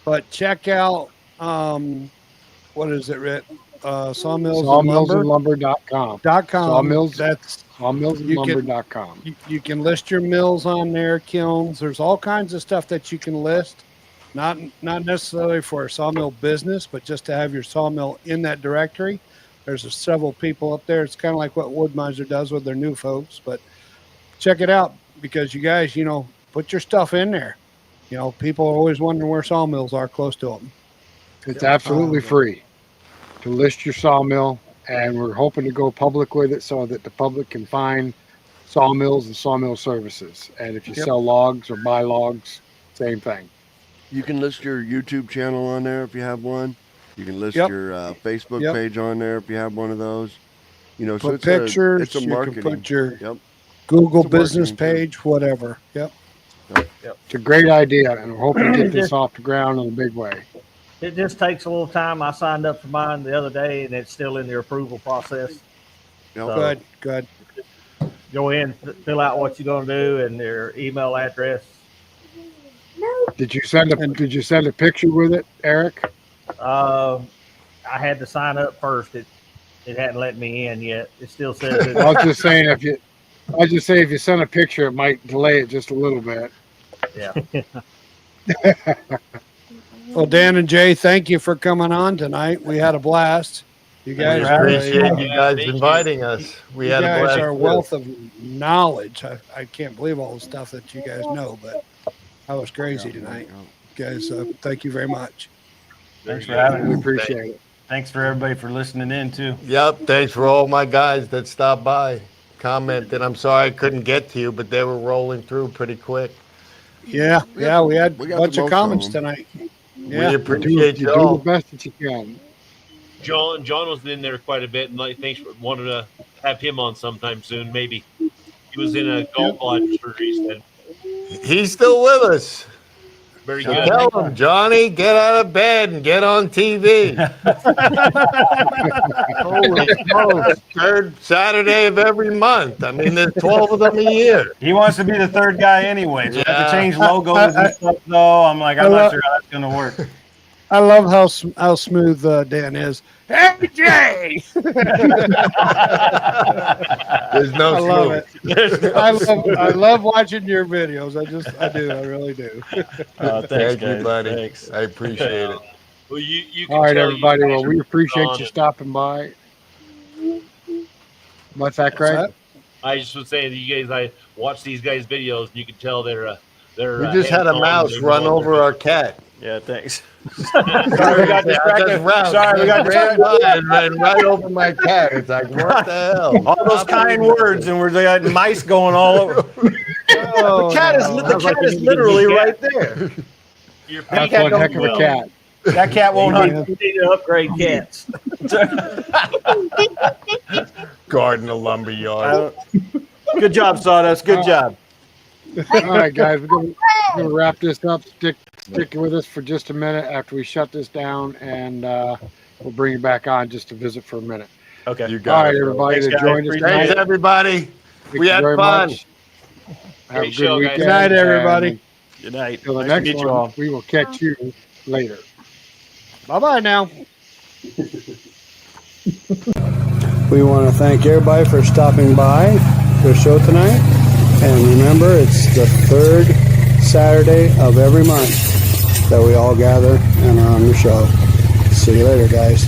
But check out, what is it, Rick? Sawmillsandlumber.com. Sawmills. That's Sawmillsandlumber.com. you can list your mills on there, kilns. There's all kinds of stuff that you can list. Not necessarily for a sawmill business, but just to have your sawmill in that directory. There's several people up there. It's kind of like what Woodmiser does with their new folks. But check it out because you guys, put your stuff in there. People are always wondering where sawmills are close to them. It's absolutely free to list your sawmill, and we're hoping to go public with it so that the public can find sawmills and sawmill services. And if you sell logs or buy logs, same thing. You can list your YouTube channel on there if you have one. You can list your Facebook page on there if you have one of those. So Put it's pictures. it's a You marketing. can put your Yep. Google It's a business marketing thing. page, whatever. Yep. It's a great idea, and we're hoping to get this off the ground in a big way. It just takes a little time. I signed up for mine the other day, and it's still in the approval process. Yep. Good. Go in, fill out what you're going to do, and their email address. Did you send a picture with it, Eric? I had to sign up first. It hadn't let me in yet. It still says it. I was just saying if you send a picture, it might delay it just a little bit. Yeah. Well, Dan and Jay, thank you for coming on tonight. We had a blast. You guys We are appreciate you guys inviting us. We you had a guys blast. are a too. wealth of knowledge. I can't believe all the stuff that you guys know, but that was crazy tonight. Guys, thank you very much. Thanks for having We us. appreciate it. Thanks for everybody for listening in too. Yep. Thanks for all my guys that stopped by, commented. I'm sorry I couldn't get to you, but they were rolling through pretty quick. Yeah, we had we a got bunch the of most of comments them. tonight. We Yeah, appreciate You you do all. the best that you can. John was in there quite a bit, and thanks for wanting to have him on sometime soon. Maybe he was in a golf lodge surgery. He said, He's still with us. "Very So good." tell him, Johnny, get out of bed and get on TV. Holy smokes. Third Saturday of every month. I mean, there's 12 of them a year. He wants to be the third guy anyway, so we have Yeah. to change logos and stuff. Though I'm like, I'm not sure how that's gonna work. I love how smooth Dan is. Hey, Jay! There's no I love smooth. it. I love watching your videos. I do. I really do. Thanks, Thank you, guys. buddy. Thanks. I appreciate it. Well, you can All right, tell everybody. you guys Well, we are appreciate on you it. stopping by. What's that, Craig? that? I just was saying that you guys, I watch these guys' videos, and you can tell they're We just had a hands-on, mouse they run know over they're- our cat. Yeah, thanks. Sorry, we got distracted. Sorry, we got distracted. Right over my cat. It's like, what the hell? All those kind words, and we're got mice going all over. Oh, the cat is literally right there. Your That's cat one don't heck of a will. cat. That cat won't hunt. You need to upgrade cats. Garden, a lumber yard. Good job, Sawdust. Good job. All right, guys, we're gonna wrap this up. Stick with us for just a minute after we shut this down, and we'll bring you back on just to visit for a minute. Okay. You All got right, it. everybody Thanks, that guys. joined us Appreciate tonight. Thanks, everybody. Thank We you had very fun. much. Have Great a good show, guys. weekend. Good night, everybody. and Good night. Till the Nice to next meet you one, all. we will catch you later. Bye-bye now. We want to thank everybody for stopping by the show tonight. And remember, it's the third Saturday of every month that we all gather and are on the show. See you later, guys.